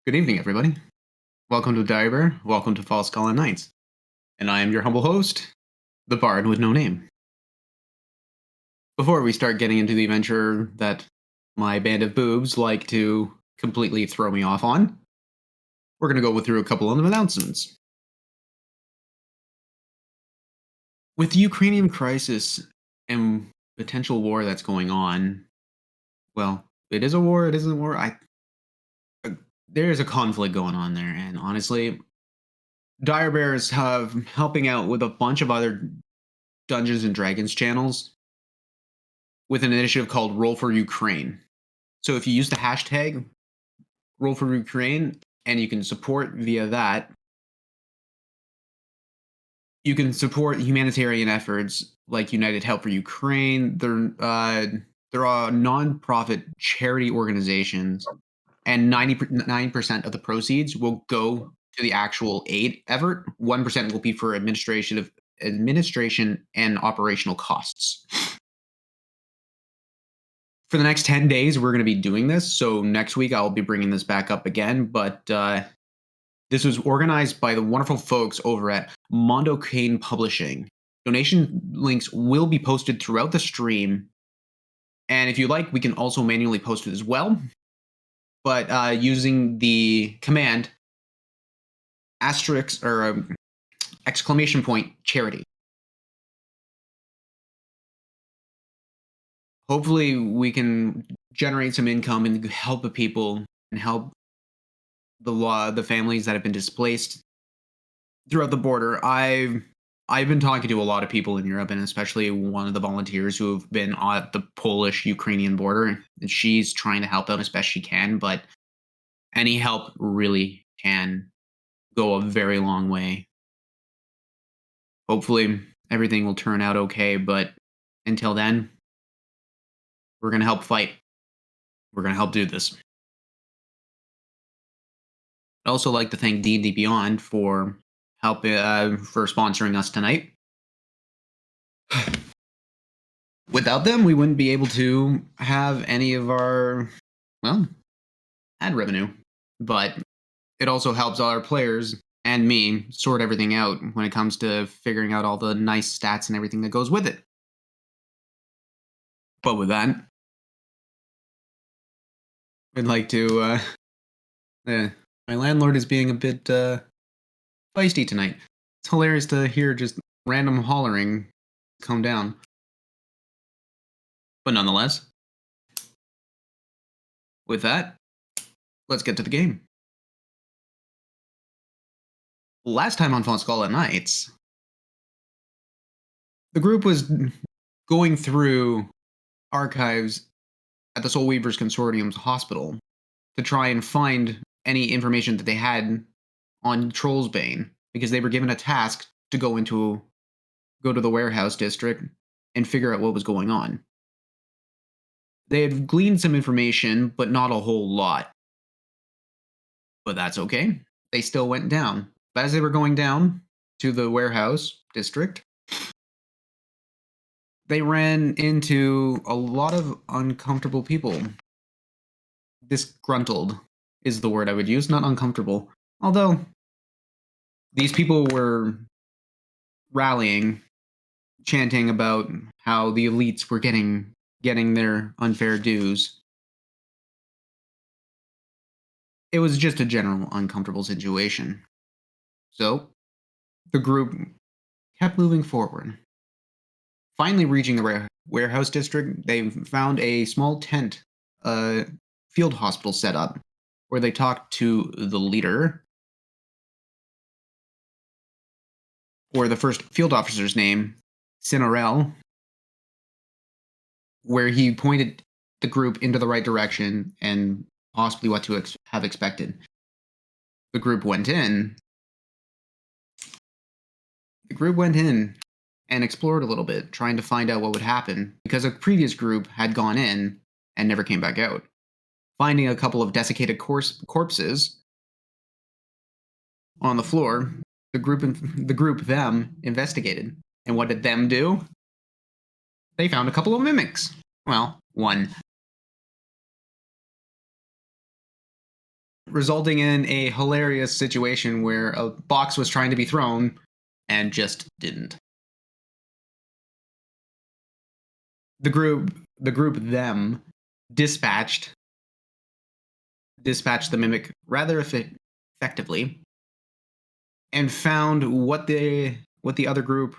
Good evening, everybody. Welcome to Diary Bear. Welcome to Falskallan Nights. And I am your humble host, the Bard with no name. Before we start getting into the adventure that my band of boobs like to completely throw me off on, we're going to go through a couple of announcements. With the Ukrainian crisis and potential war that's going on, well, it is a war, it isn't a war. There is a conflict going on there, and honestly, Dire Bears have helping out with a bunch of other Dungeons and Dragons channels with an initiative called Roll for Ukraine. So if you use the hashtag Roll for Ukraine and you can support via that, you can support humanitarian efforts like United Help for Ukraine. They're non-profit charity organizations, and 99% of the proceeds will go to the actual aid effort. 1% will be for administration and operational costs. For the next 10 days, we're going to be doing this. So next week, I'll be bringing this back up again. But this was organized by the wonderful folks over at Mondo Cane Publishing. Donation links will be posted throughout the stream. And if you like, we can also manually post it as well. But using the command asterisk or exclamation point charity. Hopefully, we can generate some income and help the people and help the families that have been displaced throughout the border. I've been talking to a lot of people in Europe, and especially one of the volunteers who have been at the Polish-Ukrainian border. And she's trying to help out as best she can, but any help really can go a very long way. Hopefully, everything will turn out okay, but until then, we're going to help fight. We're going to help do this. I'd also like to thank D&D Beyond for for sponsoring us tonight. Without them, we wouldn't be able to have any of our, ad revenue. But it also helps all our players and me sort everything out when it comes to figuring out all the nice stats and everything that goes with it. But with that, I'd like to, my landlord is being a bit feisty tonight. It's hilarious to hear just random hollering come down. But nonetheless, with that, let's get to the game. Last time on Falskallan Nights, the group was going through archives at the Soul Weavers Consortium's hospital to try and find any information that they had on Trollsbane, because they were given a task to go to the warehouse district and figure out what was going on. They had gleaned some information, but not a whole lot. But that's okay. They still went down. But as they were going down to the warehouse district, they ran into a lot of uncomfortable people. Disgruntled is the word I would use, not uncomfortable. Although, these people were rallying, chanting about how the elites were getting their unfair dues. It was just a general uncomfortable situation. So, the group kept moving forward. Finally reaching the warehouse district, they found a small tent, field hospital set up, where they talked to the leader, or the first field officer's name, Cinerel, where he pointed the group into the right direction and possibly what to have expected. The group went in. And explored a little bit, trying to find out what would happen, because a previous group had gone in and never came back out. Finding a couple of desiccated corpses on the floor, the group investigated. And what did them do? They found a couple of mimics. Well, one. resulting in a hilarious situation where a box was trying to be thrown and just didn't. The group them dispatched the mimic rather effectively and found what the other group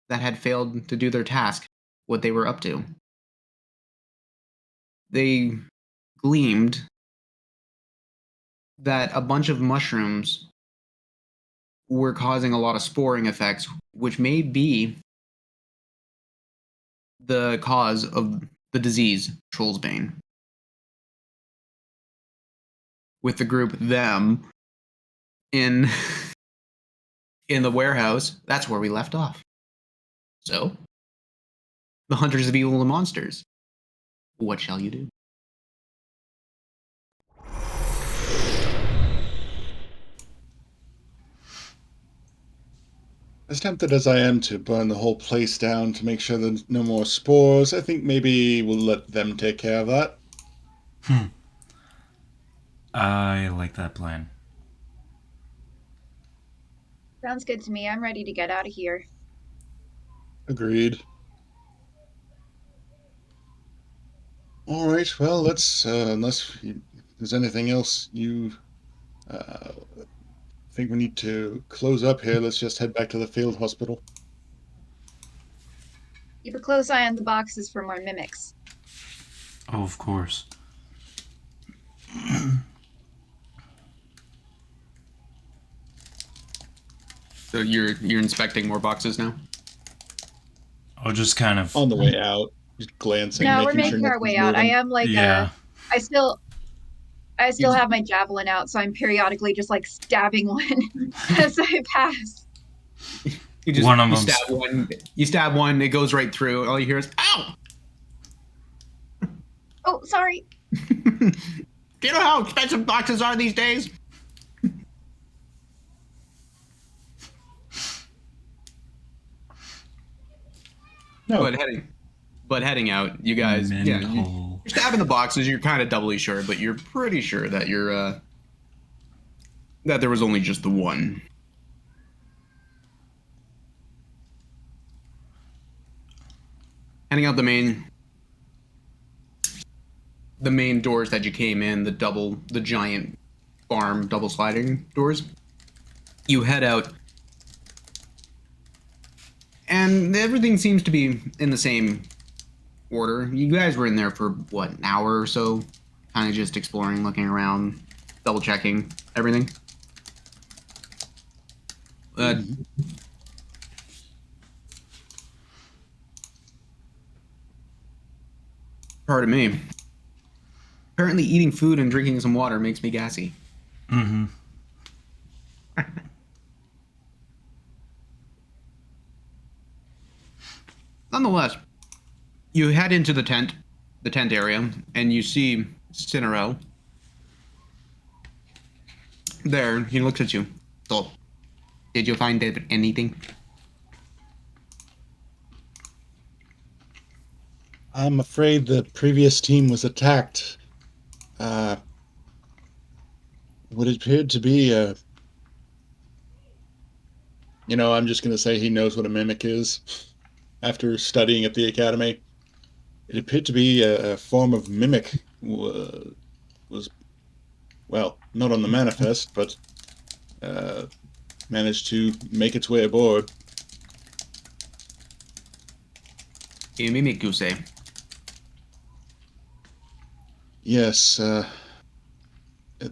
that had failed to do their task, what they were up to. They gleamed that a bunch of mushrooms were causing a lot of sporing effects, which may be the cause of the disease Trollsbane. With the group them in in the warehouse, that's where we left off. So, the hunters of evil and monsters. What shall you do? As tempted as I am to burn the whole place down to make sure there's no more spores, I think maybe we'll let them take care of that. I like that plan. Sounds good to me. I'm ready to get out of here. Agreed. All right, well, let's, there's anything else you think we need to close up here, let's just head back to the field hospital. Keep a close eye on the boxes for more mimics. Oh, of course. So you're inspecting more boxes now? I'll just kind of. On the way out, just glancing, No, we're making sure making our nothing's way out. I moving. am like Yeah. I still have my javelin out, so I'm periodically just like stabbing one as I pass. One of you them's- stab one. You stab one. It goes right through. All you hear is "Ow!" Oh, sorry. Do you know how expensive boxes are these days? No, But heading out, you guys, Mental. you're stabbing the boxes. You're kind of doubly sure, but you're pretty sure that that there was only just the one. Heading out the main doors that you came in, the giant farm double sliding doors. You head out, and everything seems to be in the same order. You guys were in there for what, an hour or so, kind of just exploring, looking around, double checking everything. Pardon me. Apparently, eating food and drinking some water makes me gassy. Mm-hmm. Nonetheless, you head into the tent area, and you see Cinero. There, he looks at you. So, did you find anything? I'm afraid the previous team was attacked. What appeared to be I'm just going to say he knows what a mimic is after studying at the academy. It appeared to be a form of mimic, was, well, not on the manifest, but managed to make its way aboard. A mimic, you say? Yes,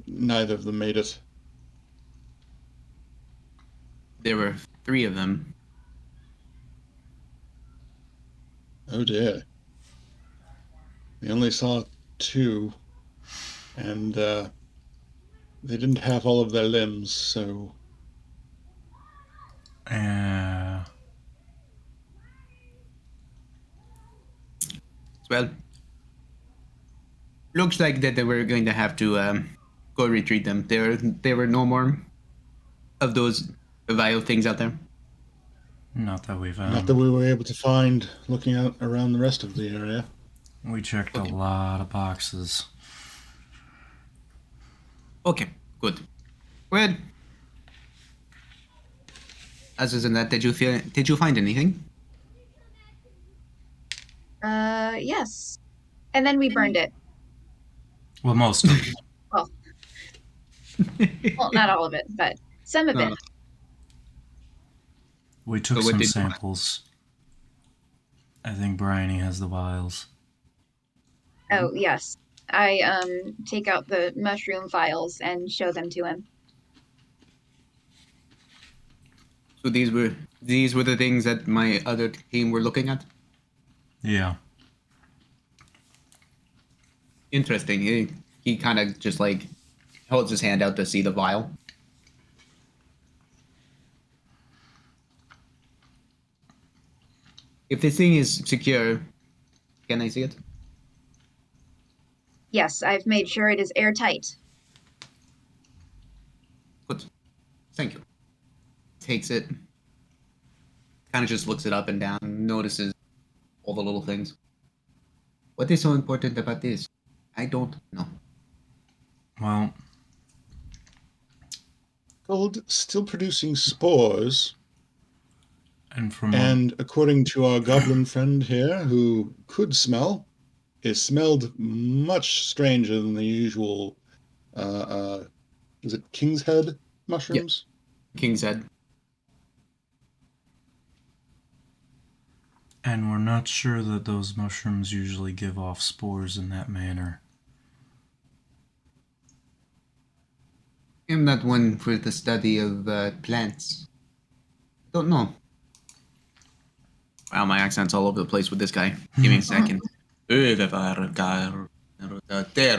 neither of them made it. There were 3 of them. Oh dear. We only saw 2, and they didn't have all of their limbs, so... Well, looks like that they were going to have to go retrieve them. There were no more of those vile things out there. Not that we've. Not that we were able to find looking out around the rest of the area. We checked Okay. a lot of boxes. Okay. Good. Well, other than that, did you find anything? Yes. And then we burned it. Well, most of it. Well, well, not all of it, but some of it. No. We took So what some did you- samples. I think Bryony has the vials. Oh, yes. I take out the mushroom files and show them to him. So these were the things that my other team were looking at. Yeah. Interesting. He kind of just like holds his hand out to see the vial. If this thing is secure, can I see it? Yes, I've made sure it is airtight. Good. Thank you. Takes it. Kind of just looks it up and down, notices all the little things. What is so important about this? I don't know. Well, Gold still producing spores, and from and according to our goblin friend here, who could smell, it smelled much stranger than the usual. Is it King's Head mushrooms? King's Head. and we're not sure that those mushrooms usually give off spores in that manner. I'm not one for the study of plants. Don't know. Wow, my accent's all over the place with this guy. Give me a second. There we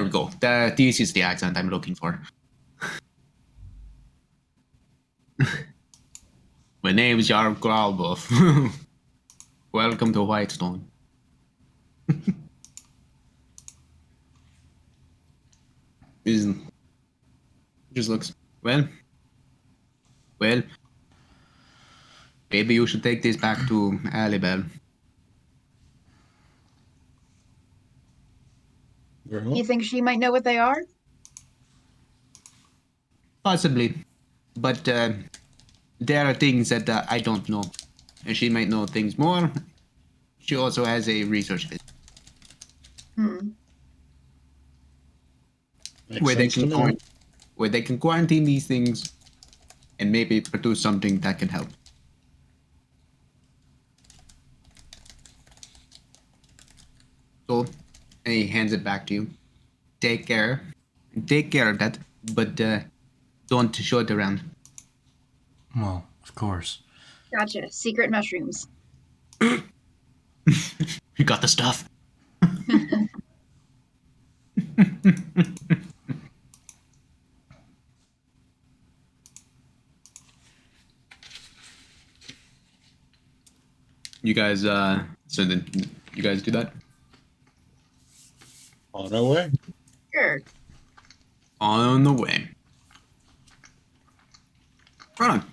go. This is the accent I'm looking for. My name is Jarl Graubuff. Welcome to Whitestone. Just looks well. Maybe you should take this back to Alibel. Very well. You think she might know what they are? Possibly, but there are things that I don't know, and she might know things more. She also has a research visit Makes where they sense to can me. where they can quarantine these things and maybe produce something that can help. So, and he hands it back to you. Take care of that, but don't show it around. Well, of course. Gotcha. Secret mushrooms. You got the stuff. You guys, so then you guys do that? On our way. Sure. On the way. Right on.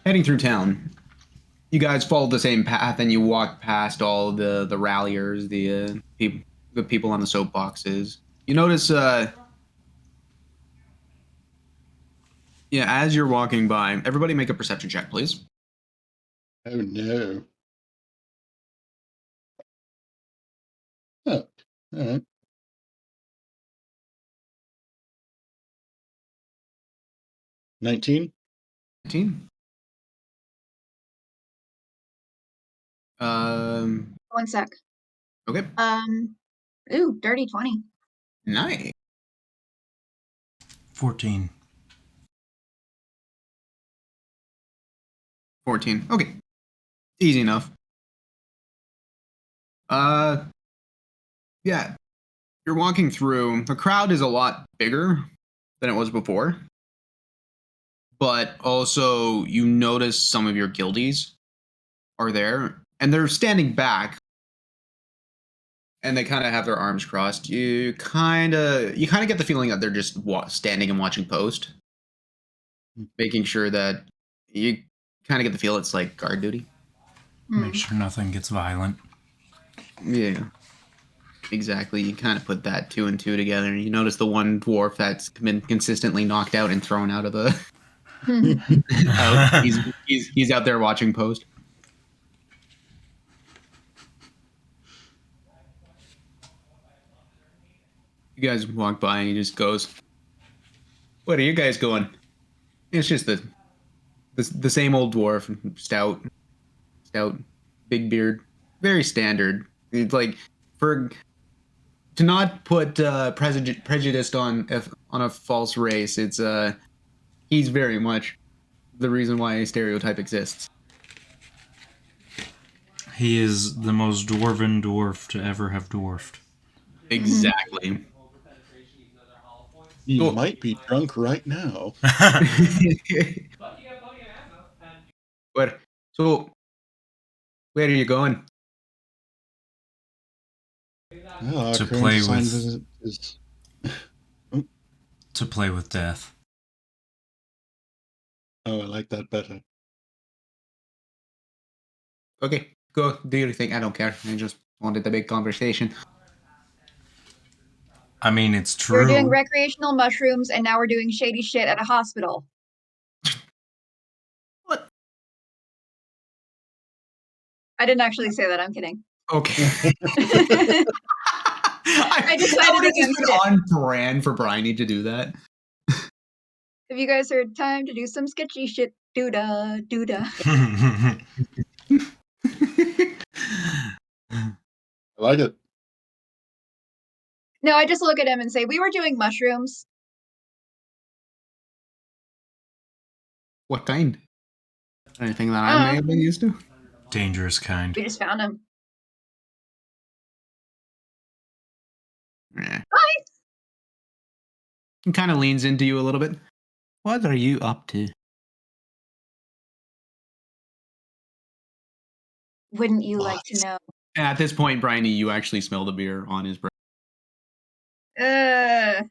Heading through town, you guys follow the same path and you walk past all the ralliers, the people on the soapboxes. You notice, as you're walking by, everybody make a perception check, please. Oh no. Oh, all right. 19. 19. One sec. Okay. Ooh, dirty 20. Nice. 14. 14. Okay. Easy enough. Yeah. You're walking through. The crowd is a lot bigger than it was before. But also, you notice some of your guildies are there, and they're standing back, and they kind of have their arms crossed. You kind of get the feeling that they're just standing and watching post, making sure that you kind of get the feel it's like guard duty. Make sure nothing gets violent. Yeah. Exactly. You kind of put that 2 and 2 together, and you notice the one dwarf that's been consistently knocked out and thrown out of the out. He's out there watching post. You guys walk by, and he just goes, "What are you guys going?" It's just the same old dwarf, stout, big beard, very standard. It's like for to not put prejudice on a false race. It's he's very much the reason why a stereotype exists. He is the most dwarven dwarf to ever have dwarfed. Exactly. He Cool. might be drunk right now. But so, where are you going? Well, our To current play assignment is To play with death. Oh, I like that better. Okay, go do your thing. I don't care. I just wanted the big conversation. I mean, it's true. We're doing recreational mushrooms, and now we're doing shady shit at a hospital. What? I didn't actually say that. I'm kidding. Okay. I decided would have just against been it. on brand for Bryony to do that. Have you guys heard time to do some sketchy shit? Doo-da, doo-da. I like it. No, I just look at him and say, we were doing mushrooms. What kind? Anything that I may have been used to? Dangerous kind. We just found him. Yeah. Bye! He kind of leans into you a little bit. What are you up to? Wouldn't you like to know? And at this point, Bryony, you actually smell the beer on his breath. It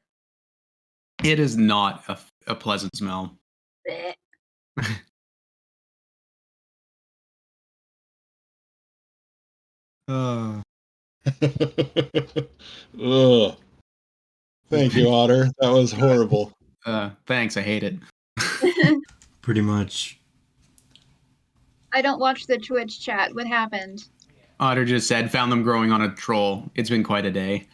is not a pleasant smell. Bleh. Ugh. Thank you, Otter. That was horrible. Thanks, I hate it. Pretty much. I don't watch the Twitch chat. What happened? Otter just said, found them growing on a troll. It's been quite a day.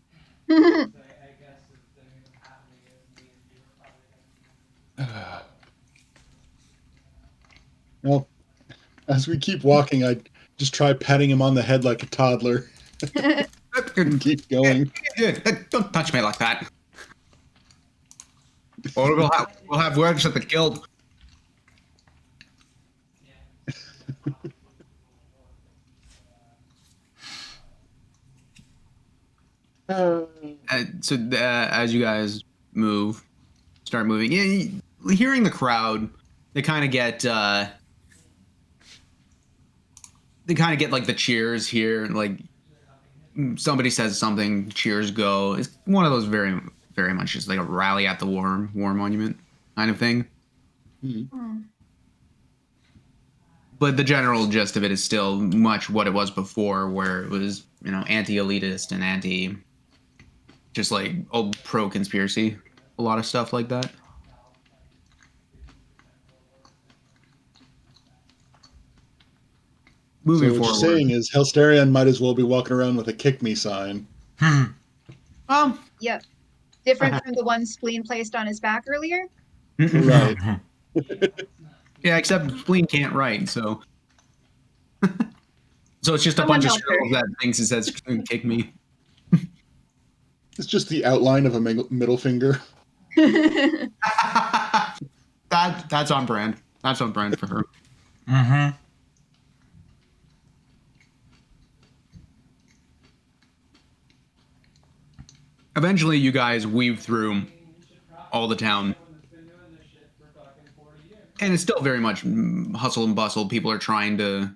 Well, as we keep walking, I just try patting him on the head like a toddler and keep going. Don't touch me like that. Or we'll have words at the guild. As you guys start moving, hearing the crowd, they kind of get like the cheers here. Like somebody says something, cheers go. It's one of those very, very much just like a rally at the war monument kind of thing. But the general gist of it is still much what it was before, where it was, anti-elitist and anti, just like pro-conspiracy, a lot of stuff like that. Moving So what forward, you're saying is Helsterion might as well be walking around with a kick me sign. Yep. Different from the one Spleen placed on his back earlier? Right. Yeah, except Spleen can't write, so so it's just a Someone bunch of help her. scribbles that thinks it says "kick me." It's just the outline of a middle finger. That's on brand. That's on brand for her. Mm-hmm. Eventually, you guys weave through all the town, and it's still very much hustle and bustle. People are trying to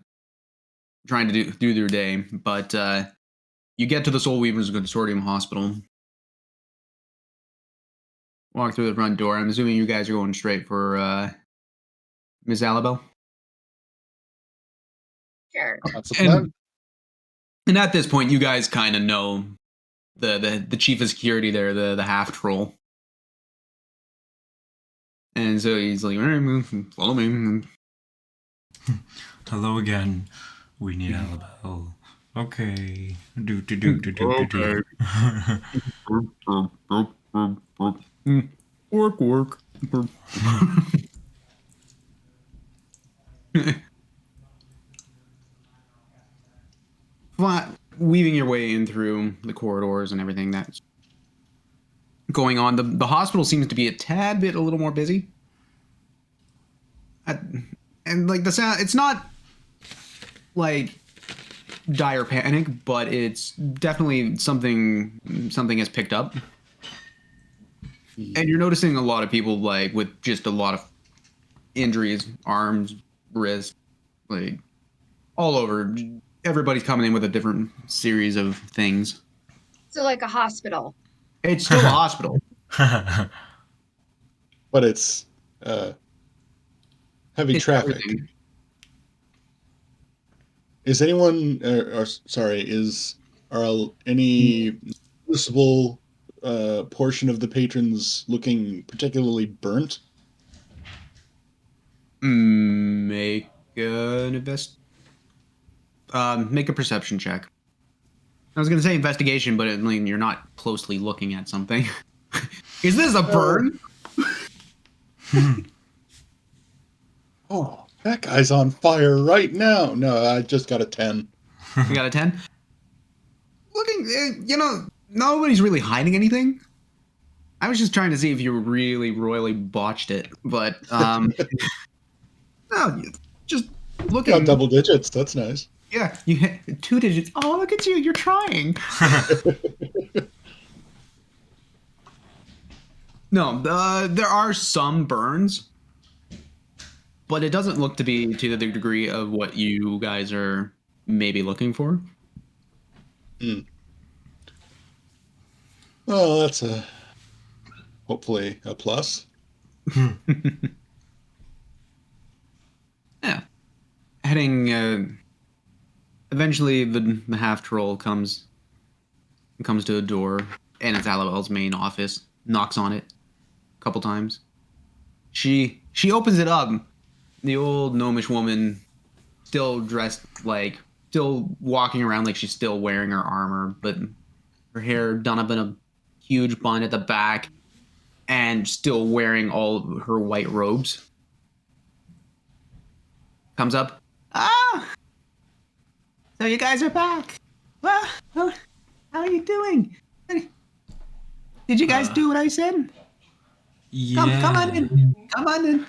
do their day, but you get to the Soul Weavers Consortium Hospital. Walk through the front door. I'm assuming you guys are going straight for Miss Alabel. Sure. That's the plan. And at this point, you guys kind of know the chief of security there, the half troll. And so he's like, all right, follow me. Hello again. We need Alabelle. Okay. Do do do do do do do. Work. Weaving your way in through the corridors and everything that's going on. The hospital seems to be a tad bit a little more busy. And like the sound, it's not like dire panic, but it's definitely something has picked up. And you're noticing a lot of people like with just a lot of injuries, arms, wrists, like all over. Everybody's coming in with a different series of things. So like a hospital. It's still a hospital. But it's heavy It's traffic. everything. Is anyone, are any noticeable portion of the patrons looking particularly burnt? Make make a perception check. I was gonna say investigation, but I mean, you're not closely looking at something. Is this a burn? Oh, that guy's on fire right now. No, I just got a 10. You got a 10? Nobody's really hiding anything. I was just trying to see if you really royally botched it, but no, just looking. Got double digits. That's nice. Yeah, you hit 2 digits. Oh, look at you! You're trying. No, there are some burns, but it doesn't look to be to the degree of what you guys are maybe looking for. Well, that's hopefully a plus. Yeah. Heading. Eventually, the half troll comes to a door, and it's Alabelle's main office. Knocks on it a couple times. She opens it up. The old gnomish woman, still dressed still walking around like she's still wearing her armor, but her hair done up in a huge bun at the back, and still wearing all her white robes. Comes up. Ah! So you guys are back. Well, how are you doing? Did you guys do what I said? Yeah. Come on in.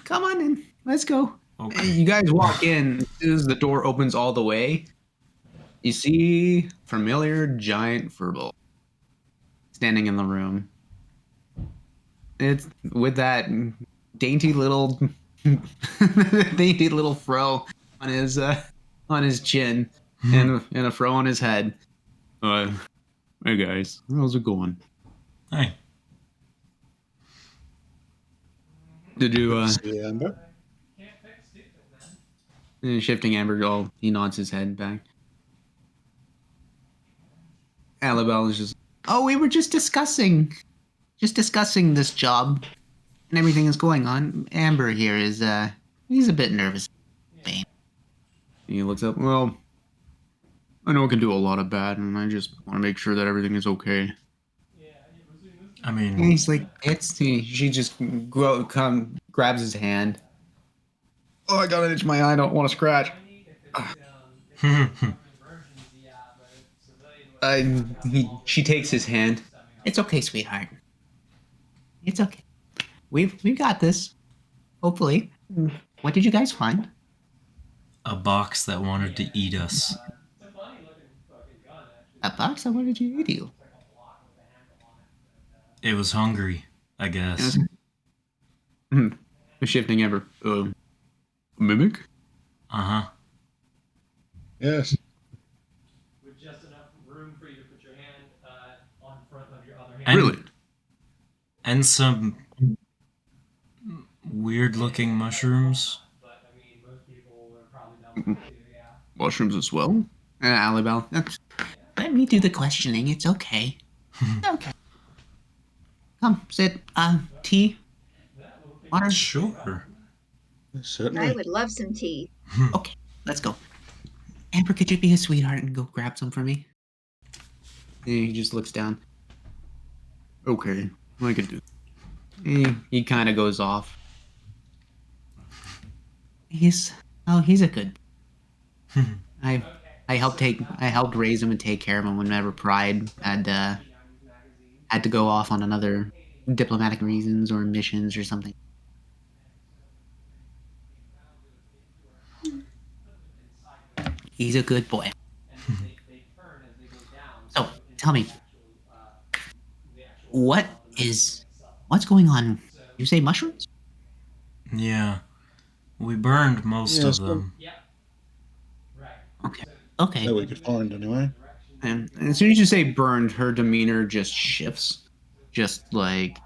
Come on in. Let's go. Okay. You guys walk in. As soon as the door opens all the way, you see familiar giant furball standing in the room. It's with that dainty little fro on his chin and a fro on his head. Hey guys, how's it going? Hey. Did you See, Amber? shifting Amber? He nods his head back. Alabelle is just. Oh, we were just discussing this job and everything is going on. Amber here is he's a bit nervous. He looks up. Well, I know it can do a lot of bad, and I just want to make sure that everything is okay. I mean, And he's like, she just grabs his hand. Oh, I got an itch in my eye. I don't want to scratch. She takes his hand. It's okay, sweetheart. It's okay. We've got this. Hopefully. What did you guys find? a box that wanted to eat us. A box that wanted to eat you. It was hungry, I guess. Shifting ever. Mimic? Uh-huh. Yes. With just enough room for you to put your hand on front of your other hand. And, Really? And some weird-looking mushrooms. But I mean, most people are probably down with that too, yeah. Mushrooms as well? Alibal. Let me do the questioning. It's okay. Okay. Come, sit. Tea? Water? Sure. I Certainly. would love some tea. Okay, let's go. Amber, could you be a sweetheart and go grab some for me? And he just looks down. Okay, I could do. He kind of goes off. He's a good. I I helped raise him and take care of him whenever Pride had to go off on another diplomatic reasons or missions or something. He's a good boy. So tell me, what what's going on? You say mushrooms? Yeah. We burned most Yeah, of so- them. Okay. Okay. That we could find anyway. And as soon as you say burned, her demeanor just shifts. Just like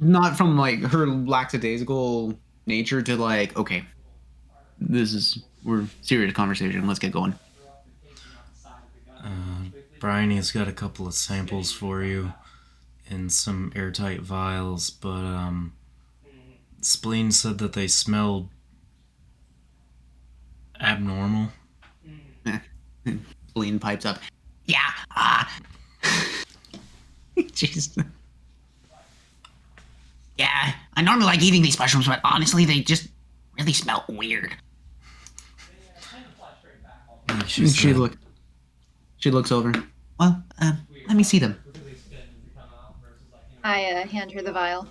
not from like her lackadaisical nature to like, okay, we're serious conversation. Let's get going. Bryony's got a couple of samples for you in some airtight vials, but Spleen said that they smelled abnormal. Spleen pipes up. Yeah. Jeez. Yeah, I normally like eating these mushrooms, but honestly, they just really smell weird. Like she said. She looks over. Well, let me see them. I hand her the vial.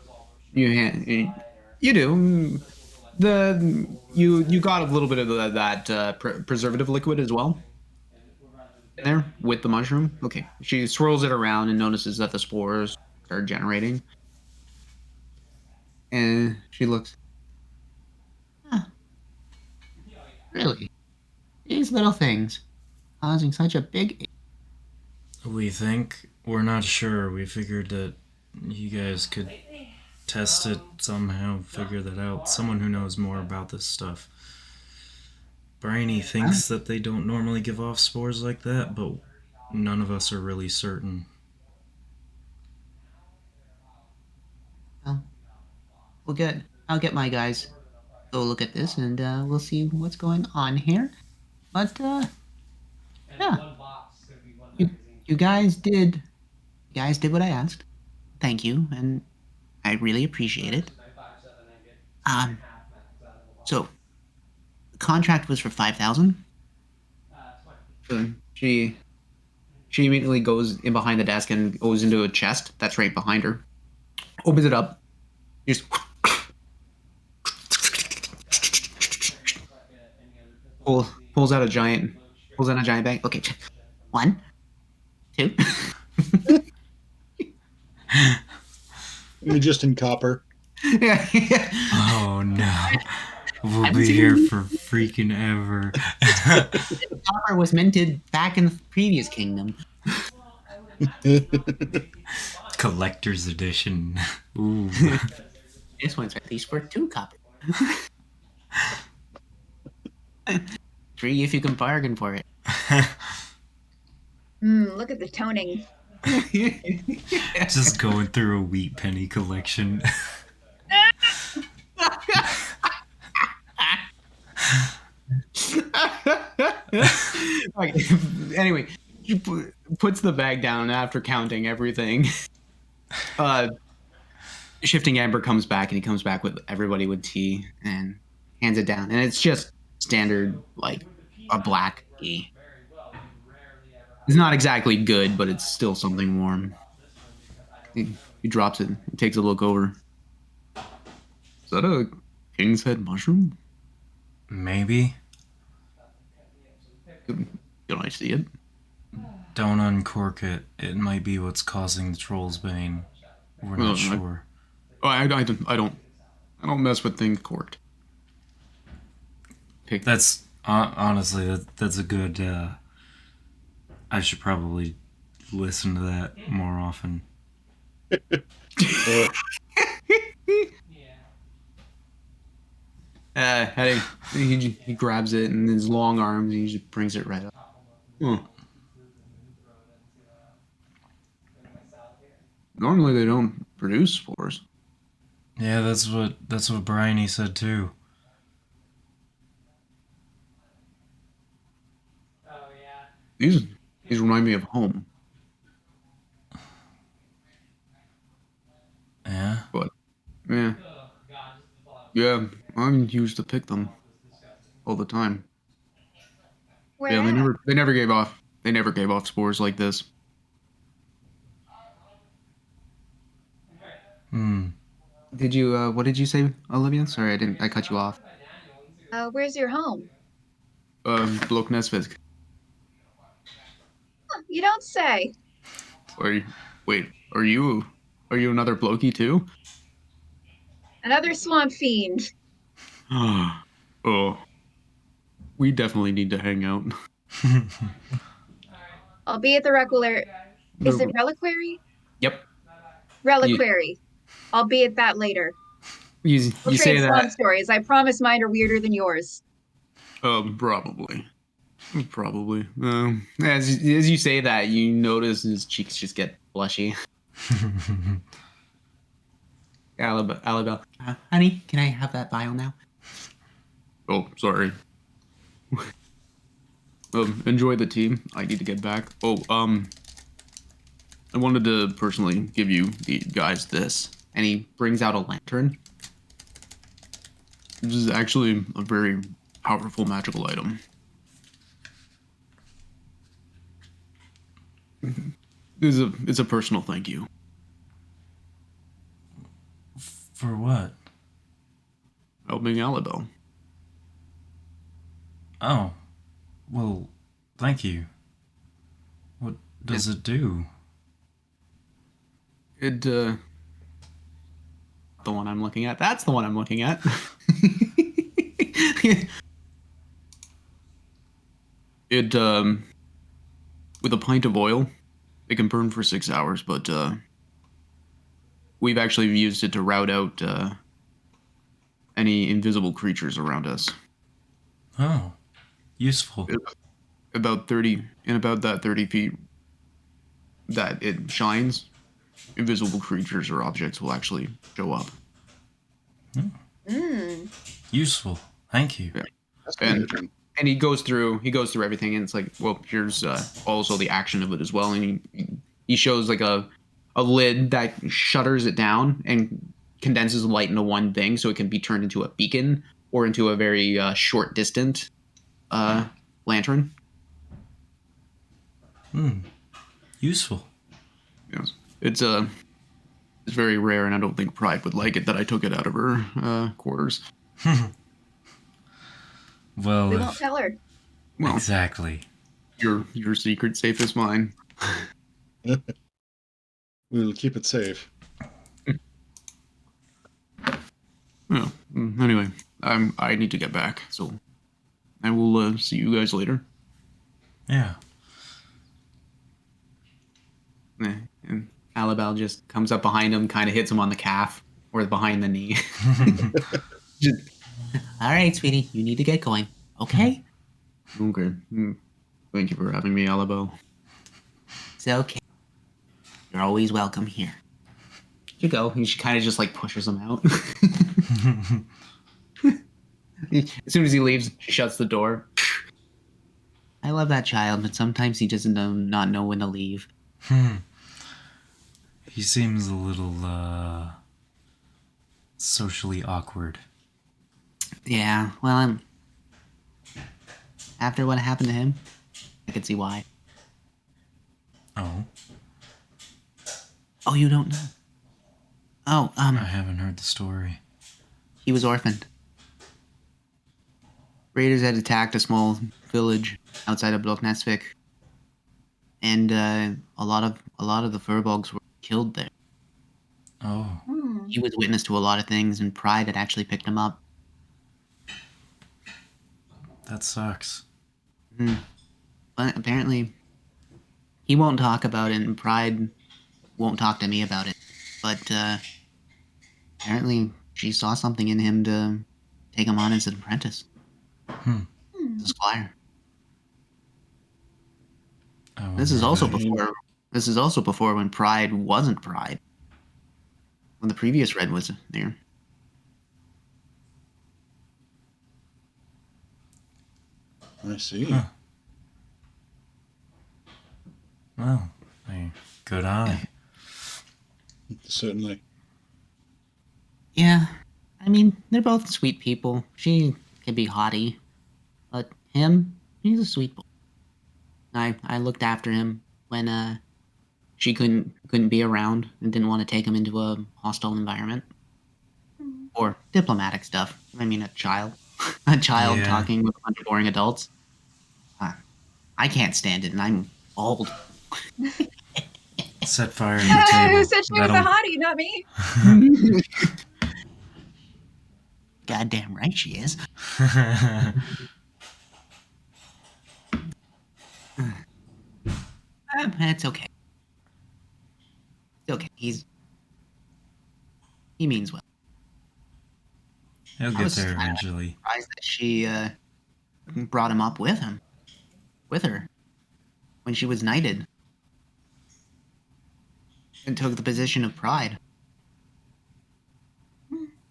You do. You got a little bit of that preservative liquid as well. In there with the mushroom. Okay. She swirls it around and notices that the spores are generating. And she looks. Huh. Really? These little things causing such a big. We think. We're not sure. We figured that you guys could test it somehow, figure that out. Someone who knows more about this stuff. Brainy thinks that they don't normally give off spores like that, but none of us are really certain. Well, I'll get my guys. Go look at this, and we'll see what's going on here. But yeah, you guys did what I asked. Thank you, and I really appreciate it. So the contract was for 5,000. So she immediately goes in behind the desk and goes into a chest that's right behind her. Opens it up. Just pulls out a giant bag. Okay, 1, 2. Just in copper. Yeah. Oh no. We'll Haven't be seen here it. for freaking ever. Copper was minted back in the previous kingdom. Collector's edition. Ooh. This one's at least worth 2 copper. 3 if you can bargain for it. Look at the toning. Just going through a wheat penny collection. Okay, anyway, she puts the bag down after counting everything. Shifting Amber comes back, and he comes back with everybody with tea and hands it down. And it's just standard, like, a black tea. It's not exactly good, but it's still something warm. He drops it and takes a look over. Is that a king's head mushroom? Maybe. Can I see it? Don't uncork it. It might be what's causing the troll's bane. We're not sure. I don't mess with things corked. That's honestly that's a good. I should probably listen to that more often. He grabs it in his long arms and he just brings it right up. Normally they don't produce spores. Yeah, that's what Bryony said too. Oh yeah. These remind me of home. Yeah. But yeah, Oh god, just the thought of yeah, I'm used to pick them is disgusting. all the time. Where Yeah, at? they never gave off spores like this. Alright. Hmm. Did you what did you say, Olivia? Sorry, I cut you off. Where's your home? Blok Nesvik. Huh, you don't say. Are you, wait, are you another blokey too? Another swamp fiend. Oh, we definitely need to hang out. I'll be at the reliquary. Is it The, reliquary? yep. You, Reliquary. I'll be at that later. We'll you say trade that swamp stories. I promise mine are weirder than yours. probably. Probably. As you say that, you notice his cheeks just get blushy. Alabel, honey, can I have that vial now? Oh, sorry. Enjoy the tea. I need to get back. Oh, I wanted to personally give you guys this. And he brings out a lantern. This is actually a very powerful magical item. It's a personal thank you. For what? Helping Alabel. Oh. Well, thank you. What does it do? It the one I'm looking at. That's the one I'm looking at. It with a pint of oil, it can burn for 6 hours, but we've actually used it to rout out any invisible creatures around us. Oh. Useful. About 30 in about that 30 feet that it shines, invisible creatures or objects will actually show up. Mm. Useful. Thank you. Yeah. That's And amazing. and he goes through everything, and it's like, well, here's also the action of it as well, and he shows like a lid that shutters it down and condenses the light into one thing, so it can be turned into a beacon or into a very short distant lantern. Hmm. Useful. Yes, it's very rare, and I don't think Pride would like it that I took it out of her quarters. Well, We won't tell her. Well, exactly. your secret safe is mine. We'll keep it safe. Yeah. Anyway, I need to get back, so I will see you guys later. Yeah. And Alabel just comes up behind him, kind of hits him on the calf or behind the knee. Just, all right, sweetie, you need to get going. Okay. Okay. Thank you for having me, Alabel. It's okay. You're always welcome here. You go. He kind of just like pushes him out. As soon as he leaves, she shuts the door. I love that child, but sometimes he doesn't not know when to leave. He seems a little, socially awkward. Yeah, well, after what happened to him, I can see why. Oh, Oh, you don't know? Oh, I haven't heard the story. he was orphaned. Raiders had attacked a small village outside of Bloknesvik, and a lot of the furbolgs were killed there. Oh, Hmm. He was witness to a lot of things, and Pride had actually picked him up. that sucks. But apparently, he won't talk about it, and Pride won't talk to me about it. But apparently, she saw something in him to take him on as an apprentice, Hmm. as a squire. I This is wonder also if I- before. This is also before when Pride wasn't Pride. When the previous Red was there. I see. Huh. Well, hey, good eye. Certainly. Yeah. I mean, they're both sweet people. She can be haughty. But him, he's a sweet boy. I looked after him when she couldn't be around and didn't want to take him into a hostile environment. Or diplomatic stuff. I mean, a child. A child Yeah. talking with a bunch of boring adults. I can't stand it, and I'm old. Set fire to the table. Who said she was a That'll- hottie, not me? Goddamn right she is. It's okay. It's okay. He means well. He'll I get was there kinda eventually. surprised that she brought him up with her, when she was knighted, and took the position of pride.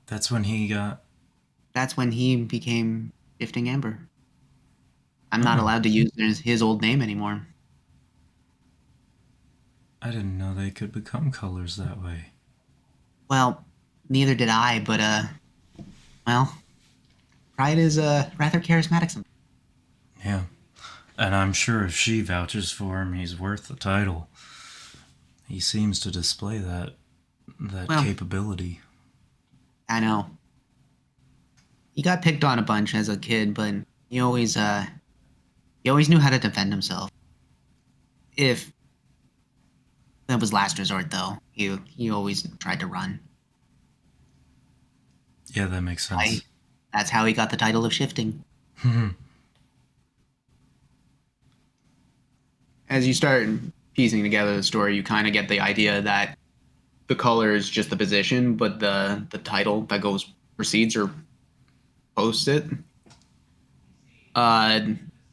That's when he got. That's when he became Shifting Amber. I'm not Oh. allowed to use his old name anymore. I didn't know they could become colors that way. Well, neither did I, but well, Pride is rather charismatic sometimes. Yeah. And I'm sure if she vouches for him, he's worth the title. He seems to display that Well- capability. I know. He got picked on a bunch as a kid, but he always knew how to defend himself. If that was last resort, though, he always tried to run. Yeah, that makes sense. That's how he got the title of Shifting. As you start piecing together the story, you kind of get the idea that the color is just the position, but the title that precedes or posts it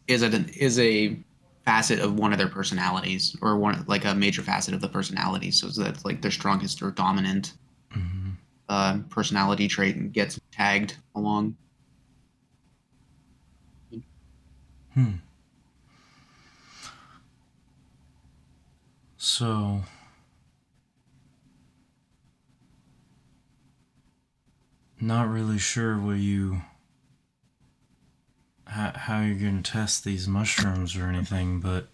is a facet of one of their personalities, or one like a major facet of the personality. So that's like their strongest or dominant personality trait gets tagged along. So, not really sure how you're going to test these mushrooms or anything, but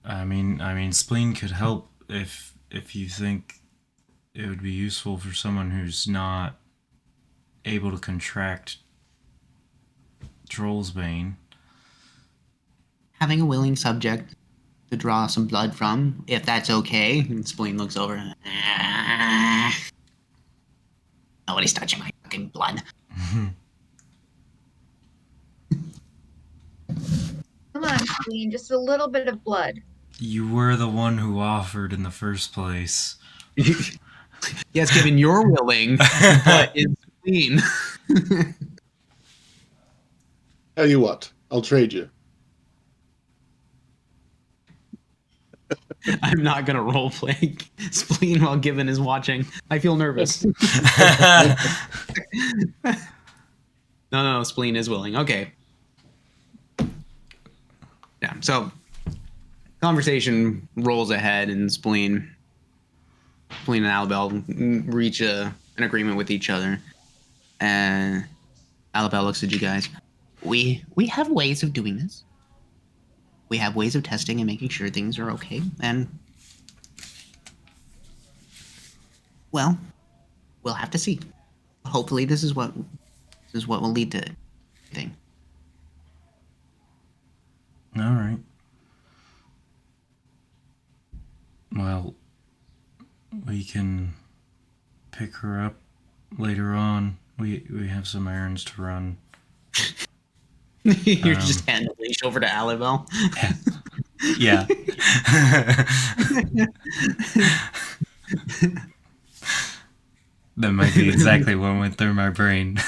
I mean, spleen could help if you think it would be useful for someone who's not able to contract Troll's Bane. Having a willing subject to draw some blood from, if that's okay. And Spleen looks over. Nobody's touching my fucking blood. Come on, Queen, just a little bit of blood. You were the one who offered in the first place. Yes, given you're willing, but it's Spleen. Tell you what, I'll trade you. I'm not gonna roleplay Spleen while Given is watching. I feel nervous. No, Spleen is willing. Okay. Yeah, so conversation rolls ahead, and Spleen and Alabel reach an agreement with each other. And Alabel looks at you guys. We have ways of doing this. We have ways of testing and making sure things are okay. And, well, we'll have to see. Hopefully this is what will lead to anything. All right. Well, we can pick her up later on. We have some errands to run. You're just handing the leash over to Alabel. Yeah. That might be exactly what went through my brain.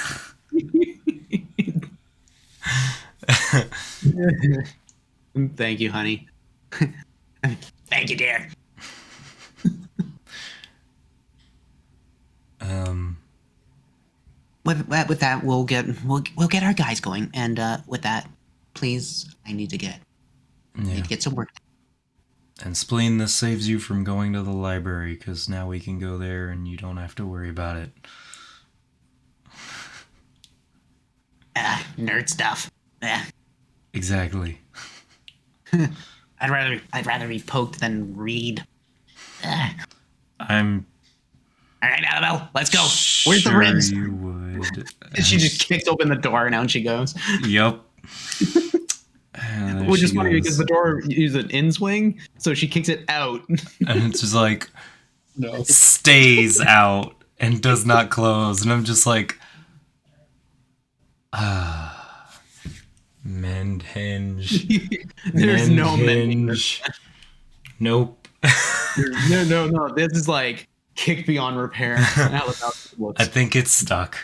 Thank you, honey. Thank you, dear. With that, we'll get our guys going, and with that, please, I need to get some work. And Spleen, this saves you from going to the library, because now we can go there and you don't have to worry about it. Nerd stuff. Exactly. I'd rather be poked than read. I'm All right, Annabelle, let's go. Where's the sure rings? you would. She just kicked open the door, and out she goes. Yup. Which is funny because the door is an in swing, so she kicks it out. And it's just like, No. stays out and does not close. And I'm just like, mend hinge. There's Mend no hinge. Nope. No. This is like kick beyond repair. I think it's stuck.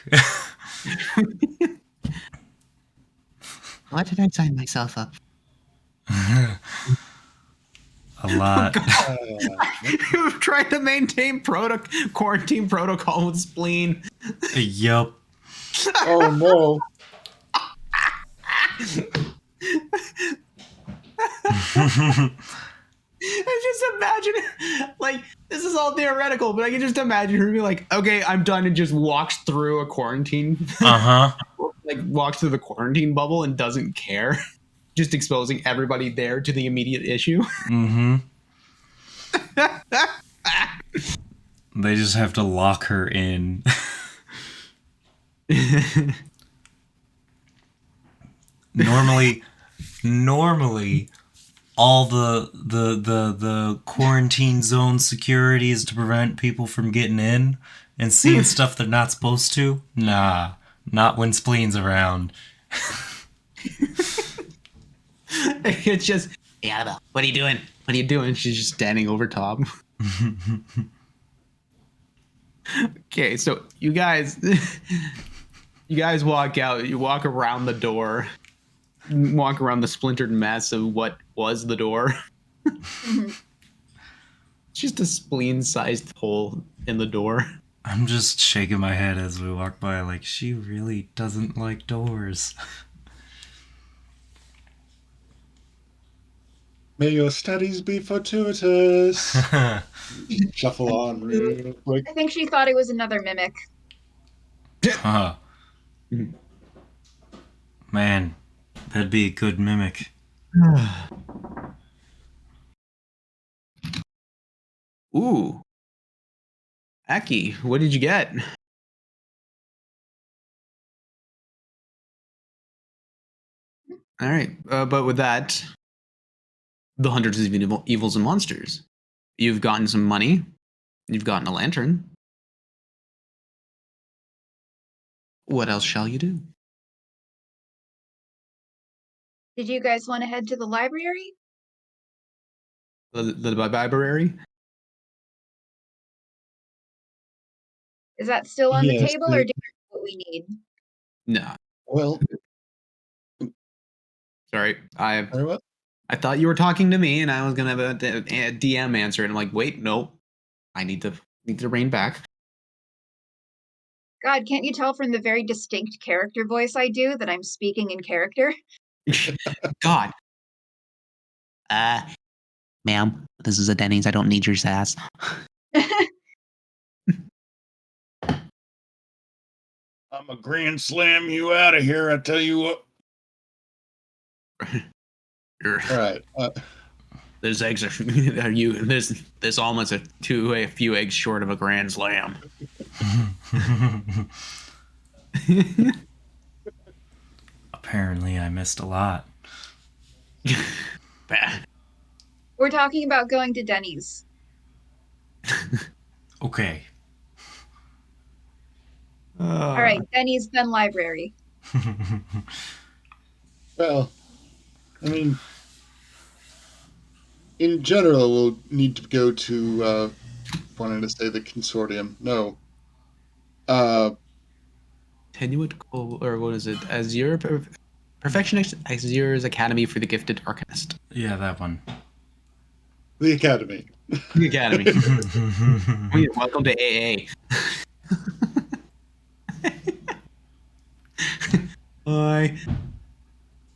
Why did I sign myself up? A lot. You've tried to maintain quarantine protocol with Spleen. Yup. Oh no. I just imagine, like, this is all theoretical, but I can just imagine her being like, okay, I'm done, and just walks through a quarantine. Uh-huh. Like, walks through the quarantine bubble and doesn't care. Just exposing everybody there to the immediate issue. Mm-hmm. They just have to lock her in. Normally, all the quarantine zone security is to prevent people from getting in and seeing stuff they're not supposed to. Nah, not when Spleen's around. It's just, hey, Annabelle, what are you doing? What are you doing? She's just standing over top. Okay, so you guys walk out. You walk around the door. Walk around the splintered mess of what was the door. Mhm. It's just a spleen-sized hole in the door. I'm just shaking my head as we walk by, like, she really doesn't like doors. May your studies be fortuitous. Shuffle on real quick. I think she thought it was another mimic. Huh. Man, that'd be a good mimic. Ooh. Aki, what did you get? All right, but with that, the hundreds of evils and monsters. You've gotten some money. You've gotten a lantern. What else shall you do? Did you guys want to head to the library? The library? Is that still on the Yes, table, or do you know what we need? No, well, sorry. very well. I thought you were talking to me, and I was gonna have a DM answer, and I'm like, wait, no, I need to rein back. God, can't you tell from the very distinct character voice I do that I'm speaking in character? God. Ma'am, this is a Denny's. I don't need your sass. I'm a grand slam you out of here. I tell you what. All right. Those eggs are you. This almost a few eggs short of a grand slam. Apparently, I missed a lot. Bad. We're talking about going to Denny's. Okay. All right, Denny's, then library. Well, I mean, in general, we'll need to go to, wanted to say the consortium. No. Tenuate, or what is it? Azure Perfectionist Azure's Academy for the Gifted Arcanist. Yeah, that one. The Academy. The Academy. Welcome to AA. Hi.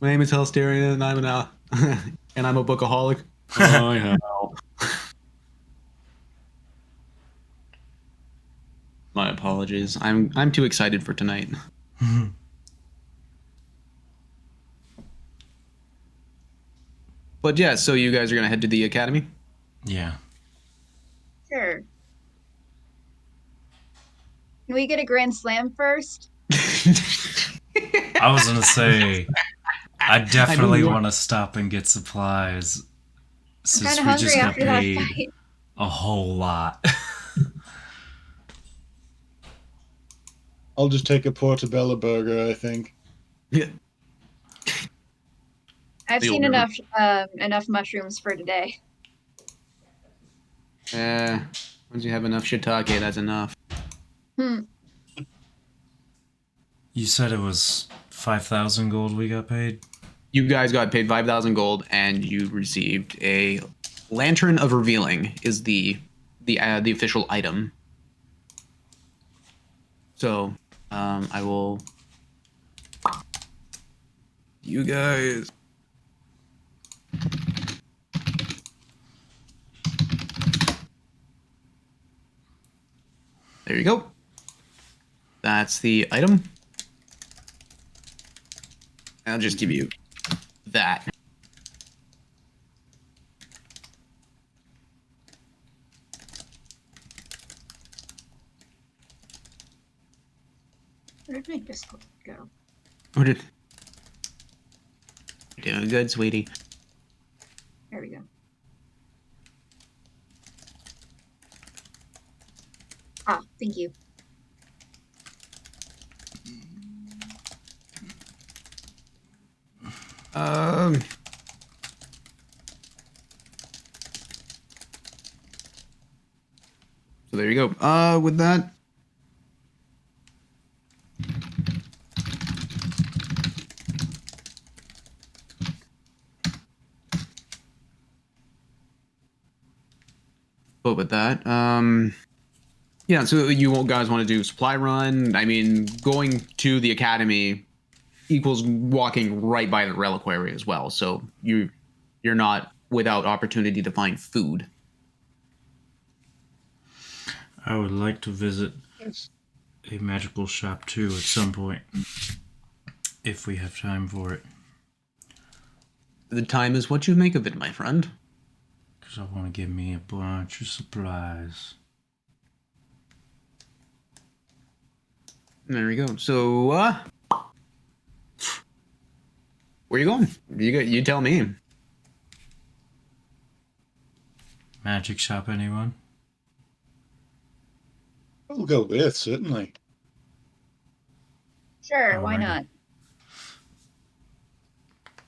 My name is Halsterian, and I'm and I'm a bookaholic. Hi, Hal. My apologies. I'm too excited for tonight. But yeah, so you guys are gonna head to the academy? Yeah. Sure. Can we get a grand slam first? I was gonna say, I definitely you are- want to stop and get supplies I'm since kind we of just hungry got after that paid fight. a whole lot. I'll just take a portobello burger, I think. Yeah. I've The seen order. enough mushrooms for today. Once you have enough shiitake, that's enough. Hmm. You said it was 5,000 gold we got paid? You guys got paid 5,000 gold, and you received a lantern of revealing. Is the official item. So, I will. You guys. There you go. That's the item. I'll just give you that. Where did my Discord go? What did? You're doing good, sweetie. There we go. Ah, thank you. Um. So there you go. With that. But with that, yeah. So you guys want to do supply run? I mean, going to the academy equals walking right by the reliquary as well. So you're not without opportunity to find food. I would like to visit Yes. a magical shop too at some point. If we have time for it. The time is what you make of it, my friend. Because I want to get me a bunch of supplies. There we go. So, where you going? You tell me. Magic shop, anyone? I'll go with, certainly. Sure, why Alrighty. not?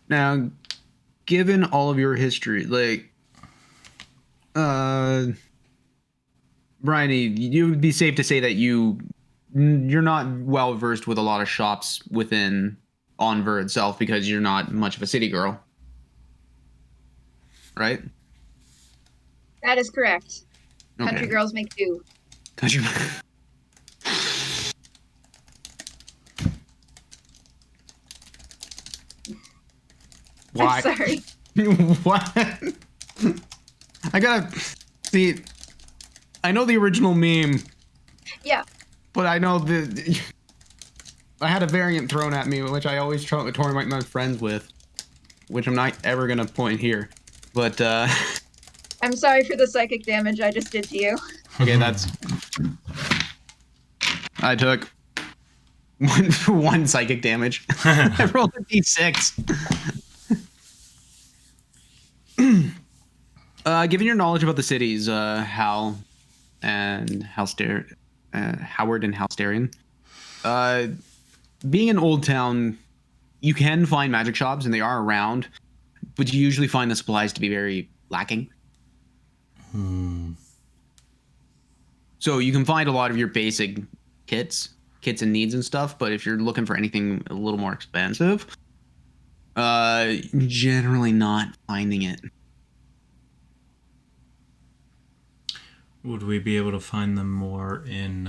Now, given all of your history, like, Bryony, you would be safe to say that you're not well versed with a lot of shops within Onver itself because you're not much of a city girl, right? That is correct. Country Okay. girls make do. Country. Why? I'm sorry. What? I gotta see. I know the original meme. Yeah. But I know I had a variant thrown at me, which I always try to torment my friends with, which I'm not ever gonna point here. But I'm sorry for the psychic damage I just did to you. okay, that's. I took one psychic damage. I rolled a d6. Given your knowledge about the cities, Hal and Howard and Halsterian, being an old town, you can find magic shops and they are around, but you usually find the supplies to be very lacking. So you can find a lot of your basic kits and needs and stuff, but if you're looking for anything a little more expensive, generally not finding it. Would we be able to find them more in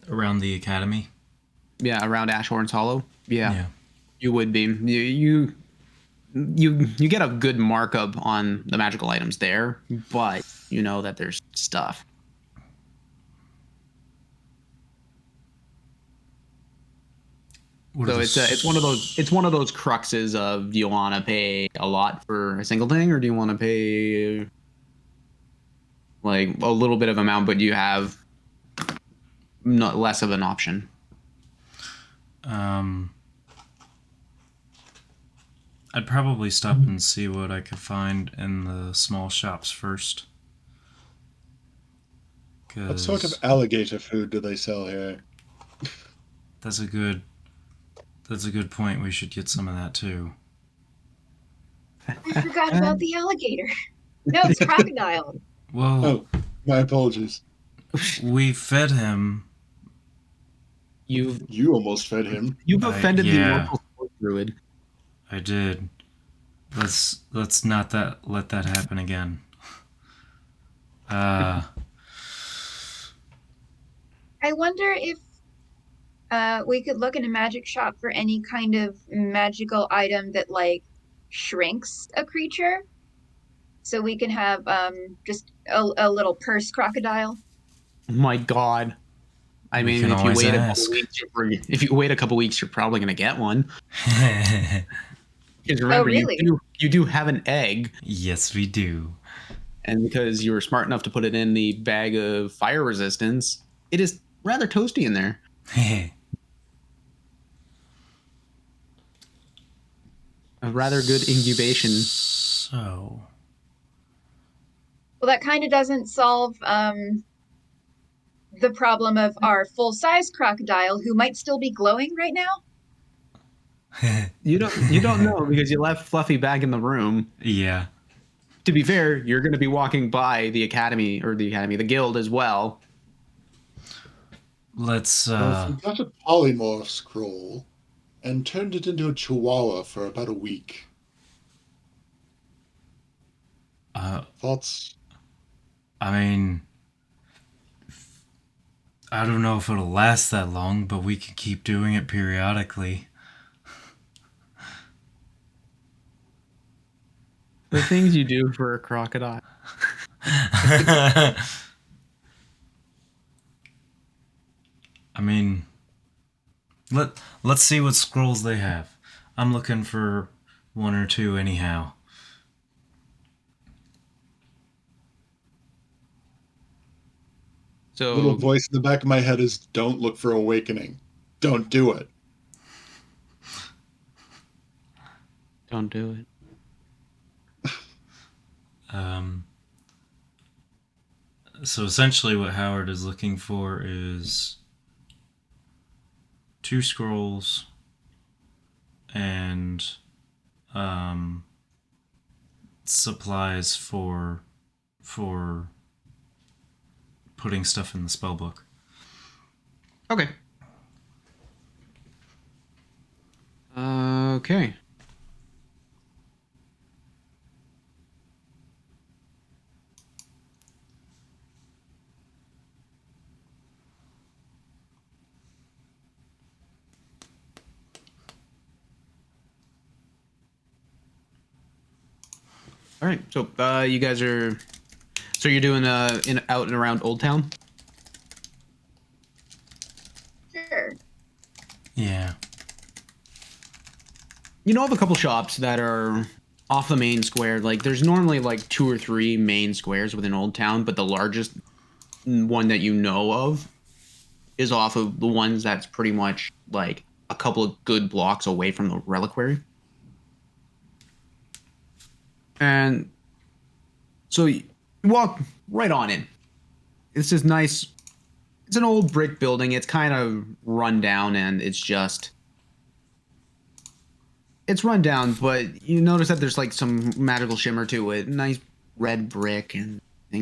around the academy? Yeah, around Ashhorn's Hollow. Yeah, Yeah. you would be. You get a good markup on the magical items there, but you know that there's stuff. What So are it's one of those cruxes of, do you want to pay a lot for a single thing, or do you want to pay like a little bit of amount, but you have not less of an option? I'd probably stop and see what I could find in the small shops first. What sort of 'Cause alligator food do they sell here? that's a good point. We should get some of that too. I forgot about the alligator. No, it's crocodile. Well, Oh, my apologies. we fed him. You've You almost fed him. offended the Yeah. local sword druid. I did. Let's not let that happen again. I wonder if we could look in a magic shop for any kind of magical item that like shrinks a creature, so we can have just a little purse crocodile. My God. I We mean, can if you always wait ask. a couple weeks, you're probably gonna get one. Because Oh, remember, really? you do have an egg, Yes, we do. and because you were smart enough to put it in the bag of fire resistance, it is rather toasty in there. A rather good incubation. So, Well, that kind of doesn't solve the problem of our full-size crocodile, who might still be glowing right now. You don't know because you left Fluffy back in the room. yeah. To be fair, you're going to be walking by the the guild as well. Let's Well, if we got a polymorph scroll and turned it into a chihuahua for about a week. Thoughts? I mean, I don't know if it'll last that long, but we can keep doing it periodically. The things you do for a crocodile. I mean, let's see what scrolls they have. I'm looking for one or two anyhow. So Little voice in the back of my head is, don't look for awakening. Don't do it. don't do it. So essentially what Howard is looking for is 2 scrolls and supplies for putting stuff in the spell book. Okay. Okay. All right. So you guys are. So you're doing out and around Old Town. Sure. Yeah. You know of a couple shops that are off the main square. Like there's normally like 2 or 3 main squares within Old Town, but the largest one that you know of is off of the ones that's pretty much like a couple of good blocks away from the reliquary. And so you walk right on in. It's this nice. It's an old brick building. It's kind of run down, and it's run down, but you notice that there's like some magical shimmer to it. Nice red brick and as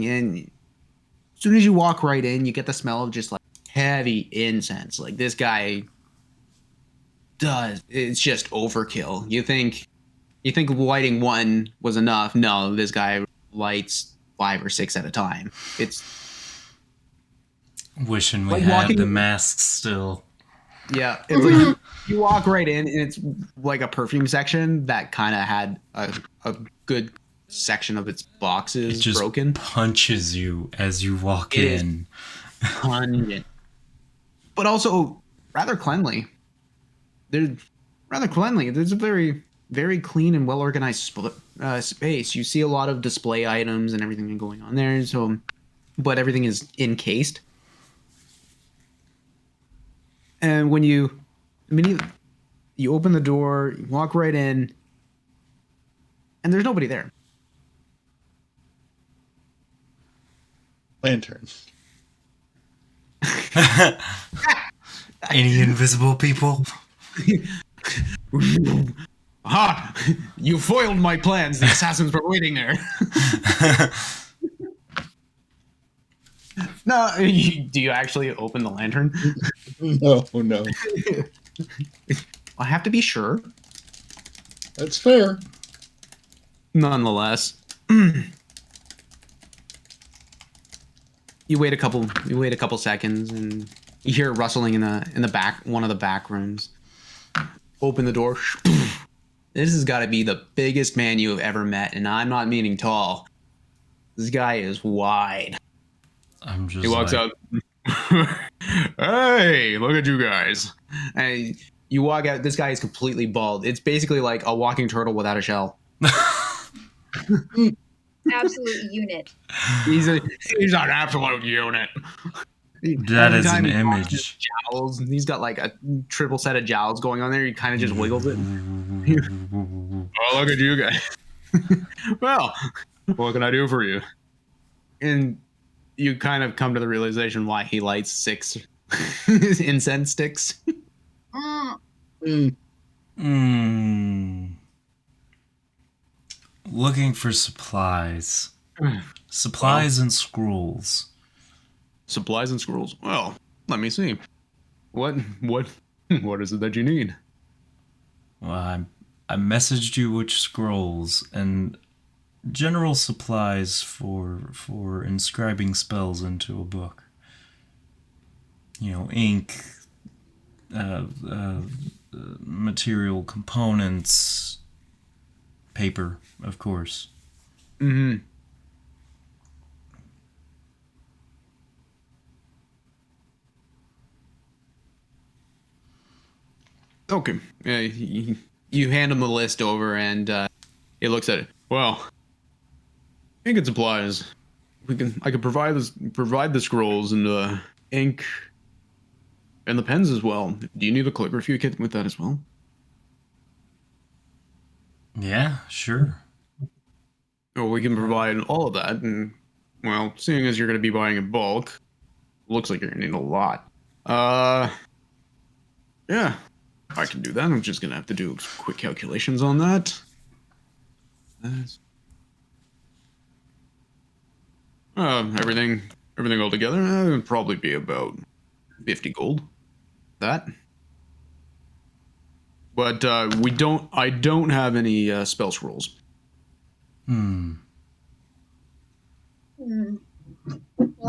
soon as you walk right in, you get the smell of just like heavy incense. Like this guy does. It's just overkill. You think lighting one was enough? No, this guy lights 5 or 6 at a time. It's Wishing we like had walking. the masks still. Yeah, it's like you walk right in, and it's like a perfume section that kind of had a good section of its It boxes just broken. punches you as you walk It is in. pungent, but also rather cleanly. They're rather cleanly. There's a very, very clean and well organized space. You see a lot of display items and everything going on there. So, but everything is encased. And when you open the door, you walk right in, and there's nobody there. Lantern. Any invisible people? Ha! You foiled my plans. The assassins were waiting there. No, do you actually open the lantern? No. I have to be sure. That's fair. Nonetheless, you wait a couple seconds, and you hear it rustling in the back, one of the back rooms. Open the door. This has got to be the biggest man you have ever met, and I'm not meaning tall. This guy is wide. I'm just He walks like, out. Hey, look at you guys. And you walk out. This guy is completely bald. It's basically like a walking turtle without a shell. Absolute unit. He's an absolute unit. that Every is time an he walks, image. jowls. He's got like a triple set of jowls going on there. He kind of just wiggles it. Oh, look at you guys. Well, what can I do for you? And you kind of come to the realization why he lights 6 incense sticks. Mm. Looking for supplies. Supplies and scrolls. Supplies and scrolls. Well, let me see. What is it that you need? Well, I messaged you which scrolls and general supplies for inscribing spells into a book. You know, ink, material components, paper, of course. Mm-hmm. Okay. You hand him the list over, and he looks at it. Well, ink and supplies. I can provide the scrolls and ink and the pens as well. Do you need a calligraphy kit with that as well? Yeah, sure. Well, we can provide all of that, and well, seeing as you're going to be buying in bulk, looks like you're going to need a lot. Yeah, I can do that. I'm just going to have to do quick calculations on that. Everything all together, it would probably be about 50 gold. That. But I don't have any spell scrolls. We'll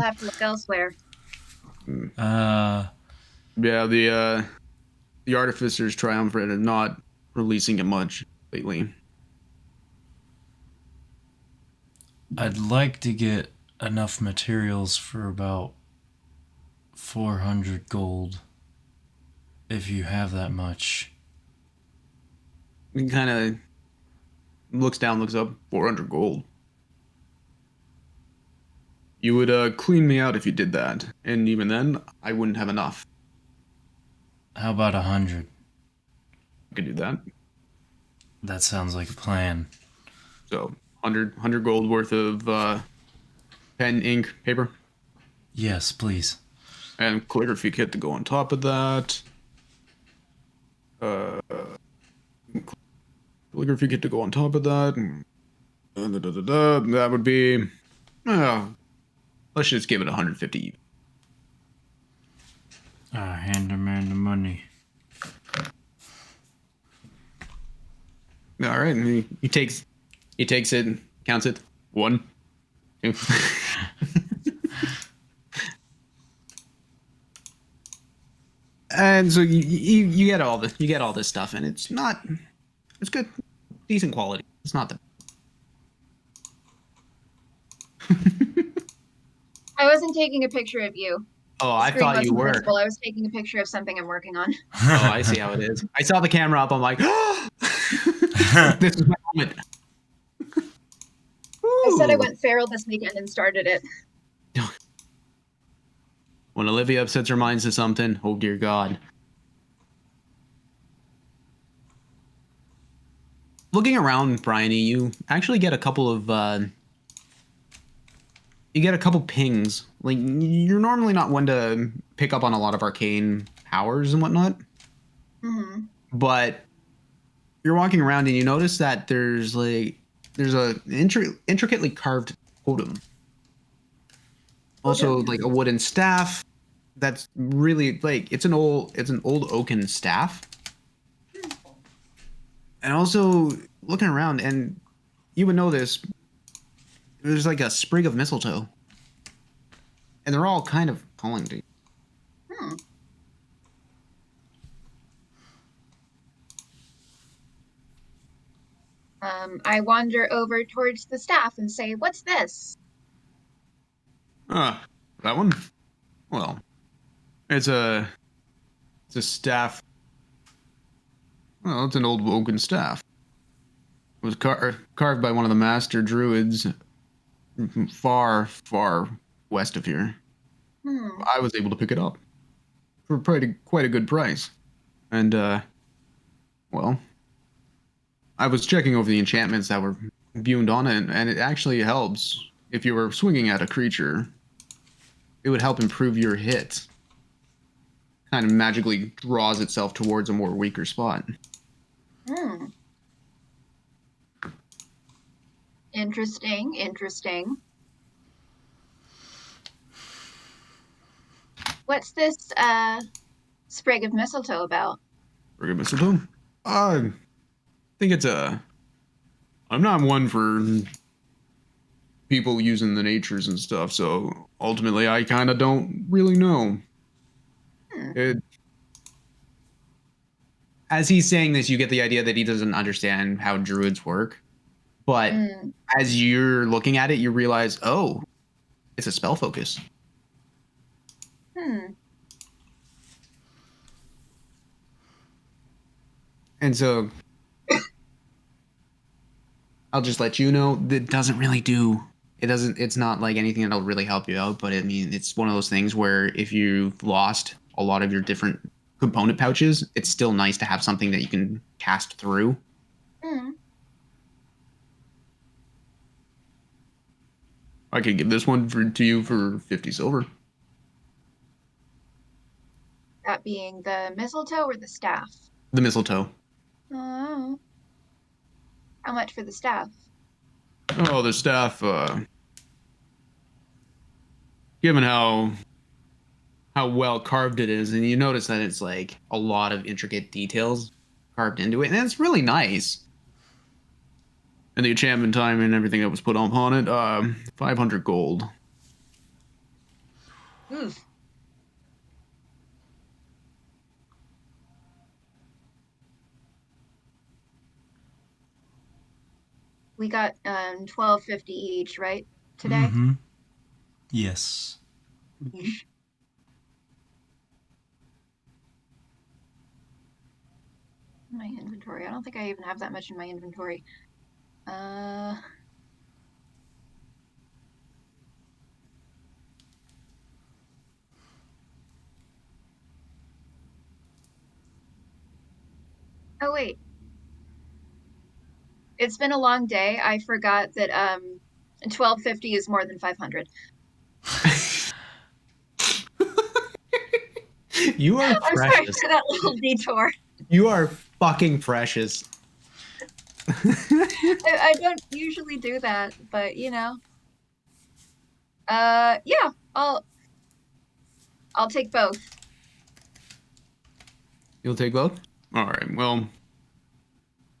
have to look elsewhere. Yeah, the Artificer's Triumvirate are not releasing it much lately. I'd like to get enough materials for about 400 gold. If you have that much. He kind of looks down, looks up. 400 gold. You would clean me out if you did that, and even then, I wouldn't have enough. How about 100? I could do that. That sounds like a plan. So 100 gold worth of pen, ink, paper, Yes, please. and calligraphy kit to go on top of that. Calligraphy kit to go on top of that. That would be. Let's just give it 150. Hand a man the money. All right. And he takes it, counts it. 1, 2. And so you get all this stuff, and it's good, decent quality. It's not the. I wasn't taking a picture of you. Oh, The I screen thought you wasn't were. visible. I was taking a picture of something I'm working on. Oh, I see how it is. I saw the camera up. I'm like, this is my moment. I said I Ooh. went feral this weekend and started it. When Olivia upsets her mind to something, oh dear God. Looking around, Bryony, you actually get a couple of pings. Like, you're normally not one to pick up on a lot of arcane powers and whatnot, but you're walking around and you notice that there's a intricately carved totem. Also, like a wooden staff that's really like it's an old oaken staff. And also looking around, and you would know this, there's like a sprig of mistletoe. And they're all kind of calling to you. I wander over towards the staff and say, "What's this?" That one? Well, it's a staff. Well, it's an old oaken staff. It was carved by one of the master druids far, far west of here. I was able to pick it up for quite a good price. And, well, I was checking over the enchantments that were buoyed on it, and it actually helps. If you were swinging at a creature, it would help improve your hit. Kind of magically draws itself towards a more weaker spot. Interesting. What's this sprig of mistletoe about? Sprig of mistletoe? I think it's I'm not one for people using the natures and stuff, so ultimately I kind of don't really know. As he's saying this, you get the idea that he doesn't understand how druids work. But as you're looking at it, you realize, oh, it's a spell focus. And so I'll just let you know that doesn't really do. It's not like anything that'll really help you out, but I mean, it's one of those things where if you've lost a lot of your different component pouches, it's still nice to have something that you can cast through. I could give this one to you for 50 silver. That being the mistletoe or the staff? The mistletoe. Oh. How much for the staff? Oh, the staff, given how well carved it is, and you notice that it's like a lot of intricate details carved into it, and it's really nice. And the enchantment time and everything that was put upon it, 500 gold. We got $12.50 each, right? Today? Yes. My inventory. I don't think I even have that much in my inventory. Oh wait. It's been a long day. I forgot that $12.50 is more than 500. You are I'm sorry precious. for that little detour. You are fucking precious. I don't usually do that, but you know. Yeah, I'll take both. You'll take both? All right. Well,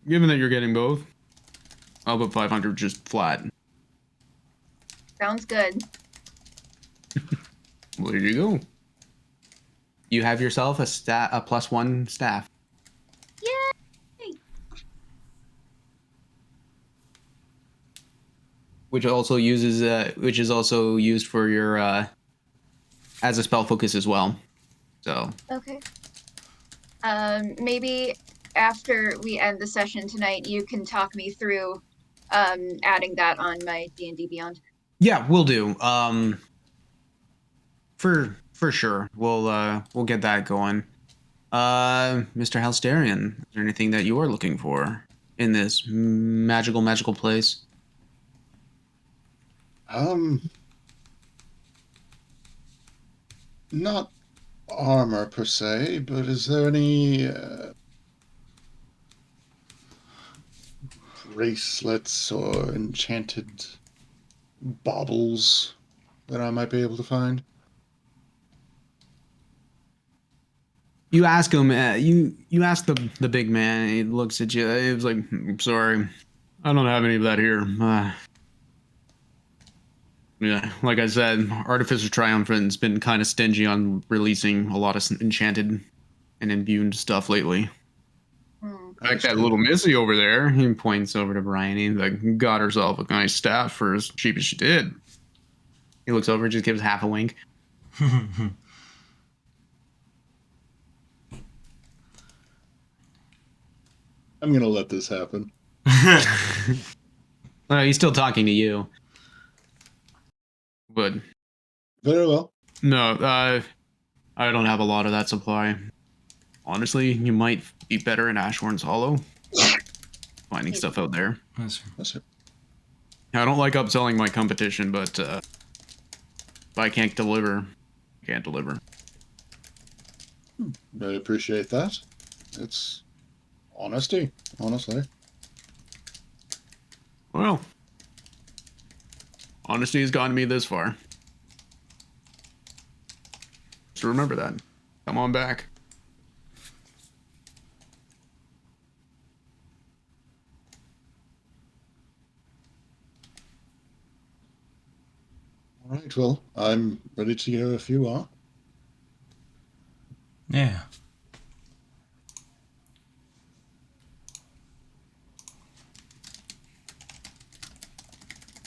given that you're getting both, I'll put 500 just flat. Sounds good. Well, there you go. You have yourself a +1 staff. Yay! Which also uses which is also used for your as a spell focus as well. So Okay. Maybe after we end the session tonight, you can talk me through adding that on my D&D Beyond. yeah, we'll do. For sure, we'll get that going. Mr. Halsterian, is there anything that you are looking for in this magical place? Not armor per se, but is there any bracelets or enchanted baubles that I might be able to find? You ask him. You ask the big man. He looks at you. He was like, "I'm sorry, I don't have any of that here." Yeah, like I said, Artificer Triumphant's been kind of stingy on releasing a lot of enchanted and imbued stuff lately. Like that little missy over there. He points over to Brian. He's like, got herself a nice staff for as cheap as she did. He looks over, just gives half a wink. I'm gonna let this happen. He's still talking to you. But Very well. no, I don't have a lot of that supply. Honestly, you might be better in Ashhorn's Hollow. Finding stuff out there. That's That's it. I don't like upselling my competition, but if I can't deliver, I can't deliver. I appreciate that. It's honesty, honestly. Well, honesty has gotten me this far. So remember that. Come on back. All right, well, I'm ready to go if you are. Yeah.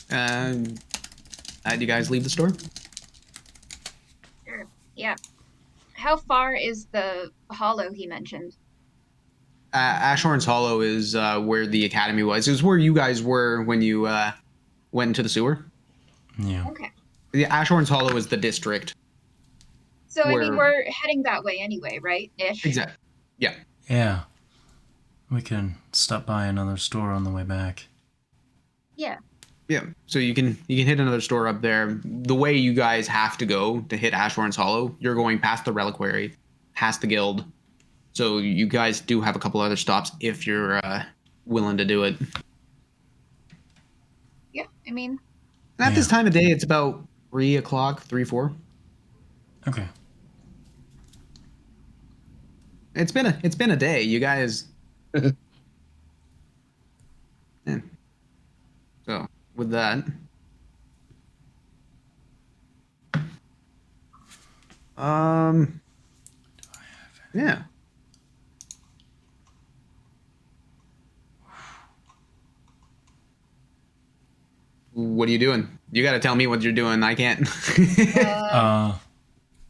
Do you guys leave the store? Sure. Yeah. How far is the hollow he mentioned? Ashhorn's Hollow is where the academy was. It was where you guys were when you went into the sewer. Yeah. Okay. The Ashhorn's Hollow is the district. So, I mean, Where- we're heading that way anyway, right? Ish. Exactly. Yeah. Yeah. We can stop by another store on the way back. Yeah. Yeah. So you can hit another store up there. The way you guys have to go to hit Ashhorn's Hollow, you're going past the reliquary, past the guild. So you guys do have a couple other stops if you're willing to do it. Yeah. I mean, At this Yeah. time of day, it's about 3 o'clock, 3, 4. Okay. It's been a day. You guys. Yeah. So with that, yeah. What are you doing? You got to tell me what you're doing. I can't.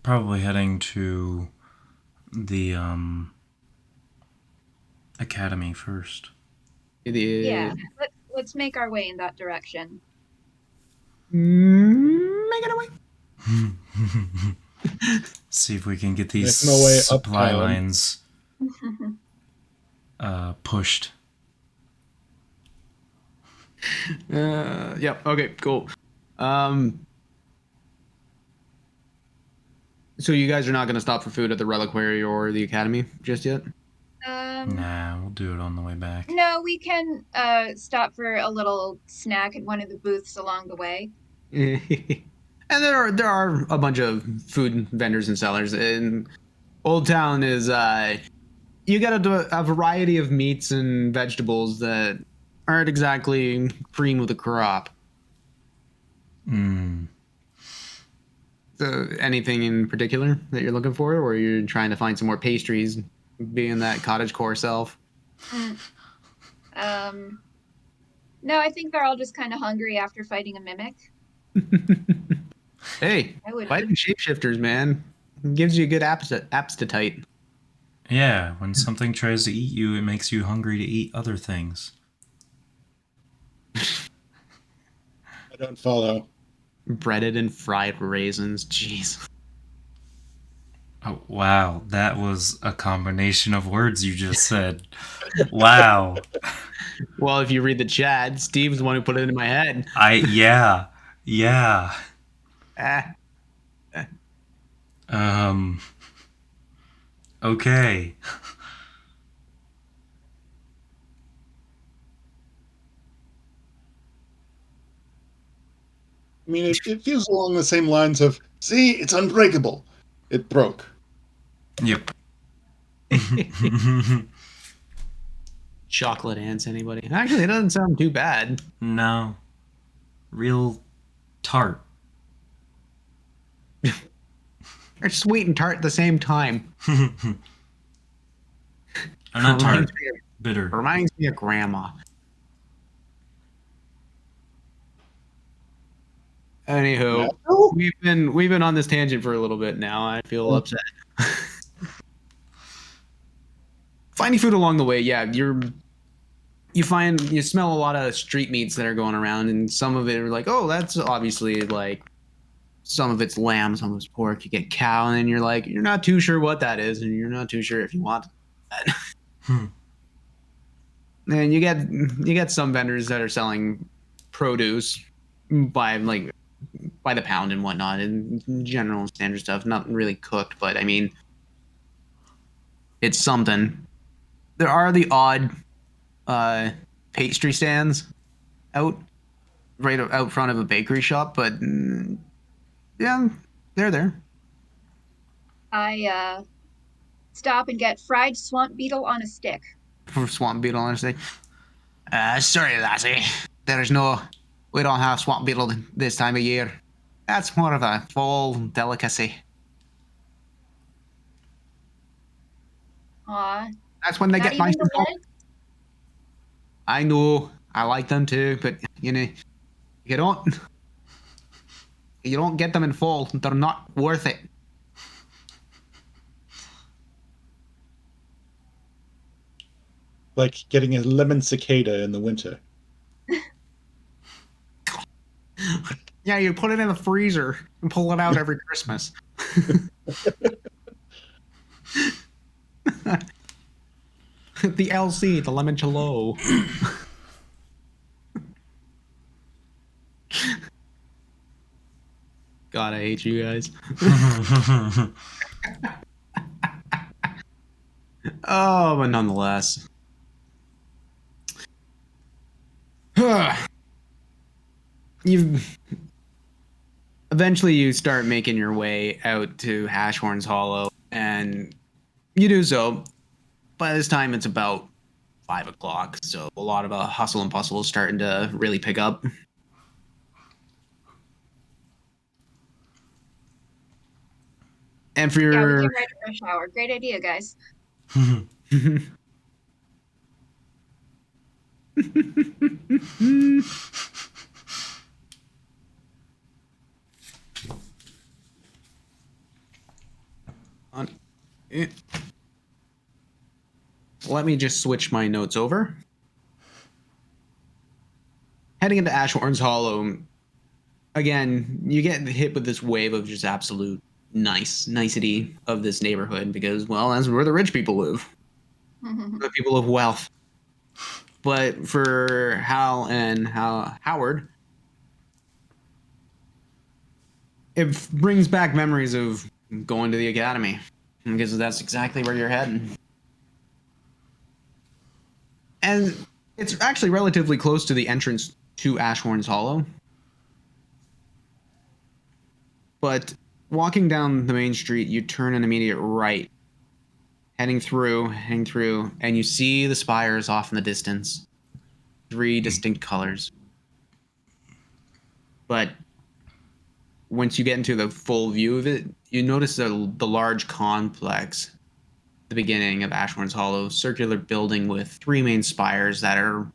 Probably heading to the academy first. yeah. Let's make our way in that direction. Make it away. See if we can get these Making my way supply uptown. lines pushed. Yep. Okay. Cool. So you guys are not going to stop for food at the reliquary or the academy just yet? Nah, we'll do it on the way back. No, we can stop for a little snack at one of the booths along the way. And there are a bunch of food vendors and sellers. And Old Town is you get a variety of meats and vegetables that aren't exactly cream of the crop. Hmm. So anything in particular that you're looking for, or you're trying to find some more pastries, being that cottagecore self? Mm. No, I think they're all just kind of hungry after fighting a mimic. Hey, I would. fighting shapeshifters, man, gives you a good appetite. Yeah, when something tries to eat you, it makes you hungry to eat other things. I don't follow. Breaded and fried raisins. Jeez. Oh, wow, that was a combination of words you just said. Wow. Well, if you read the chat, Steve's the one who put it in my head. Yeah. Yeah. Ah, Um, okay. I mean, it feels along the same lines of, see, it's unbreakable. It broke. Yep. chocolate ants, anybody? Actually, it doesn't sound too bad. No. Real tart. They're sweet and tart at the same time. Or not Reminds tart. me of, Bitter. reminds me of grandma. Anywho, Apple? we've been on this tangent for a little bit now. I feel upset. Finding food along the way, yeah, you smell a lot of street meats that are going around, and some of it are like, oh, that's obviously like some of it's lamb, some of it's pork. You get cow, and then you're like, you're not too sure what that is, and you're not too sure if you want that. Hmm. And you get some vendors that are selling produce by like by the pound and whatnot, and general standard stuff, not really cooked, but I mean, it's something. There are the odd pastry stands out right out front of a bakery shop, but yeah, they're there. I stop and get fried swamp beetle on a stick. For swamp beetle, honestly. Sorry, lassie. There's no. We don't have swamp beetle this time of year. That's more of a fall delicacy. Aw, That's when they not get nice even and the full. legs. I know. I like them too, but you know, you don't you don't get them in fall. They're not worth it. Like getting a lemon cicada in the winter. Yeah, you put it in the freezer and pull it out every Christmas. The LC, the limoncello. God, I hate you guys. Oh, but nonetheless. You've eventually you start making your way out to Hashhorn's Hollow, and you do so. By this time, it's about 5 o'clock, so a lot of hustle and bustle is starting to really pick up. And for Yeah, we your came right at rush hour. Great idea, guys. on it. Let me just switch my notes over. Heading into Ashhorn's Hollow, again, you get hit with this wave of just absolute nicety of this neighborhood because, well, that's where the rich people live, the people of wealth. But for Hal and Howard, it brings back memories of going to the academy because that's exactly where you're heading. And it's actually relatively close to the entrance to Ashhorn's Hollow. But walking down the main street, you turn an immediate right, heading through, and you see the spires off in the distance. 3 distinct colors. But once you get into the full view of it, you notice the large complex, the beginning of Ashbourne's Hollow, circular building with 3 main spires that are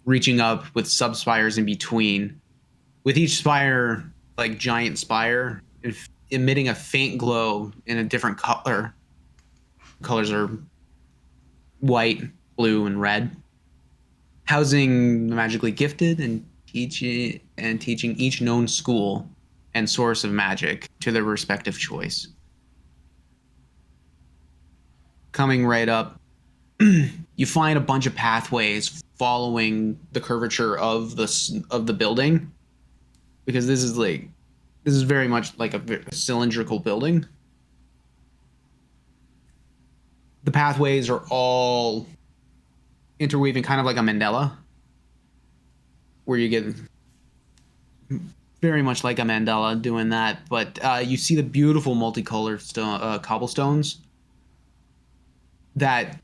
reaching up with sub-spires in between. With each spire, like giant spire, emitting a faint glow in a different color. Colors are white, blue, and red. Housing the magically gifted and teaching each known school and source of magic to their respective choice. Coming right up, you find a bunch of pathways following the curvature of the building, because this is very much like a cylindrical building. The pathways are all interweaving, kind of like a mandala, where you get very much like a mandala doing that. But you see the beautiful multicolored cobblestones that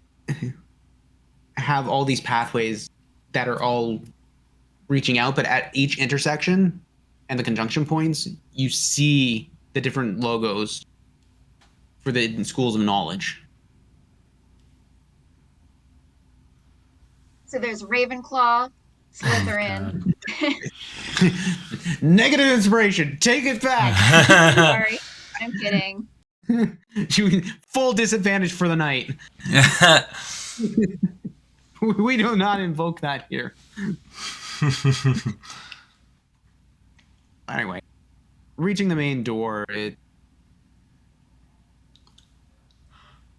have all these pathways that are all reaching out, but at each intersection and the conjunction points, you see the different logos for the schools of knowledge. So there's Ravenclaw, Slytherin. Negative inspiration. Take it back. Sorry, I'm kidding. Full disadvantage for the night. We do not invoke that here. Anyway, reaching the main door, the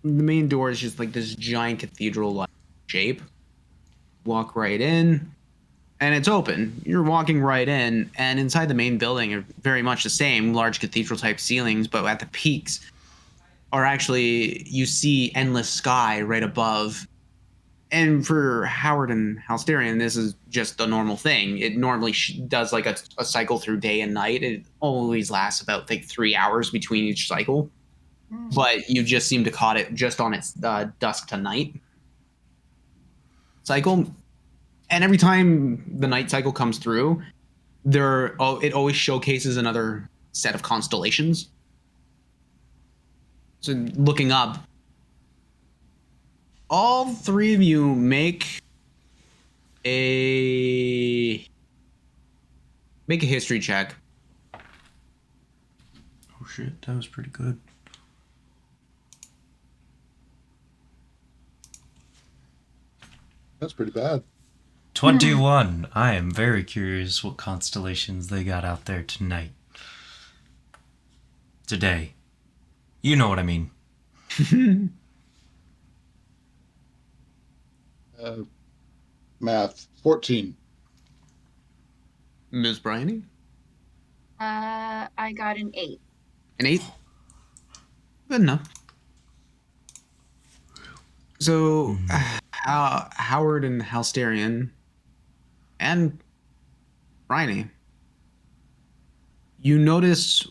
main door is just like this giant cathedral-like shape. Walk right in, and it's open. You're walking right in, and inside the main building are very much the same, large cathedral-type ceilings, but at the peaks are actually, you see endless sky right above. And for Howard and Halsterian, this is just the normal thing. It normally does like a cycle through day and night. It always lasts about like 3 hours between each cycle. But you just seem to caught it just on its dusk to night cycle. And every time the night cycle comes through, it always showcases another set of constellations. So looking up, all 3 of you make a history check. Oh shit, that was pretty good. That's pretty bad. 21. I am very curious what constellations they got out there tonight. Today. You know what I mean. Math. 14. Ms. Bryony? I got an 8. An 8? Good enough. So, Howard and Halsterian and Bryony, you notice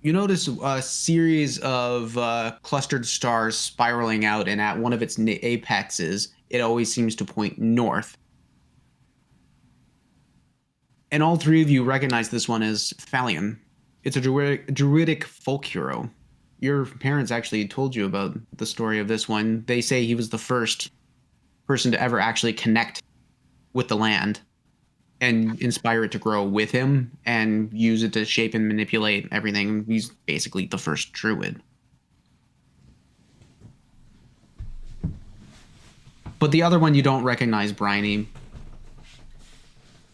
a series of clustered stars spiraling out, and at one of its apexes, it always seems to point north. And all 3 of you recognize this one as Fallion. It's a druidic folk hero. Your parents actually told you about the story of this one. They say he was the first person to ever actually connect with the land and inspire it to grow with him and use it to shape and manipulate everything. He's basically the first druid. But the other one you don't recognize, Bryony.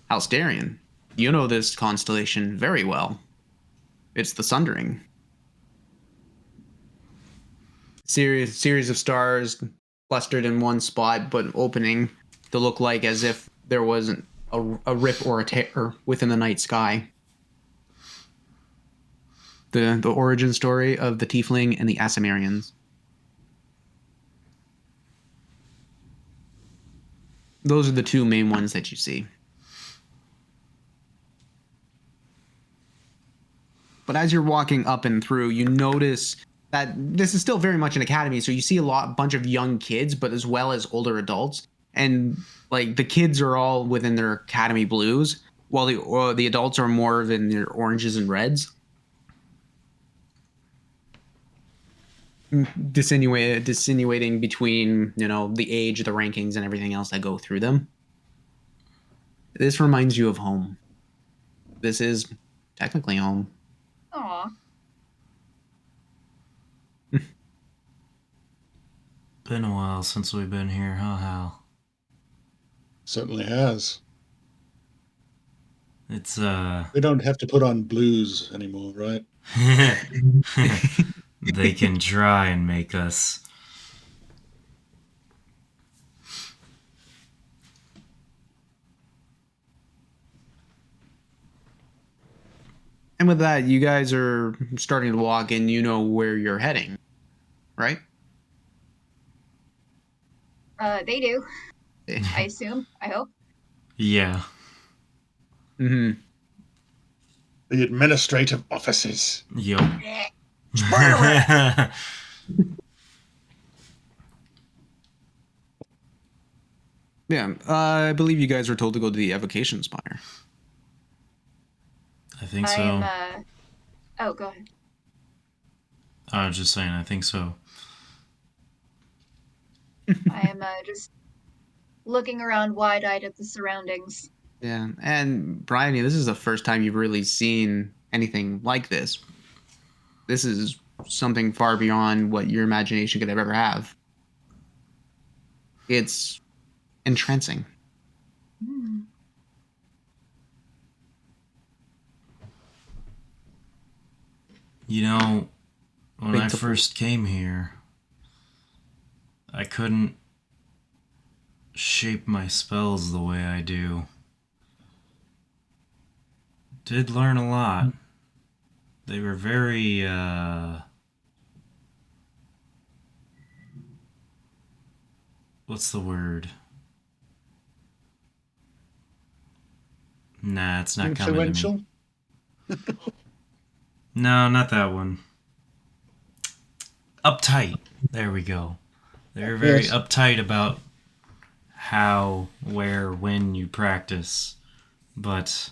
Halsterian. You know this constellation very well. It's the Sundering. Series of stars clustered in one spot, but opening to look like as if there wasn't a rip or a tear within the night sky. The origin story of the Tiefling and the Asimirians. Those are the 2 main ones that you see. But as you're walking up and through, you notice that this is still very much an academy, so you see bunch of young kids, but as well as older adults, and like the kids are all within their academy blues, while the adults are more in their oranges and reds. Dissinnuating between the age, the rankings, and everything else that go through them. This reminds you of home. This is technically home. Aw. Been a while since we've been here, huh, Hal? Certainly has. It's We don't have to put on blues anymore, right? they can try and make us. And with that, you guys are starting to walk and you know where you're heading, right? They do. I assume. I hope. Yeah. Mm-hmm. The administrative offices. Yup. Yeah, I believe you guys were told to go to the evocation spire. I think so. I'm, oh, go ahead. I was just saying, I think so. I am just looking around wide-eyed at the surroundings. Yeah, and Bryony, this is the first time you've really seen anything like this. This is something far beyond what your imagination could ever have. It's entrancing. Hmm. You know, when Big I couple- first came here, I couldn't shape my spells the way I do. Did learn a lot. They were very, what's the word? Nah, it's not coming to me. Influential? No, not that one. Uptight. There we go. They're very Yes. uptight about how, where, when you practice. But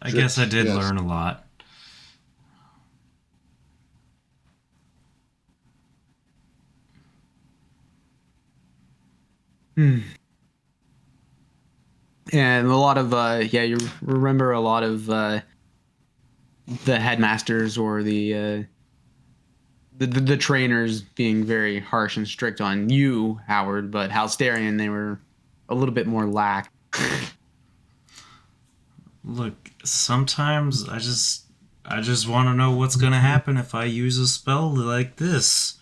I guess I did Yes. learn a lot. And a lot of you remember a lot of the headmasters or the trainers being very harsh and strict on you, Howard, but Halsterian, they were a little bit more lax. Look, sometimes I just want to know what's going to happen if I use a spell like this.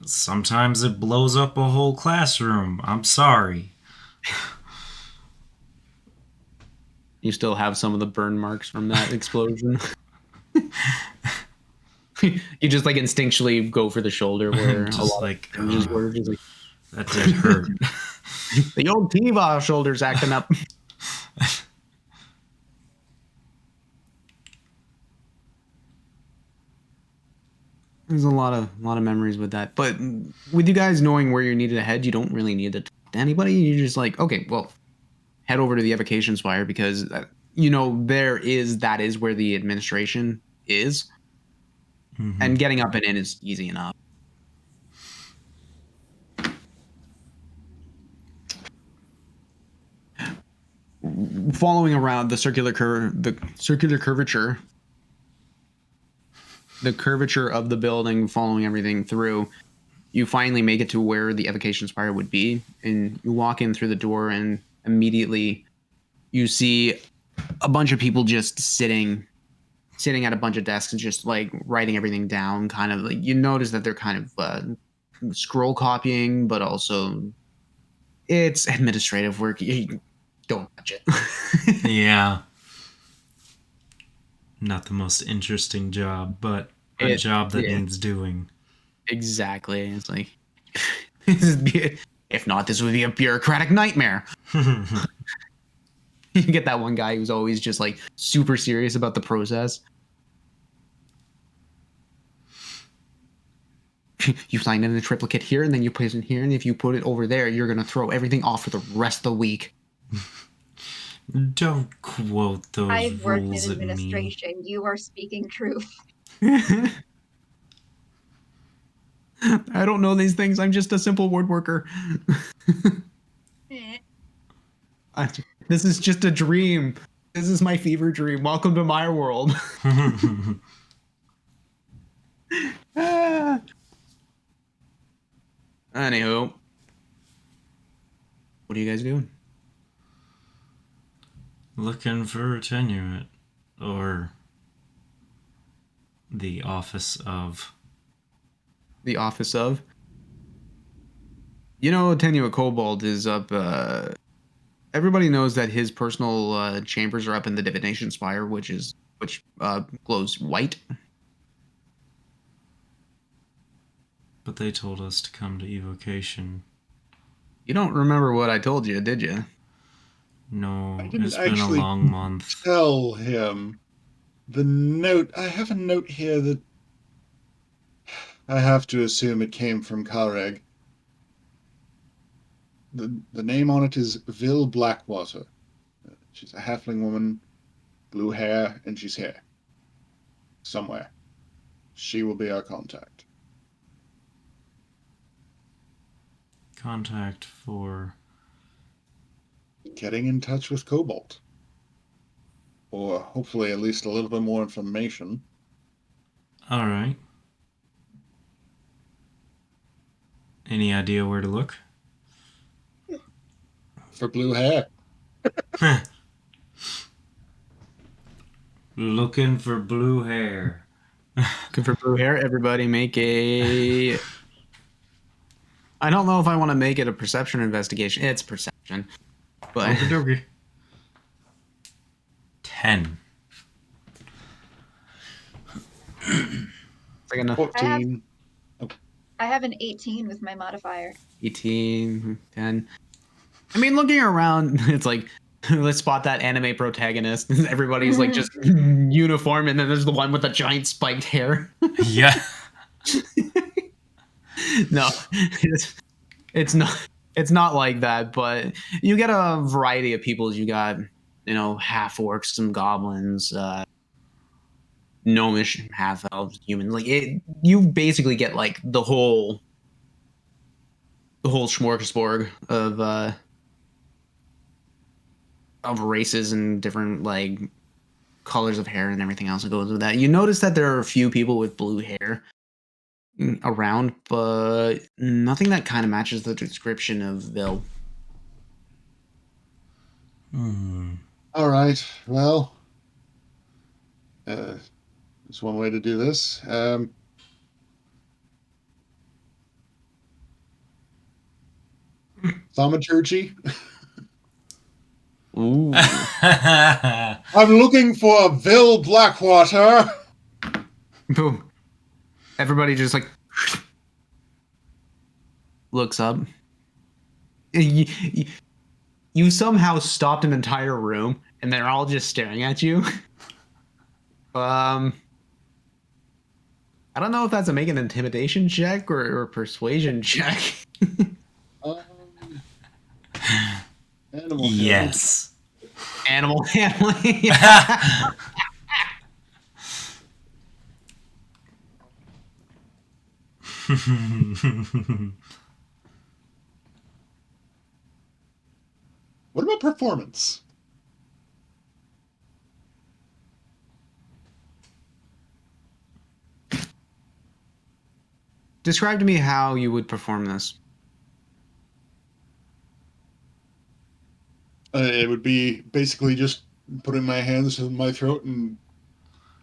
Sometimes it blows up a whole classroom. I'm sorry. You still have some of the burn marks from that explosion. You just like instinctually go for the shoulder where Just a lot like, of things were just like that did hurt. the old Tiva shoulders acting up. There's a lot of memories with that. But with you guys knowing where you needed to head, you don't really need to talk to anybody. You're just like, okay, well, head over to the evocation spire because that is where the administration is, and getting up and in is easy enough. Following around the circular curvature, the curvature of the building, following everything through, you finally make it to where the evocation spire would be, and you walk in through the door, and immediately you see a bunch of people just sitting at a bunch of desks, just like writing everything down. Kind of like you notice that they're kind of scroll copying, but also it's administrative work. You don't touch it. Yeah. Not the most interesting job, but a job that needs doing. Exactly. It's like, if not, this would be a bureaucratic nightmare. You get that one guy who's always just like super serious about the process. you sign in a triplicate here, and then you put it in here, and if you put it over there, you're gonna throw everything off for the rest of the week. Don't quote those I've worked in rules at me. administration. You are speaking truth. I don't know these things. I'm just a simple word worker. Eh. This is just a dream. This is my fever dream. Welcome to my world. Anywho, what are you guys doing? Looking for a tenuate. Or the office of. The office of. You know, Tenuate Kobold is up. Everybody knows that his personal chambers are up in the Divination Spire, which glows white. But they told us to come to evocation. You don't remember what I told you, did you? No, I didn't it's been a actually long month. tell him. The note. I have a note here that I have to assume it came from Kareg. The name on it is Vil Blackwater. She's a halfling woman, blue hair, and she's here. Somewhere. She will be our contact. Contact for. Getting in touch with Cobalt. Or hopefully at least a little bit more information. Alright. Any idea where to look? For blue hair. Looking for blue hair. Looking for blue hair. Everybody make a. I don't know if I want to make it a perception investigation. It's perception. But Okey-dokey. 10. it's like a 14. I have an 18 with my modifier. 18, 10. I mean, looking around, it's like, let's spot that anime protagonist. Everybody's like just uniform, and then there's the one with the giant spiked hair. Yeah. No, it's not like that, but you get a variety of people. You got, half orcs, some goblins, gnomish, half elves, human. Like you basically get like the whole smorgasbord of races and different like colors of hair and everything else that goes with that. You notice that there are a few people with blue hair around, but nothing that kind of matches the description of Vil. All right. Well, there's one way to do this. Thaumaturgy. Ooh. I'm looking for Vil Blackwater. Boom. Everybody just like looks up. You somehow stopped an entire room, and they're all just staring at you. I don't know if that's a make an intimidation check or a persuasion check. Animal Yes. Animal handling. What about performance? Describe to me how you would perform this. It would be basically just putting my hands to my throat and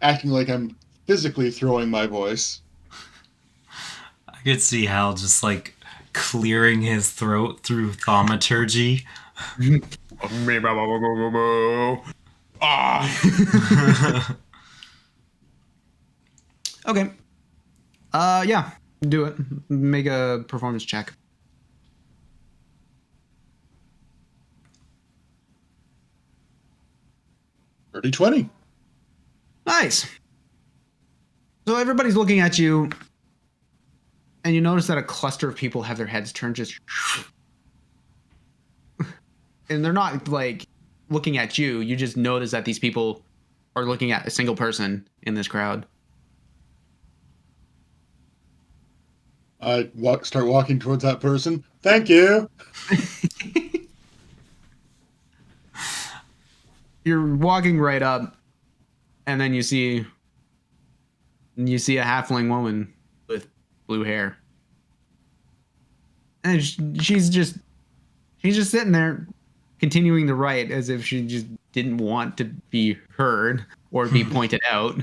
acting like I'm physically throwing my voice. I could see Hal just like clearing his throat through thaumaturgy. Okay. Yeah, do it. Make a performance check. Dirty 20. Nice. So everybody's looking at you. And you notice that a cluster of people have their heads turned just. And they're not like looking at you. You just notice that these people are looking at a single person in this crowd. I start walking towards that person. Thank you. You're walking right up, and then you see a halfling woman with blue hair, and she's just sitting there, continuing to write as if she just didn't want to be heard or be pointed out.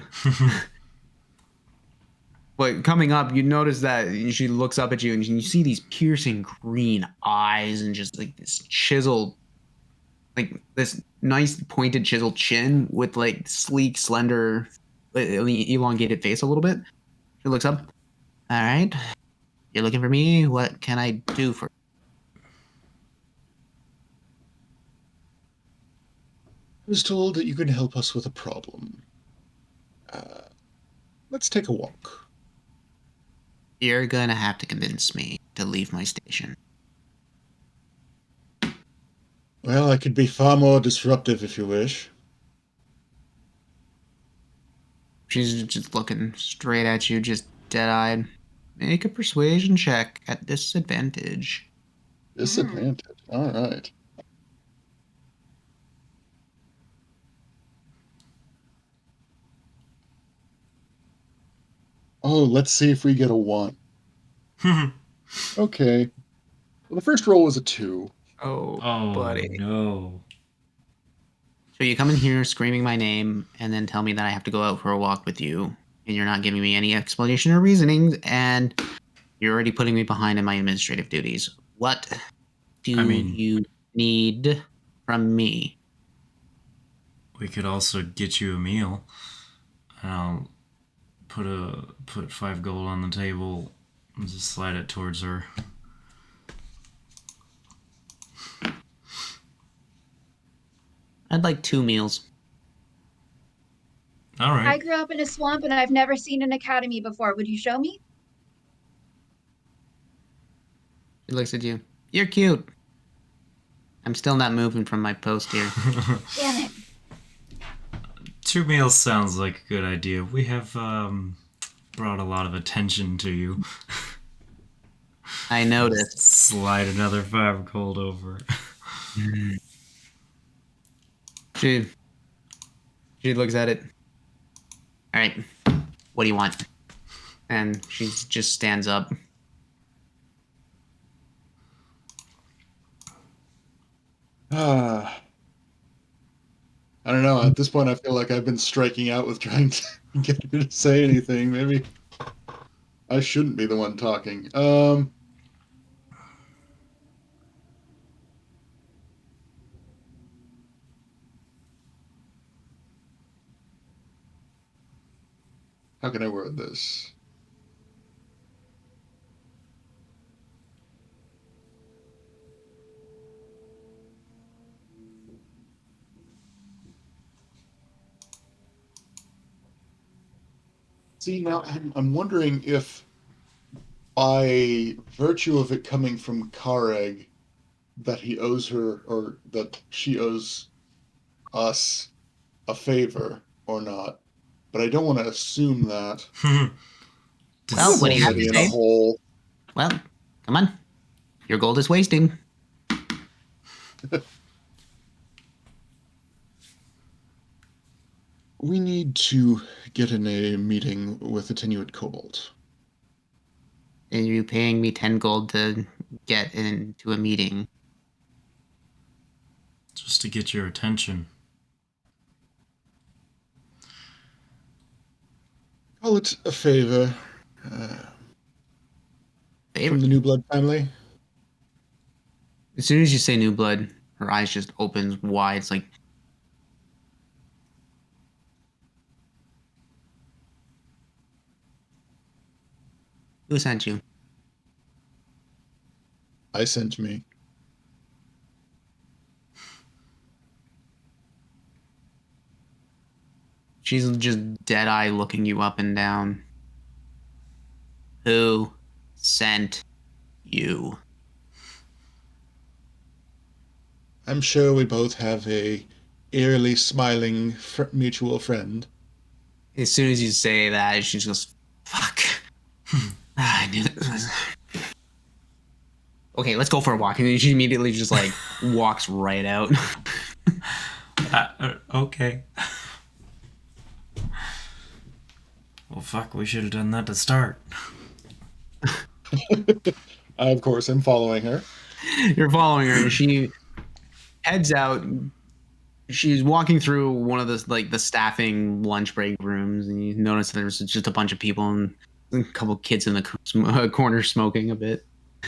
But coming up, you notice that she looks up at you, and you see these piercing green eyes, and just like this chiseled, like this nice pointed chiseled chin with like sleek, slender, elongated face a little bit. She looks up. All right, you're looking for me. What can I do for? I was told that you can help us with a problem. Let's take a walk. You're gonna have to convince me to leave my station. Well, I could be far more disruptive if you wish. She's just looking straight at you, just dead-eyed. Make a persuasion check at disadvantage. Disadvantage. All right. Oh, let's see if we get a 1. Okay. Well, the first roll was a 2. Oh, Oh, buddy. no. So you come in here screaming my name and then tell me that I have to go out for a walk with you, and you're not giving me any explanation or reasonings, and you're already putting me behind in my administrative duties. What do you need from me? We could also get you a meal. I'll put 5 gold on the table and just slide it towards her. I'd like 2 meals. All right. I grew up in a swamp and I've never seen an academy before. Would you show me? She looks at you. You're cute. I'm still not moving from my post here. Damn it. 2 meals sounds like a good idea. We have brought a lot of attention to you. I noticed. Slide another 5 gold over. She looks at it. All right, what do you want? And she just stands up. I don't know. At this point, I feel like I've been striking out with trying to get her to say anything. Maybe I shouldn't be the one talking. How can I word this? See, now I'm wondering if by virtue of it coming from Kareg, that he owes her or that she owes us a favor or not. But I don't want to assume that. Well, what do you have Already to in a say? hole. Well, come on. Your gold is wasting. We need to get in a meeting with Attenuate Cobalt. Are you paying me 10 gold to get into a meeting? Just to get your attention. Call it a favor. Favor? From the New Blood family. As soon as you say new blood, her eyes just opens wide. It's like, who sent you? I sent me. She's just dead eye looking you up and down. Who sent you. I'm sure we both have a eerily smiling mutual friend. As soon as you say that, she just goes, fuck. I knew it. Okay, let's go for a walk. And then she immediately just like walks right out. Okay. Well, fuck, we should have done that to start. I, of course, am following her. You're following her, and she heads out. She's walking through one of the staffing lunch break rooms, and you notice there's just a bunch of people and a couple kids in the corner smoking a bit.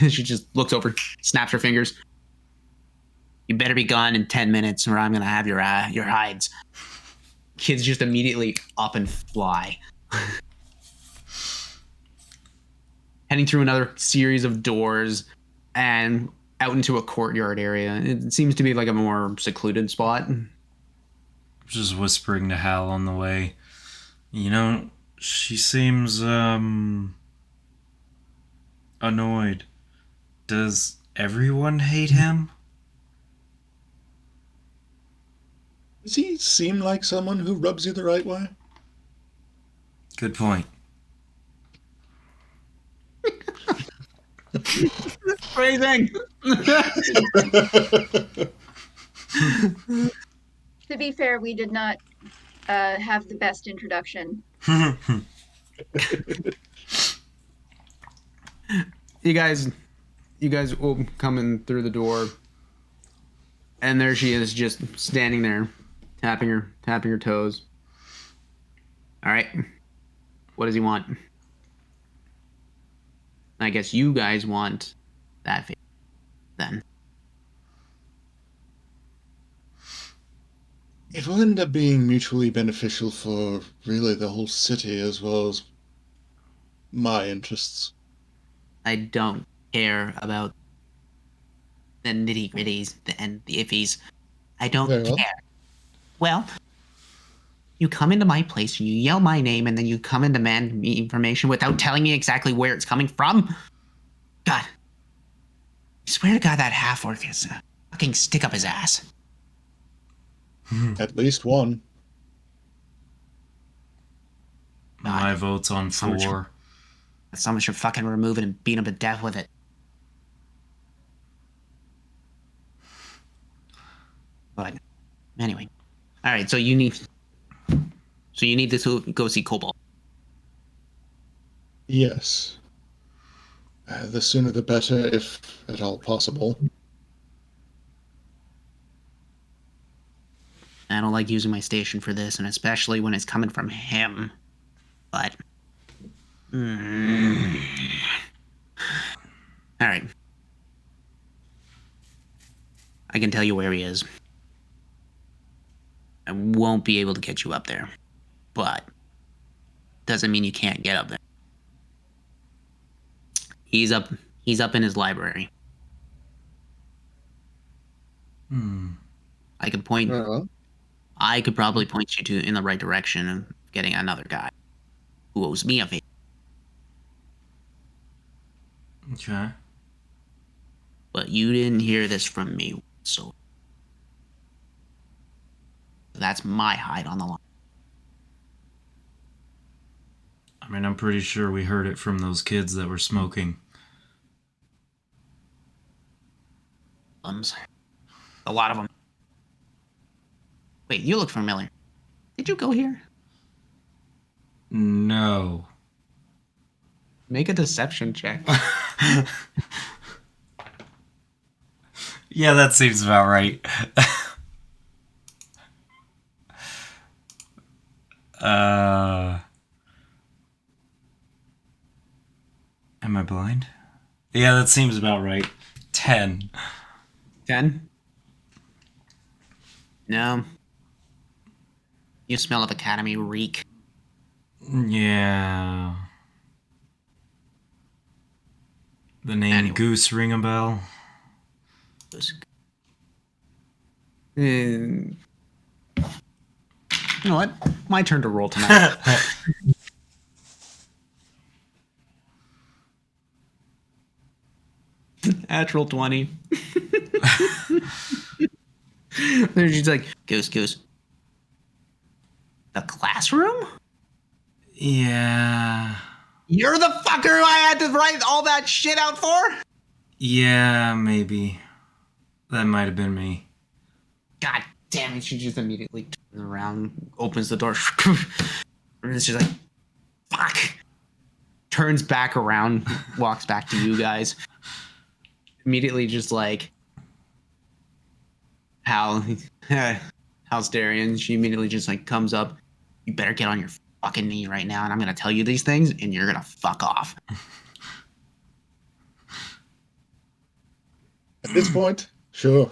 She just looks over, snaps her fingers. You better be gone in 10 minutes, or I'm gonna have your hides. Kids just immediately up and fly. Heading through another series of doors and out into a courtyard area. It seems to be like a more secluded spot. Just whispering to Hal on the way. You know, she seems, annoyed. Does everyone hate him? Does he seem like someone who rubs you the right way? Good point. Phrasing. To be fair, we did not have the best introduction. You guys will come in through the door, and there she is, just standing there, tapping her toes. All right, what does he want? I guess you guys want that favor, then. It will end up being mutually beneficial for really the whole city as well as my interests. I don't care about the nitty gritties and the iffies. I don't Very well. care. Well, you come into my place, you yell my name, and then you come and demand me information without telling me exactly where it's coming from? God. I swear to God that half-orc is a fucking stick up his ass. At least one. My vote's on 4. Someone should fucking remove it and beat him to death with it. But anyway. Alright, so you need to go see Cobalt. Yes. The sooner the better, if at all possible. I don't like using my station for this, and especially when it's coming from him. But alright. I can tell you where he is. I won't be able to get you up there. But doesn't mean you can't get up there. He's up in his library. I could point I could probably point you to in the right direction of getting another guy who owes me a favor. Okay. But you didn't hear this from me, so that's my hide on the line. I mean, I'm pretty sure we heard it from those kids that were smoking. A lot of them. Wait, you look familiar. Did you go here? No. Make a deception check. Yeah, that seems about right. Am I blind? Yeah, that seems about right. 10. 10? No. You smell of Academy reek. Yeah. The name Anyway. Goose ring a bell? You know what? My turn to roll tonight. Natural 20. Then she's like, Goose. The classroom? Yeah. You're the fucker I had to write all that shit out for? Yeah, maybe. That might have been me. God damn it. She just immediately turns around, opens the door. And she's like, fuck. Turns back around, walks back to you guys. Immediately just like, how's Darian? She immediately just like comes up. You better get on your fucking knee right now, and I'm gonna tell you these things, and you're gonna fuck off. At this point, sure.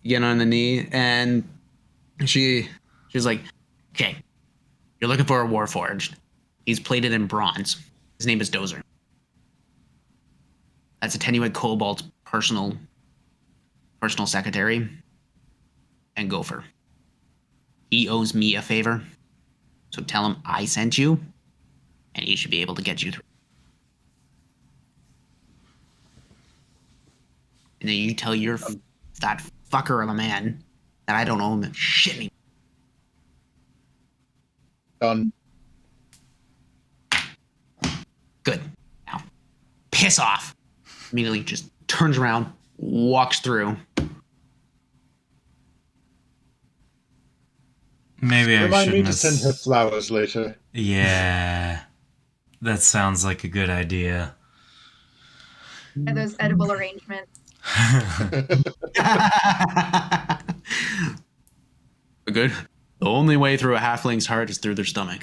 You get on the knee, and she's like, okay, you're looking for a Warforged. He's plated in bronze. His name is Dozer. That's Attenuate Cobalt's personal secretary and Gopher. He owes me a favor, so tell him I sent you, and he should be able to get you through. And then you tell that fucker of a man that I don't owe him shit anymore. Done. Good. Now, piss off. Immediately just turns around, walks through. Maybe I Remind me shouldn't to have... send her flowers later. Yeah. That sounds like a good idea. Are those edible arrangements? Good. The only way through a halfling's heart is through their stomach.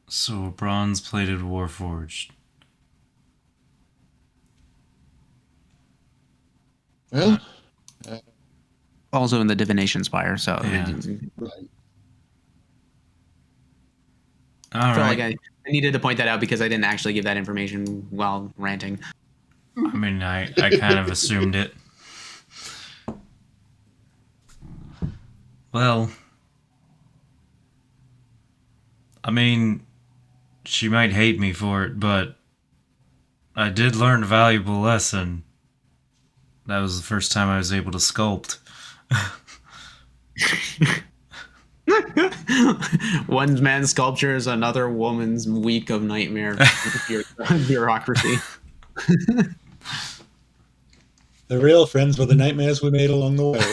So, a bronze-plated warforged. Well, Also in the Divination Spire, so Yeah. right. All I felt right. like I needed to point that out because I didn't actually give that information while ranting. I mean, I kind of assumed it. Well, I mean, she might hate me for it, but I did learn a valuable lesson. That was the first time I was able to sculpt. One man's sculpture is another woman's week of nightmare bureaucracy. The real friends were the nightmares we made along the way.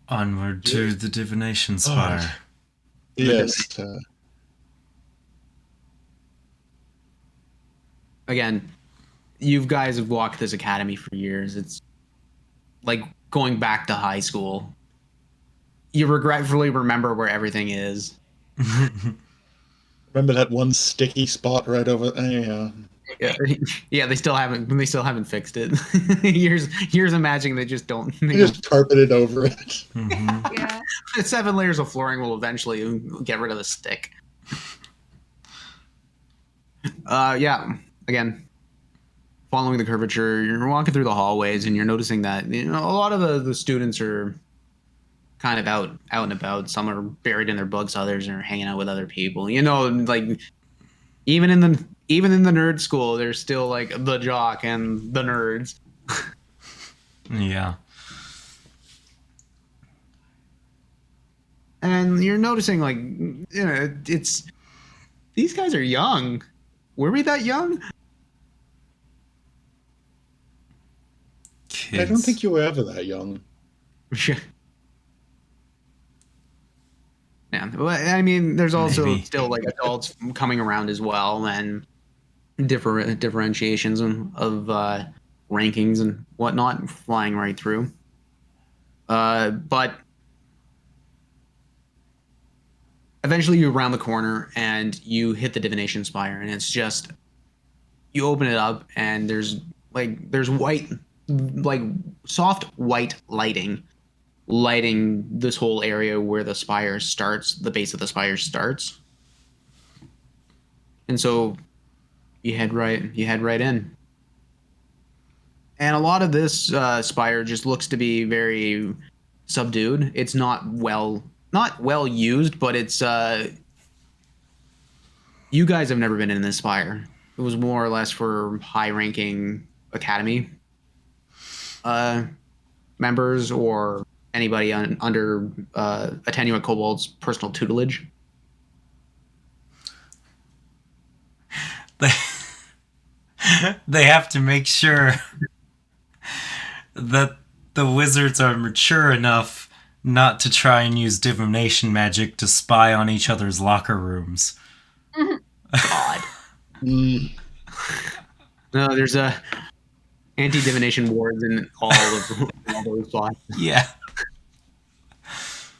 Onward to the Divination Spire. Alright. Yes. Again, you guys have walked this academy for years. It's like going back to high school. You regretfully remember where everything is. Remember that one sticky spot right over there? Yeah, they still haven't fixed it. years of magic, they just don't. You just carpeted over it. Mhm. Yeah. 7 layers of flooring will eventually get rid of the stick. Yeah. Again, following the curvature, you're walking through the hallways, and you're noticing that a lot of the students are kind of out and about. Some are buried in their books, others are hanging out with other people. Like even in the nerd school, there's still like the jock and the nerds. Yeah. And you're noticing like it's these guys are young. Were we that young? Kids. I don't think you were ever that young. Yeah, well, I mean, there's also Maybe. still like adults coming around as well, and differentiations of rankings and whatnot flying right through. But eventually, you round the corner and you hit the Divination Spire, and it's just you open it up, and there's white, like soft white lighting this whole area where the spire starts, the base of the spire starts. And so you head right in. And a lot of this spire just looks to be very subdued. It's not well used, but it's you guys have never been in this spire. It was more or less for high-ranking academy uh, members or anybody under Attenuate Kobold's personal tutelage. They, they have to make sure that the wizards are mature enough not to try and use divination magic to spy on each other's locker rooms. God. No, there's a anti-divination wards in all those spots. Yeah.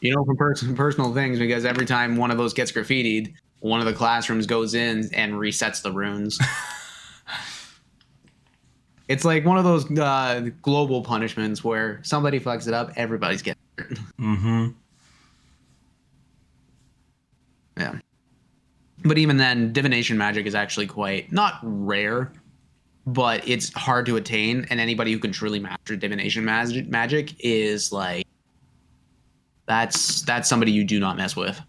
You know, from personal things, because every time one of those gets graffitied, one of the classrooms goes in and resets the runes. It's like one of those global punishments where somebody fucks it up, everybody's getting hurt. Mm-hmm. Yeah. But even then, divination magic is actually quite not rare, but it's hard to attain, and anybody who can truly master divination magic is like that's somebody you do not mess with.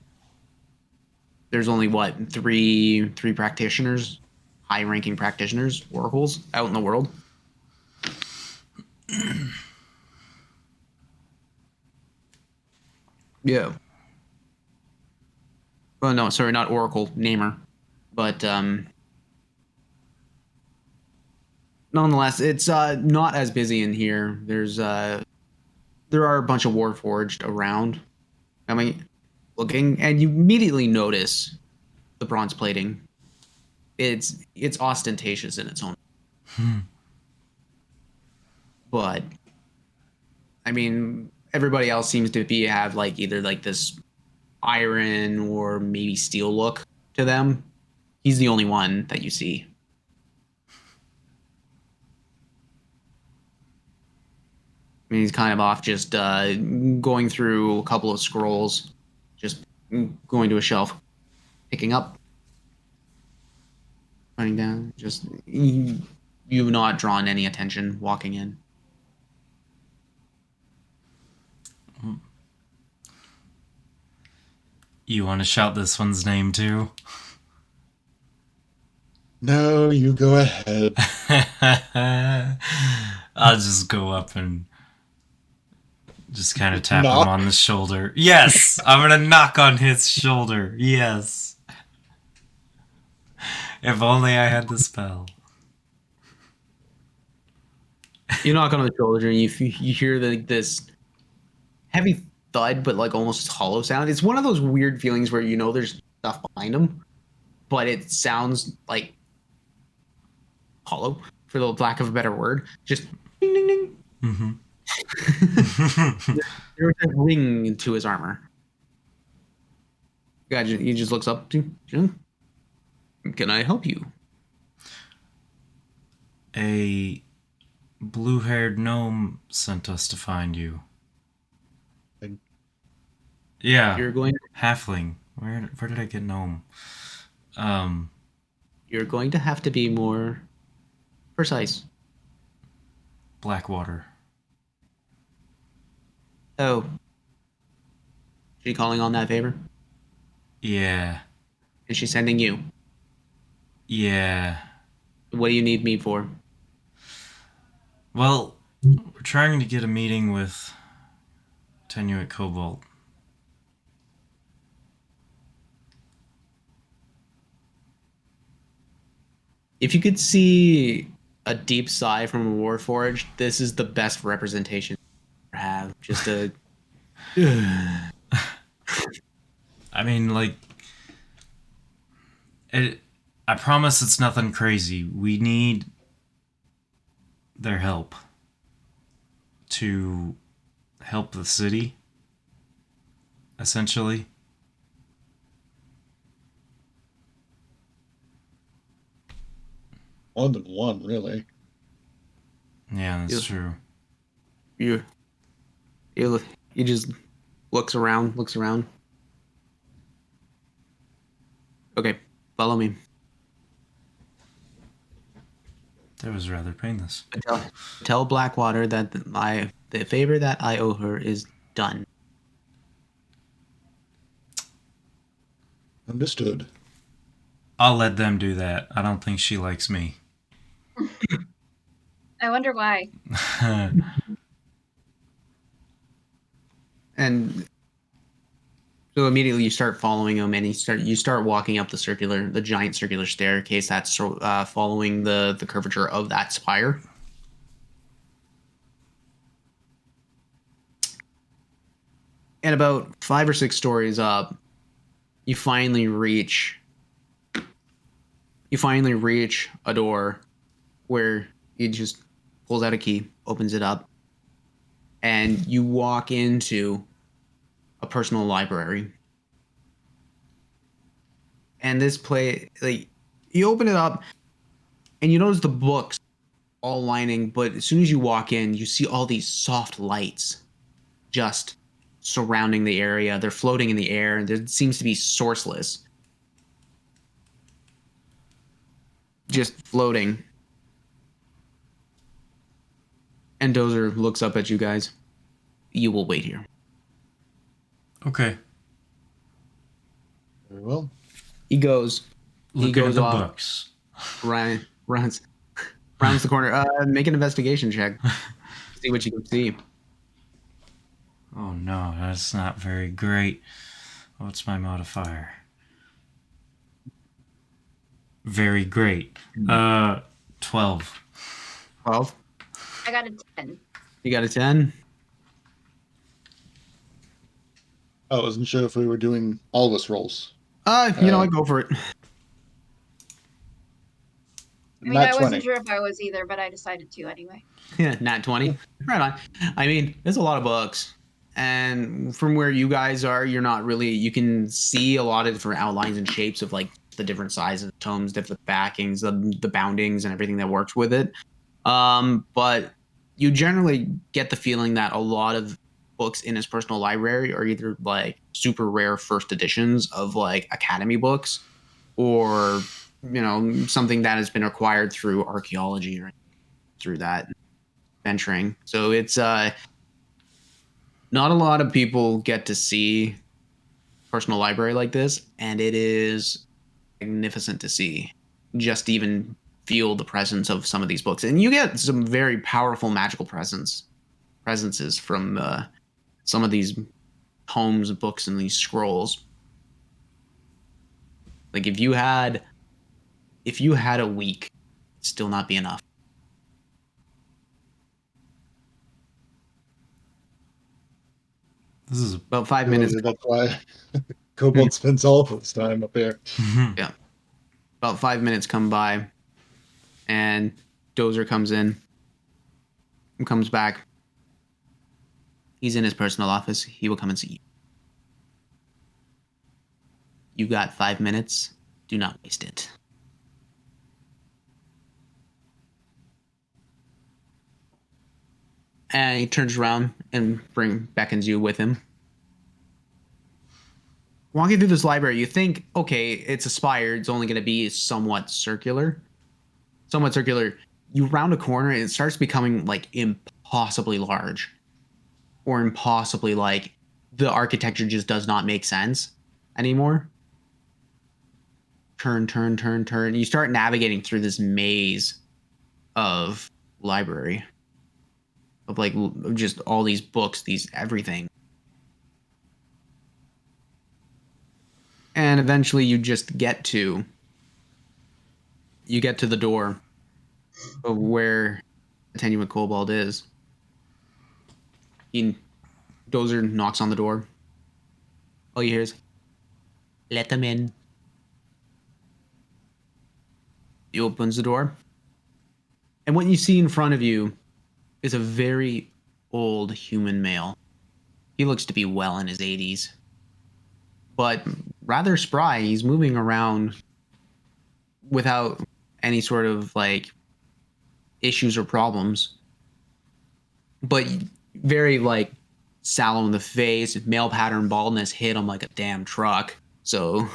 There's only what three practitioners, high-ranking practitioners, oracles out in the world. Yeah. Well, no, sorry, not oracle, namer, but nonetheless, it's not as busy in here. There are a bunch of warforged around. I mean, looking, and you immediately notice the bronze plating. It's ostentatious in its own, but I mean, everybody else seems to have like either like this iron or maybe steel look to them. He's the only one that you see. I mean, he's kind of off just going through a couple of scrolls, just going to a shelf, picking up, putting down. Just you've not drawn any attention walking in. You want to shout this one's name too? No, you go ahead. I'll just go up and just kind of tap Knock. him on the shoulder. Yes! I'm gonna knock on his shoulder. Yes. If only I had the spell. You knock on the shoulder and you hear this heavy thud, but like almost hollow sound. It's one of those weird feelings where you know there's stuff behind him, but it sounds like hollow, for the lack of a better word. Just ding ding ding. Mm-hmm. There's a ring to his armor. God, he just looks up to Jim. Can I help you? A blue-haired gnome sent us to find you. Yeah, You're going halfling. Where did I get gnome? you're going to have to be more precise. Blackwater. Oh. She calling on that favor? Yeah. Is she sending you? Yeah. What do you need me for? Well, we're trying to get a meeting with Tenuate Cobalt. If you could see a deep sigh from a Warforged, this is the best representation you ever have. Just a I mean, like, I promise it's nothing crazy. We need their help to help the city, essentially. More than one, really. Yeah, that's Yeah. true. you just looks around. Okay, follow me. That was rather painless. Tell Blackwater that the favor that I owe her is done. Understood. I'll let them do that. I don't think she likes me. I wonder why. And so immediately you start following him, and you start walking up the giant circular staircase that's following the curvature of that spire. And about 5 or 6 stories up, you finally reach a door where he just pulls out a key, opens it up, and you walk into a personal library. And this you open it up and you notice the books all lining, but as soon as you walk in, you see all these soft lights just surrounding the area. They're floating in the air, and there seems to be sourceless. Just floating. And Dozer looks up at you guys. You will wait here. Okay. Very well. He goes Looking at the off, books. runs the corner. Make an investigation check. See what you can see. Oh no, that's not very great. What's my modifier? Very great. 12. 12. I got a 10. You got a 10? I wasn't sure if we were doing all of us rolls. You know what? Go for it. I mean, Not I 20. wasn't sure if I was either, but I decided to anyway. Yeah, nat 20. Right on. I mean, there's a lot of books. And from where you guys are, you can see a lot of different outlines and shapes of like the different sizes of tomes, different backings, the boundings and everything that works with it. But you generally get the feeling that a lot of books in his personal library are either like super rare first editions of like academy books, or something that has been acquired through archaeology or through that venturing. So it's not a lot of people get to see personal library like this, and it is magnificent to see. Just even feel the presence of some of these books, and you get some very powerful magical presences from some of these tomes, books, and these scrolls. Like if you had a week, it'd still not be enough. This is About 5 minutes. That's why Kobold spends all of his time up here. Yeah. About 5 minutes come by, and Dozer comes in and comes back. He's in his personal office. He will come and see you. You got 5 minutes. Do not waste it. And he turns around and beckons you with him. Walking through this library, you think, okay, it's a spire. It's only going to be somewhat circular. You round a corner, and it starts becoming like impossibly large, or impossibly like the architecture just does not make sense anymore. Turn. You start navigating through this maze of library, of like just all these books, these everything. And eventually you get to the door of where Attenuate Kobold is. Dozer knocks on the door. All you hear is, "Let them in." He opens the door. And what you see in front of you is a very old human male. He looks to be well in his 80s. But rather spry. He's moving around without any sort of like issues or problems. But very like sallow in the face, male pattern baldness hit him like a damn truck. So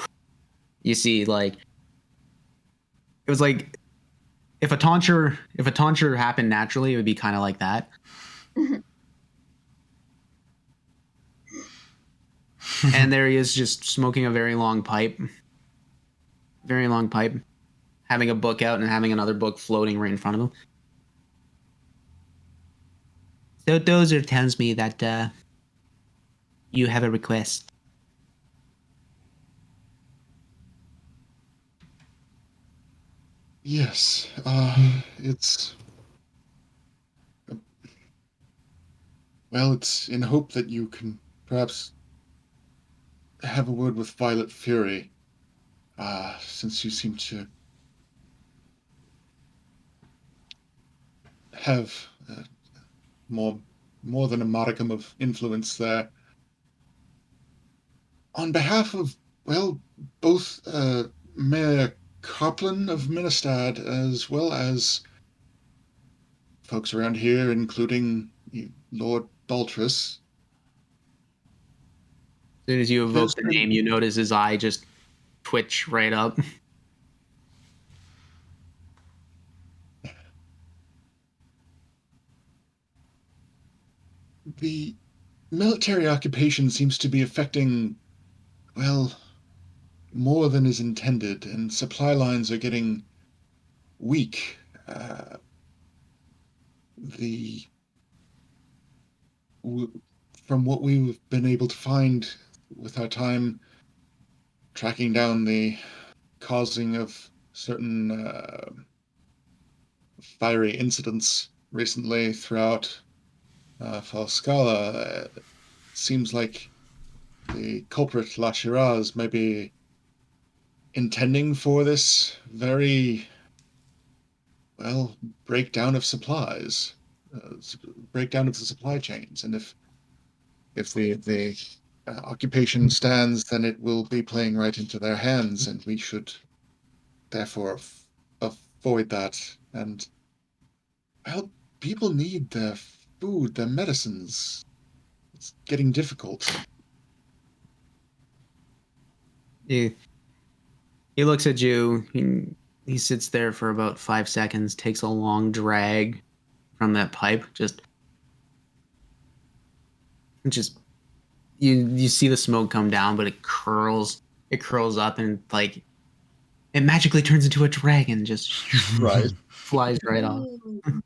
you see like it was like if a tonsure happened naturally, it would be kind of like that. And there he is, just smoking a very long pipe, having a book out and having another book floating right in front of him. So Dozer tells me that you have a request. Yes, it's well, it's in hope that you can perhaps have a word with Violet Fury, since you seem to have more more than a modicum of influence there. On behalf of, well, both Mayor Copland of Ministad as well as folks around here, including Lord Baltrus. As soon as you evoke There's the been name, you notice his eye just twitch right up. the military occupation seems to be affecting, well, more than is intended, and supply lines are getting weak. The from what we've been able to find with our time tracking down the causing of certain fiery incidents recently throughout Falskallan, it seems like the culprit La Shiraz may be intending for this very, well, breakdown of supplies, breakdown of the supply chains. And if the occupation stands, then it will be playing right into their hands, and we should therefore avoid that. And, well, people need their food, their medicines. It's getting difficult. He, he looks at you. He sits there for about 5 seconds, takes a long drag from that pipe. Just you see the smoke come down, but it curls. It curls up and like it magically turns into a dragon. Just Right. flies right off. Ooh.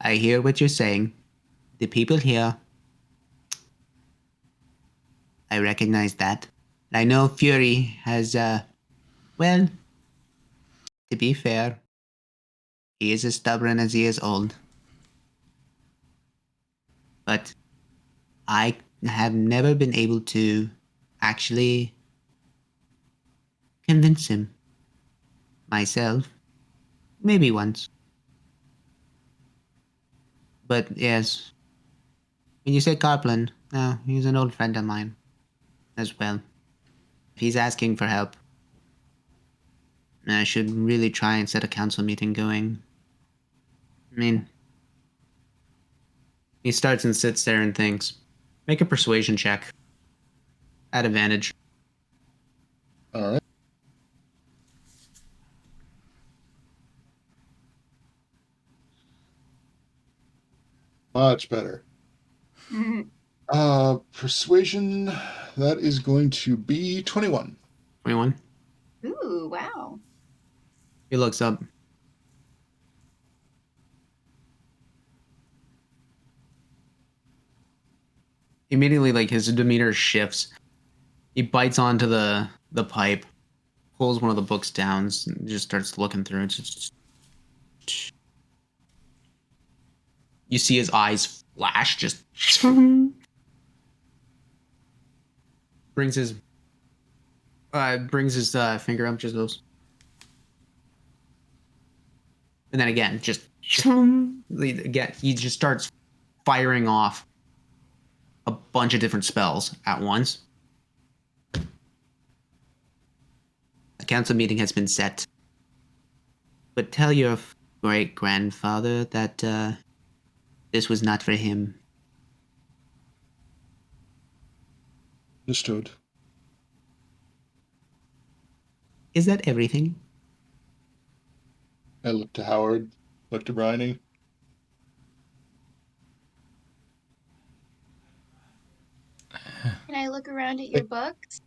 I hear what you're saying. The people here. I recognize that. I know Fury has, well, to be fair, he is as stubborn as he is old. But I have never been able to actually convince him myself. Maybe once. But yes, when you say Copland, no, he's an old friend of mine as well. If he's asking for help, I should really try and set a council meeting going. I mean, he starts and sits there and thinks. Make a persuasion check. At advantage. All right. Much better. Persuasion, that is going to be 21. 21. Ooh, wow. He looks up. Immediately, like, his demeanor shifts. He bites onto the pipe, pulls one of the books down, and just starts looking through it. You see his eyes flash, just brings his finger up, just goes, and then again, just again, he just starts firing off a bunch of different spells at once. A council meeting has been set. But tell your great grandfather that this was not for him. Understood. Is that everything? I look to Howard, look to Bryony. Can I look around at your books?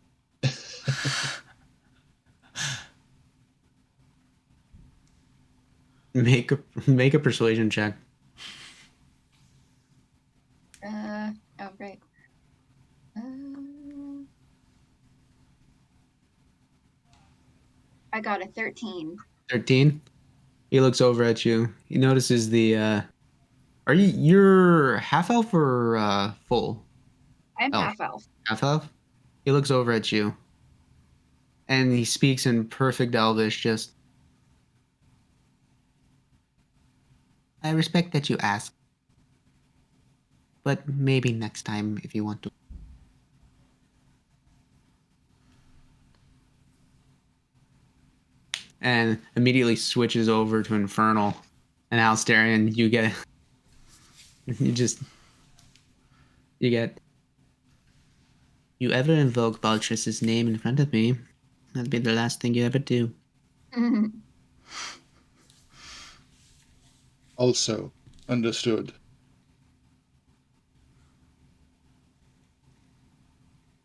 Make a persuasion check. Oh, right. I got a 13. 13. He looks over at you. He notices you're half elf or full I'm elf? half elf. Half elf? He looks over at you. And he speaks in perfect Elvish, just I respect that you ask. But maybe next time if you want to. And immediately switches over to Infernal. And Alstarian, you get you ever invoke Baltrus's name in front of me, that'd be the last thing you ever do. Also understood.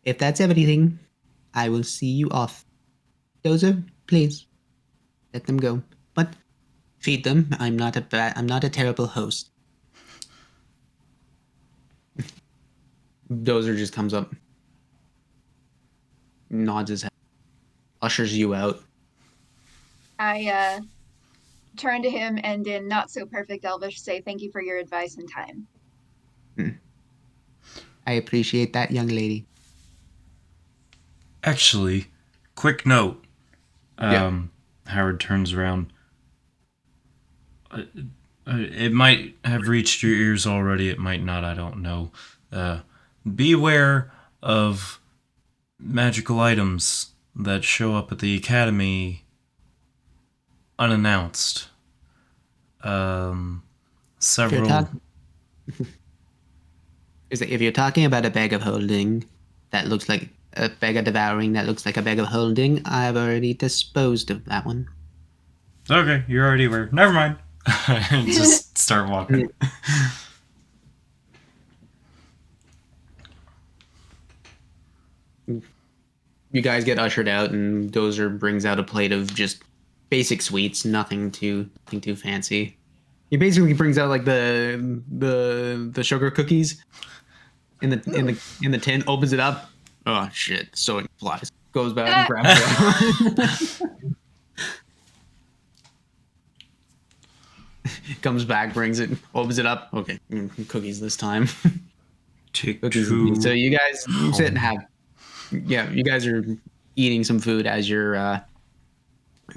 If that's everything, I will see you off. Dozer, please let them go. But feed them. I'm not a terrible host. Dozer just comes up, nods his head, ushers you out. I turn to him and in not so perfect Elvish say thank you for your advice and time. I appreciate that, young lady. Actually, quick note. Yeah. Howard turns around. It might have reached your ears already. It might not. I don't know. Beware of magical items that show up at the academy unannounced. Several. If you're talking about a bag of holding that looks like a bag of devouring that looks like a bag of holding, I've already disposed of that one. Okay, you're already aware. Never mind. Just start walking. You guys get ushered out, and Dozer brings out a plate of just basic sweets, nothing too fancy. He basically brings out like the sugar cookies in the tin, opens it up. Oh shit! So it flies. Goes back and grabs it. Comes back, brings it, opens it up. Okay, cookies this time. Take Cookies. two. So you guys sit and have. Yeah, you guys are eating some food as you're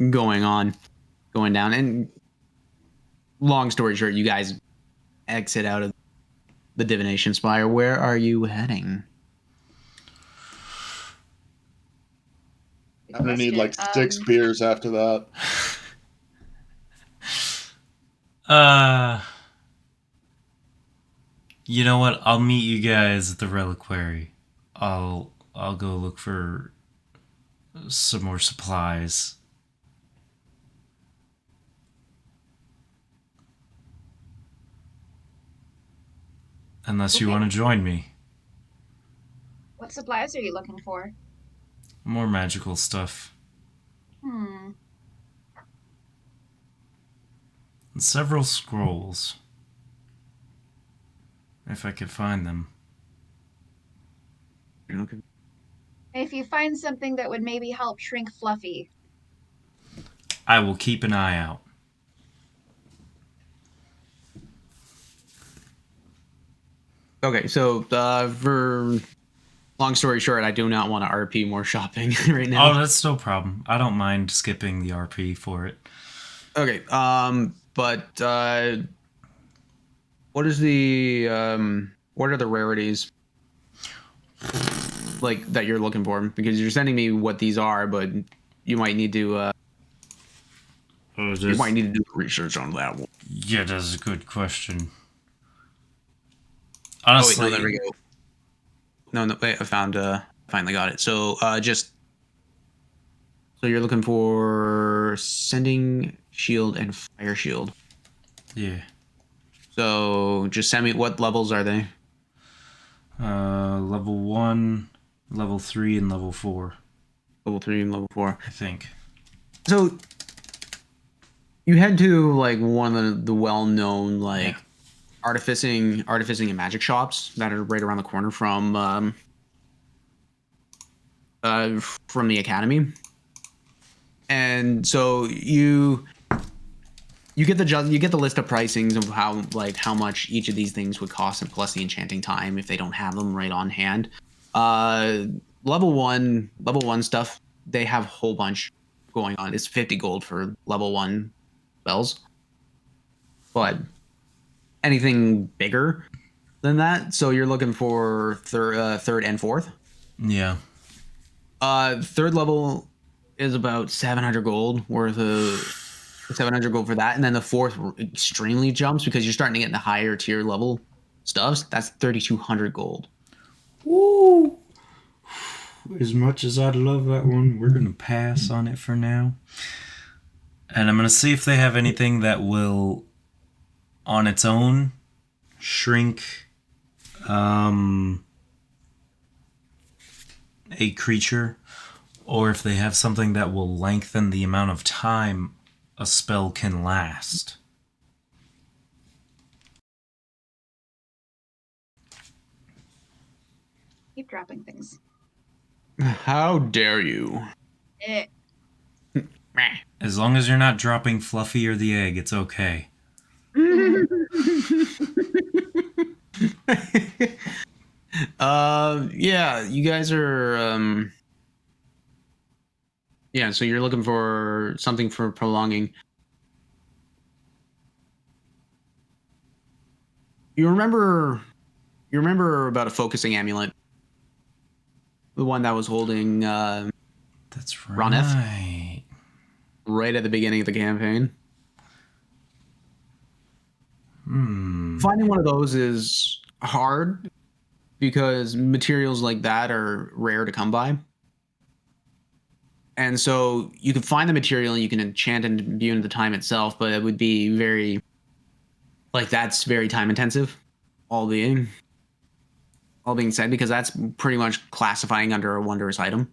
going down. And long story short, you guys exit out of the divination spire. Where are you heading? I'm gonna need like 6 beers after that. You know what? I'll meet you guys at the reliquary. I'll go look for some more supplies. Unless you Okay. want to join me. What supplies are you looking for? More magical stuff. Hmm. And several scrolls. If I could find them. Okay. If you find something that would maybe help shrink Fluffy. I will keep an eye out. Okay, so for long story short, I do not want to RP more shopping right now. Oh, that's no problem. I don't mind skipping the RP for it. Okay, but what are the rarities like that you're looking for? Because you're sending me what these are, but you might need to you might need to do research on that one. Yeah, that's a good question. Oh Honestly, wait, no, there we go. No, wait, I found finally got it. So So you're looking for sending shield and fire shield. Yeah. So just send me, what levels are they? Level 1, level 3, and level 4, Level 3 and level 4. I think. So you head to like one of the well-known like artificing and magic shops that are right around the corner from the academy. And so you get the list of pricings of how much each of these things would cost, and plus the enchanting time if they don't have them right on hand. Level one stuff, they have a whole bunch going on. It's 50 gold for level 1 spells. But anything bigger than that, so you're looking for third and fourth. Yeah. Third level is about 700 gold worth of 700 gold for that, and then the fourth extremely jumps because you're starting to get into higher tier level stuffs. That's 3,200 gold. Woo! As much as I'd love that one, we're gonna pass on it for now. And I'm gonna see if they have anything that will, on its own, shrink a creature, or if they have something that will lengthen the amount of time a spell can last. Keep dropping things. How dare you? Eh. As long as you're not dropping Fluffy or the egg, it's okay. Yeah, you guys are yeah, so you're looking for something for prolonging. You remember about a focusing amulet? The one that was holding That's Ronef right. right at the beginning of the campaign. Finding one of those is hard because materials like that are rare to come by. And so you can find the material and you can enchant and imbue into the time itself, but it would be very, like, that's very time intensive, all being said, because that's pretty much classifying under a wondrous item.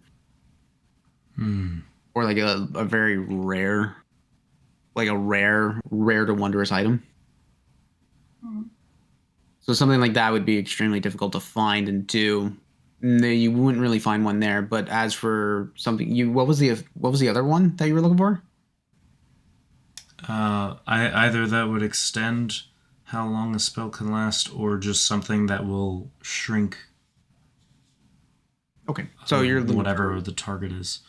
Or like a very rare, like a rare to wondrous item. So something like that would be extremely difficult to find and do. You wouldn't really find one there. But as for something, what was the other one that you were looking for? Either that would extend how long a spell can last, or just something that will shrink. Okay, so you're whatever the target is.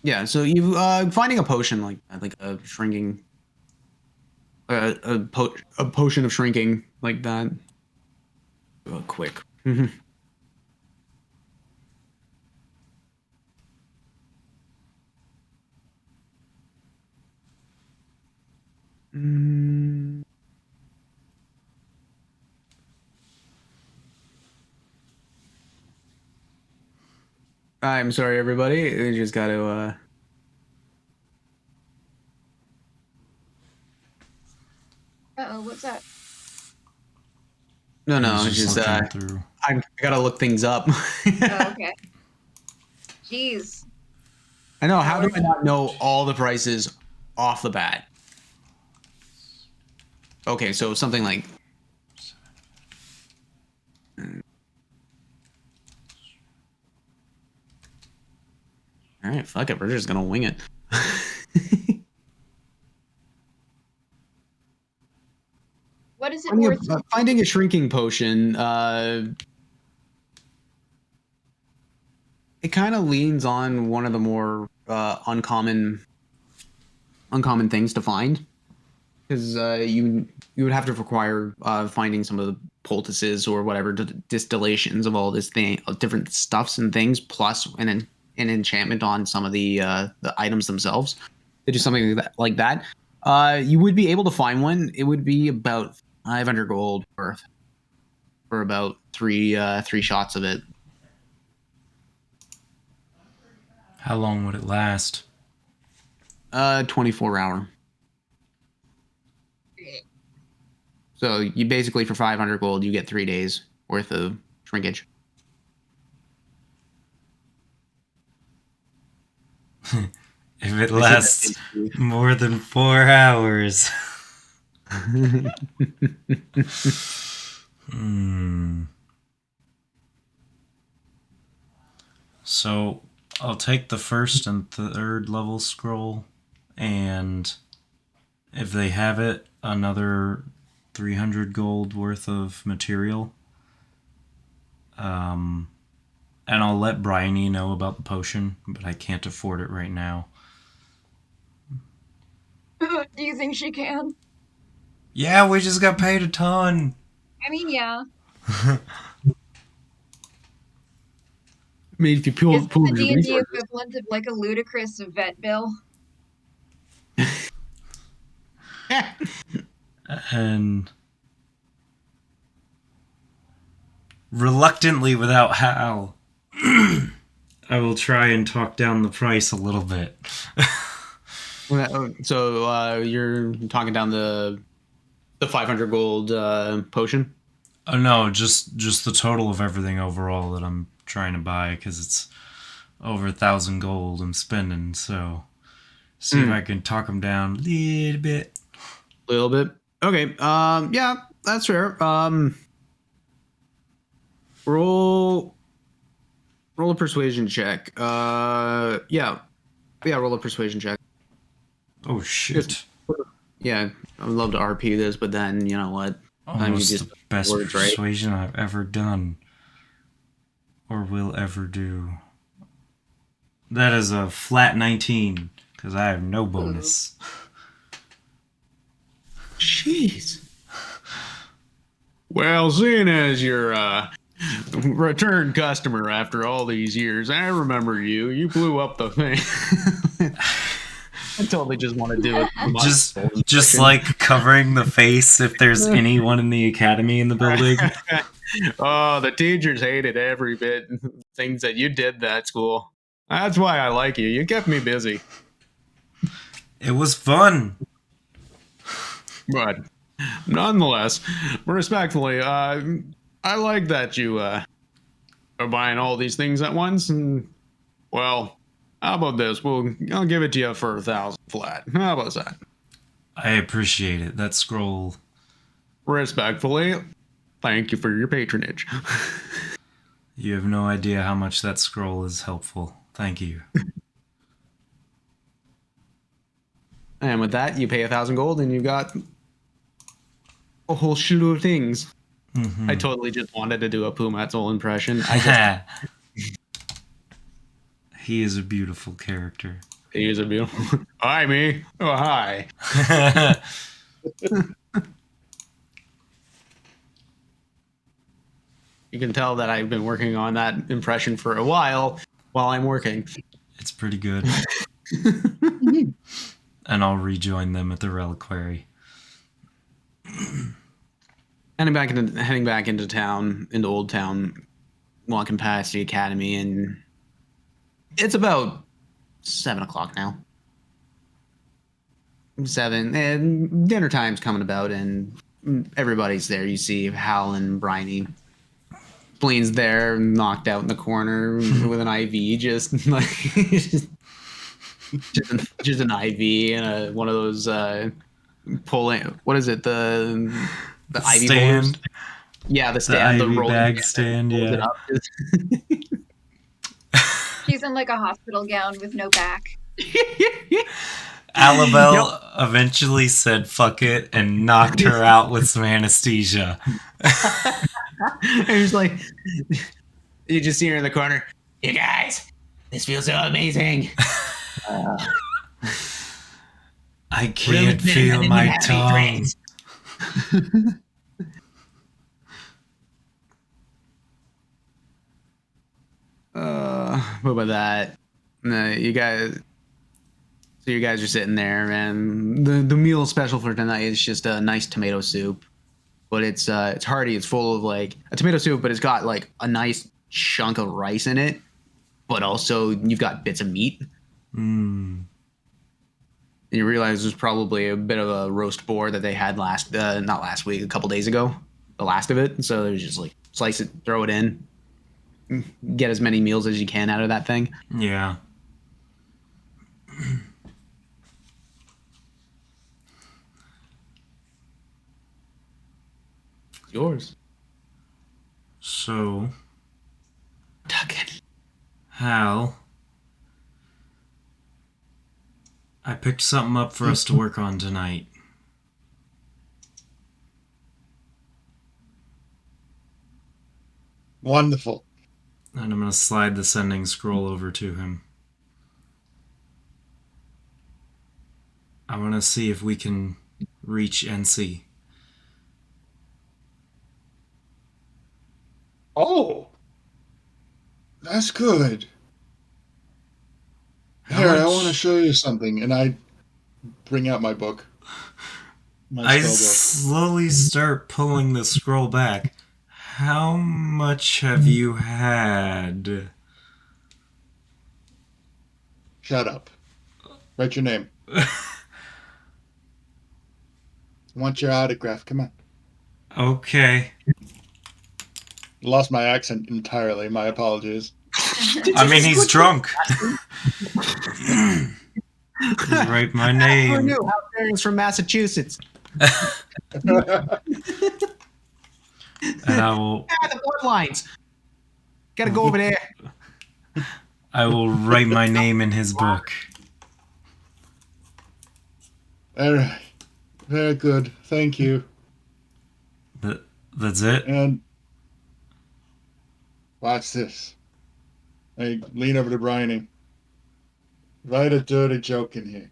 Yeah, so you finding a potion like a shrinking, a potion of shrinking like that. Quick. I'm sorry, everybody. We just got to. Uh-oh, what's that? No, I it's was just looking through. I gotta look things up. Oh, okay. Jeez. I know. How do I not know all the prices off the bat? Okay, so something like. All right, fuck it. We're just gonna wing it. What is it worth? Finding a shrinking potion. It kind of leans on one of the more uncommon things to find, because you would have to require finding some of the poultices or whatever distillations of all this thing, of different stuffs and things, plus an enchantment on some of the items themselves. To do something like that, you would be able to find one. It would be about 500 gold worth for about three shots of it. How long would it last? 24 hour. So you basically, for 500 gold, you get 3 days worth of shrinkage. If it lasts more than 4 hours. So I'll take the first and third level scroll, and if they have it, another 300 gold worth of material. And I'll let Bryony know about the potion, but I can't afford it right now. Do you think she can? Yeah, we just got paid a ton. I mean, yeah. I mean, if you pull Is this the your D&D resources, equivalent of like a ludicrous vet bill? And reluctantly, without Hal, I will try and talk down the price a little bit. So you're talking down the 500 gold potion? Oh no, just the total of everything overall that I'm trying to buy, because it's over 1,000 gold I'm spending. So see if I can talk them down a little bit. Little bit. Okay. Yeah, that's fair. Roll a persuasion check. Yeah, roll a persuasion check. Oh shit! Yeah, I would love to RP this, but then you know what? Almost just the best words, right? persuasion I've ever done, or will ever do. That is a flat 19, because I have no bonus. Jeez. Well, seeing as you're a return customer after all these years, I remember you. You blew up the thing. I totally just want to do it. Just like covering the face if there's anyone in the academy in the building. Oh, the teachers hated every bit things that you did that school. That's why I like you. You kept me busy. It was fun. But nonetheless, respectfully, I like that you are buying all these things at once. And well, how about this? I'll give it to you for 1,000 flat. How about that? I appreciate it. That scroll. Respectfully, thank you for your patronage. You have no idea how much that scroll is helpful. Thank you. And with that, you pay 1,000 gold, and you got a whole slew of things. Mm-hmm. I totally just wanted to do a Pumatzel impression. He is a beautiful character. He is a beautiful. Hi, me. Oh, hi. You can tell that I've been working on that impression for a while I'm working. It's pretty good. And I'll rejoin them at the reliquary. Heading back into town, into Old Town, walking past the academy, and it's about 7 o'clock now. 7, and dinner time's coming about, and everybody's there. You see Hal and Bryony. Spleen's there, knocked out in the corner with an IV, just like just an IV and one of those pulling. What is it? The IV stand. holders? Yeah, the stand, the IV rolling bag stand. Yeah. She's in like a hospital gown with no back. Alabelle eventually said fuck it and knocked her out with some anesthesia. And he's like, you just see her in the corner. You guys, this feels so amazing. I can't feel my tongue. What about that? You guys. So you guys are sitting there, and the meal special for tonight is just a nice tomato soup. But it's hearty. It's full of like a tomato soup, but it's got like a nice chunk of rice in it. but also you've got bits of meat. Hmm. And you realize there's probably a bit of a roast boar that they had not last week, a couple days ago, the last of it. So there's just like slice it, throw it in, get as many meals as you can out of that thing. Yeah. It's yours. So, Tuck Hal, I picked something up for us to work on tonight. Wonderful. And I'm going to slide the sending scroll over to him. I want to see if we can reach NC. Oh, that's good. How Here, I much- want to show you something. And I bring out my book. My I spell book. slowly start pulling the scroll back. How much have you had? Shut up. Write your name. I want your autograph. Come on. Okay. Lost my accent entirely. My apologies. I mean, he's drunk. Just write my Who name. knew? How Darren's from Massachusetts. And I will The bloodlines. Gotta go over there. write my name in his book. All right. Very good. Thank you. That's it? And watch this. I lean over to Bryony. Write a dirty joke in here.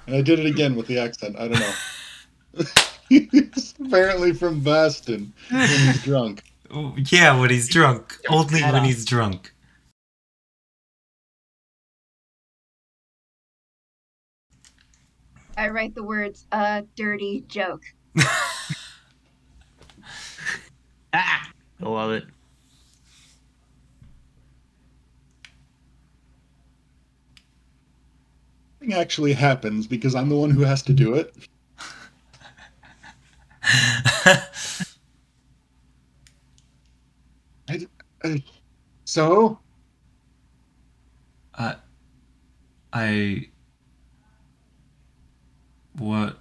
And I did it again with the accent. I don't know. He's apparently from Boston when he's drunk. Oh, yeah, when he's drunk. Only when he's drunk. I write the words, dirty joke. I love it. Nothing actually happens because I'm the one who has to do it. So? What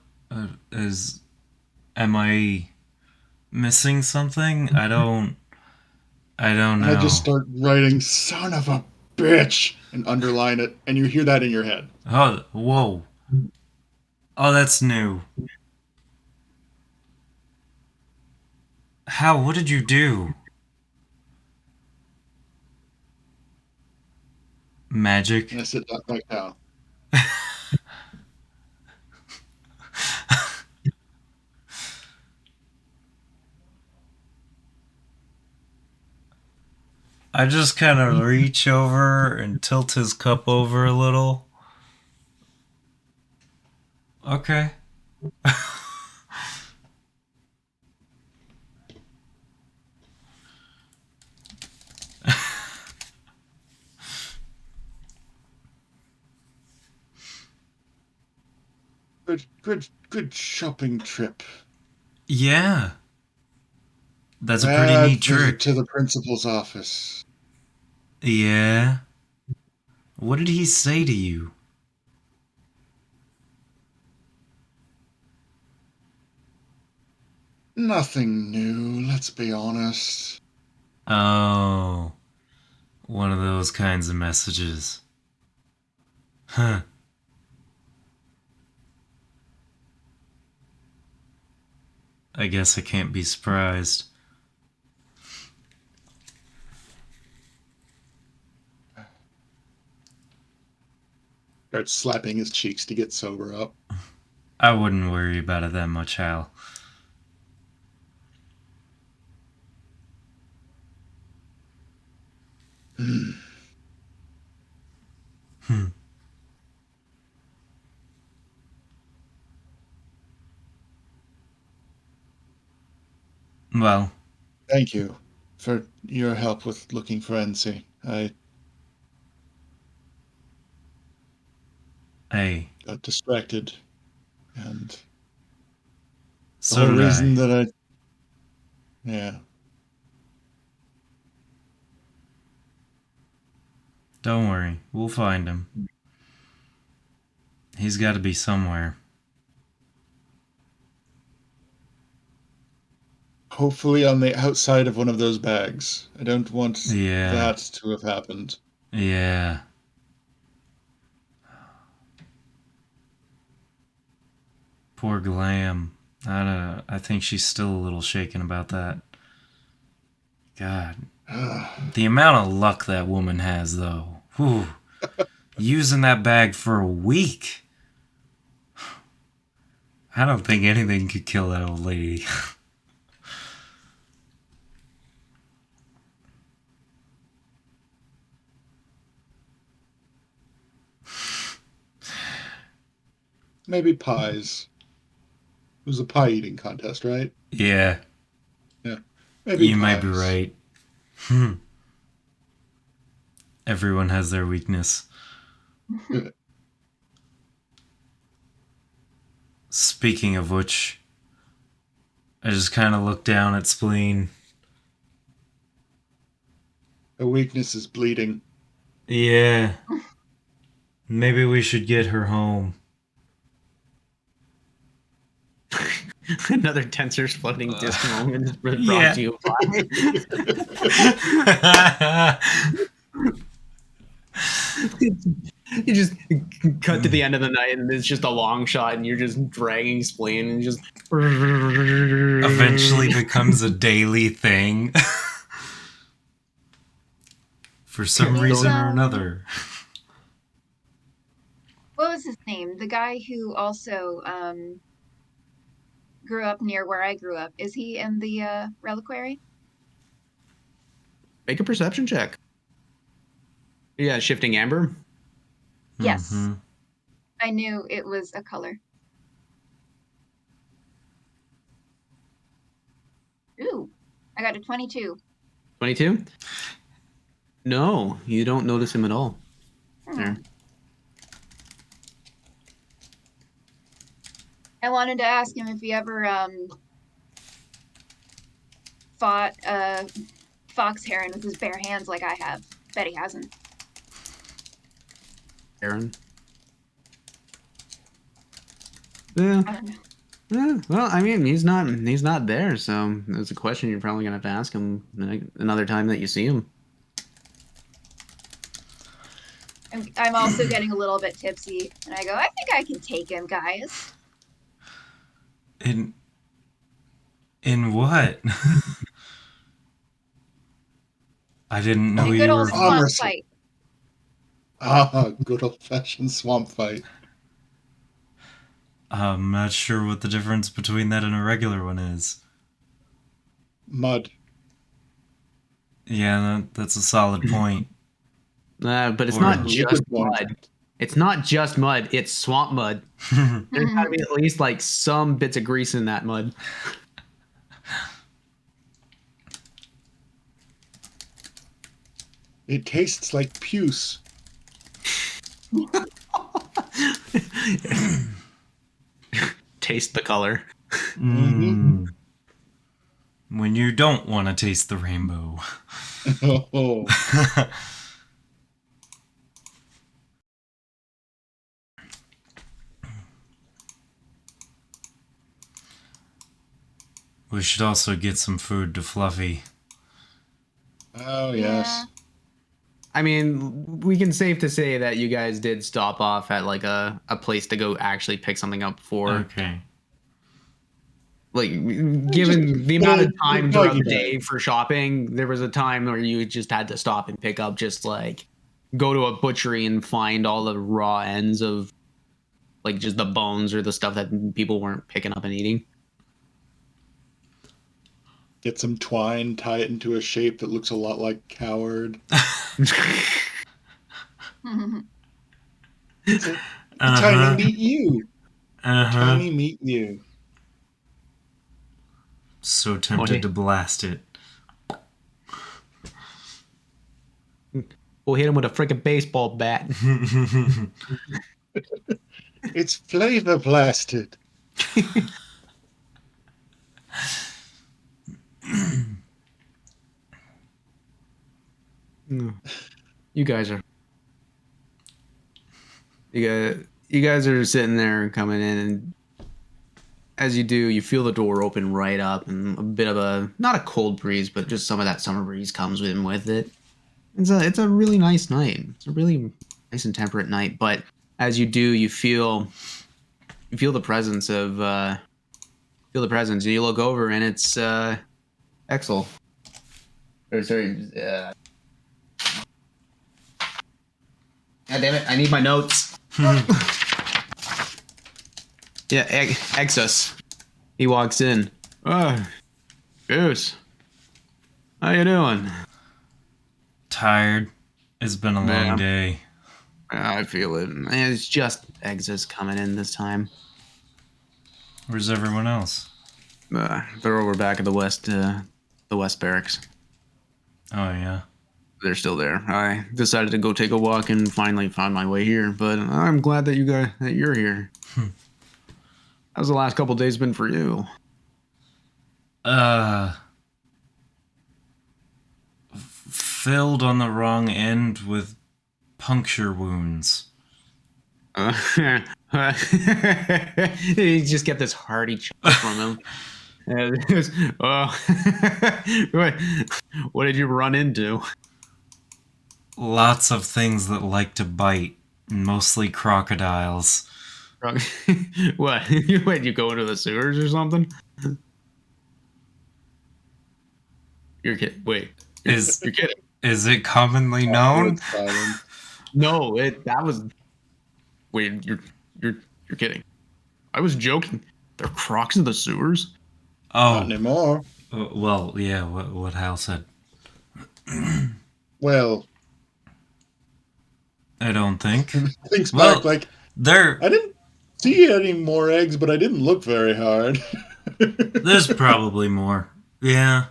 is. Am I missing something? I don't And know. I just start writing, son of a bitch, and underline it, and you hear that in your head. Oh, whoa. Oh, that's new. How? What did you do? Magic? And I sit back down. I just kind of reach over and tilt his cup over a little. Okay. Good shopping trip. Yeah. That's a pretty Bad neat visit trick. to the principal's office. Yeah. What did he say to you? Nothing new, let's be honest. Oh. One of those kinds of messages. Huh. I guess I can't be surprised. Starts slapping his cheeks to get sober up. I wouldn't worry about it that much, Hal. Well, Thank you for your help with looking for NC. I Hey, got distracted, and the so whole did reason I. that I, yeah, Don't worry, we'll find him. He's got to be somewhere. hopefully on the outside of one of those bags. I don't want Yeah, that to have happened. yeah. Poor Glam. I don't know. I think she's still a little shaken about that. God, the amount of luck that woman has, though. Whew. Using that bag for a week. I don't think anything could kill that old lady. Maybe pies. It was a pie eating contest, right? Yeah, Yeah. Maybe you might be pies. right. Everyone has their weakness. Speaking of which, I just kind of looked down at Spleen. Her weakness is bleeding. Yeah, maybe we should get her home. Another Tensor's floating disc moment brought Yeah. to you by. You just cut to the end of the night and it's just a long shot and you're just dragging Spleen and just Eventually becomes a daily thing. For some Is, reason or another. what was his name? The guy who also grew up near where I grew up. Is he in the reliquary? make a perception check. Yeah, shifting amber. Yes. Mhm. I knew it was a color. Ooh, I got a 22. 22. No, you don't notice him at all. There. I wanted to ask him if he ever fought a fox heron with his bare hands like I have. Bet he hasn't. Aaron. Yeah. I don't know. Yeah, well, I mean, he's not there, so it's a question you're probably gonna have to ask him another time that you see him. I'm also getting a little bit tipsy, and I go, I think I can take him, guys. In what? I didn't know A you good were. old swamp Armor fight. Good old fashioned swamp fight. I'm not sure what the difference between that and a regular one is. Mud. Yeah, that's a solid point. But it's Or- not Liquid just point. mud. It's not just mud. It's swamp mud. There's gotta be at least like some bits of grease in that mud. It tastes like puce. Taste the color. Mm. When you don't want to taste the rainbow. Oh. We should also get some food to Fluffy. Oh, yes. Yeah. I mean, we can safe to say that you guys did stop off at like a place to go actually pick something up for. Okay. Like, given the amount of time the throughout doggy the day bag. for shopping, there was a time where you just had to stop and pick up, just like go to a butchery and find all the raw ends of like just the bones or the stuff that people weren't picking up and eating. Get some twine, tie it into a shape that looks a lot like coward. Tiny meet you. Tiny meet you. So tempted to blast it. We'll hit him with a freaking baseball bat. It's flavor blasted. You guys are. You guys are sitting there coming in, and as you do, you feel the door open right up, and a bit of not a cold breeze, but just some of that summer breeze comes in with it. It's a really nice night. It's a really nice and temperate night. But as you do, you feel the presence of You look over, and it's Exel. Or sorry. God damn it! I need my notes. Yeah, Exus. He walks in. Oh, Goose. How you doing? Tired. It's been a long day. I feel it. It's just Exus coming in this time. Where's everyone else? They're over back at the west barracks. Oh, yeah. They're still there. I decided to go take a walk and finally found my way here. But I'm glad that you're here. How's the last couple days been for you? Filled on the wrong end with puncture wounds. You just get this hearty chuckle from him. What did you run into? Lots of things that like to bite, mostly crocodiles. What? You go into the sewers or something? You're kidding. Wait. You're kidding. Is it commonly known? No, that was. Wait, you're kidding. I was joking. There are crocs in the sewers? Oh, Not anymore. Well, yeah. What Hal said. Well, I don't think. things Well, back like there. I didn't see any more eggs, but I didn't look very hard. There's probably more. Yeah.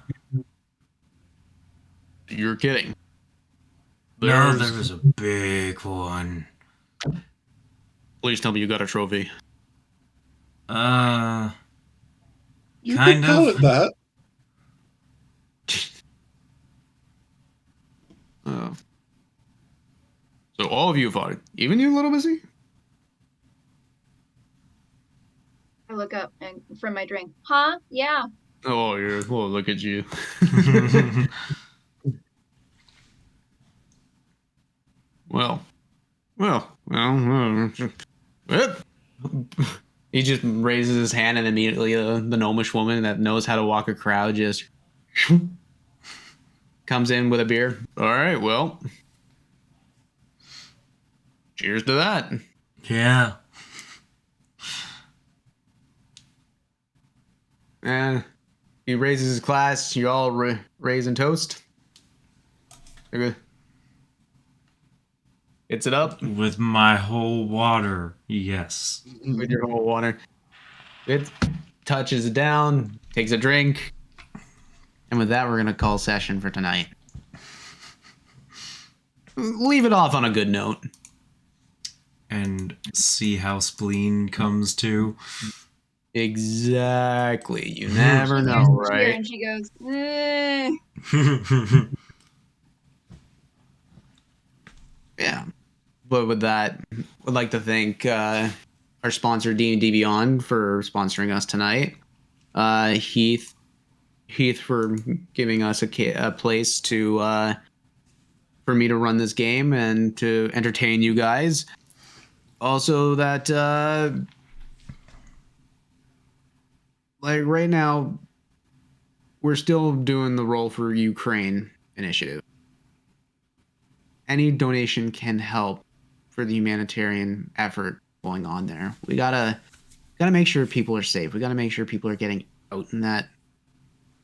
You're kidding. No, there was a big one. Please tell me you got a trophy. You Kind could call of. it that. So all of you fought it. Even you, Little Missy? I look up and from my drink. Huh? Yeah. Oh, look at you. Well. He just raises his hand, and immediately the gnomish woman that knows how to walk a crowd just comes in with a beer. All right, well, cheers to that. Yeah. And he raises his glass. You all raise and toast. Okay. It's it up. With my whole water, yes. With your whole water. It touches it down, takes a drink. And with that, we're going to call session for tonight. Leave it off on a good note. And see how spleen comes to. Exactly. You never know, right? And she goes, eh. Yeah. But with that, would like to thank our sponsor D&D Beyond for sponsoring us tonight. Heath for giving us a place to for me to run this game and to entertain you guys. Also, that like right now, we're still doing the Roll for Ukraine initiative. Any donation can help for the humanitarian effort going on there. We gotta make sure people are safe. We gotta make sure people are getting out, and that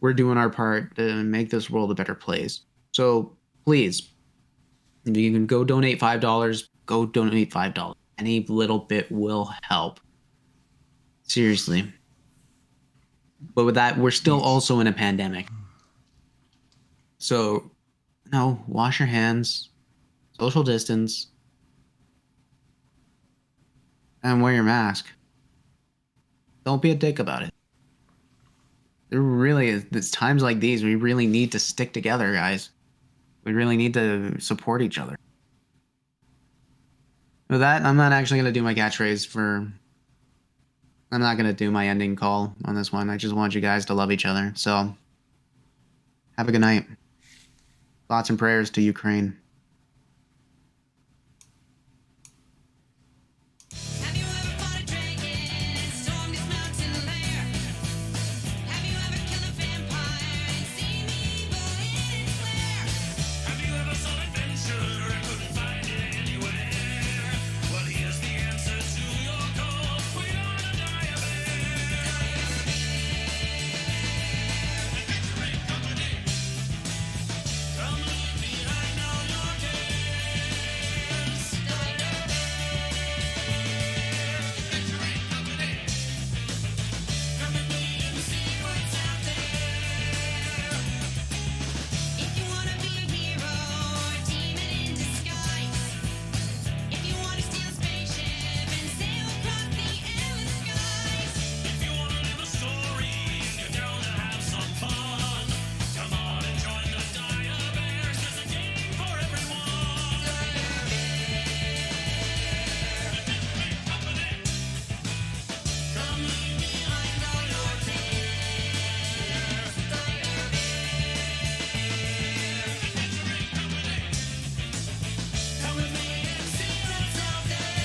we're doing our part to make this world a better place. So please, if you can go donate $5, go donate $5. Any little bit will help. Seriously. But with that, we're still also in a pandemic. So, no, wash your hands. social distance, and wear your mask. Don't be a dick about it. There really is. It's times like these we really need to stick together, guys. We really need to support each other. With that, I'm not actually gonna do my catchphrase for. I'm not gonna do my ending call on this one. I just want you guys to love each other. So, have a good night. Thoughts and prayers to Ukraine. Have you ever fought a dragon and stormed its mountain lair? Have you ever killed a vampire and seen the evil in its lair? Have you ever sought adventure and couldn't find it anywhere? Well, here's the answer to your call. We're gonna die a bear. Victory Company. Come leave behind all your cares. Victory Company. Come with me and see what's out there. If you wanna be a hero or a demon in disguise, if you wanna steal a spaceship and sail across the endless skies, if you wanna live a story and you're down to have some fun, come on and join the Dire Bears. There's a game for everyone. Victory Company. Come leave behind all your cares. Victory Company. Come with me and see what's out there.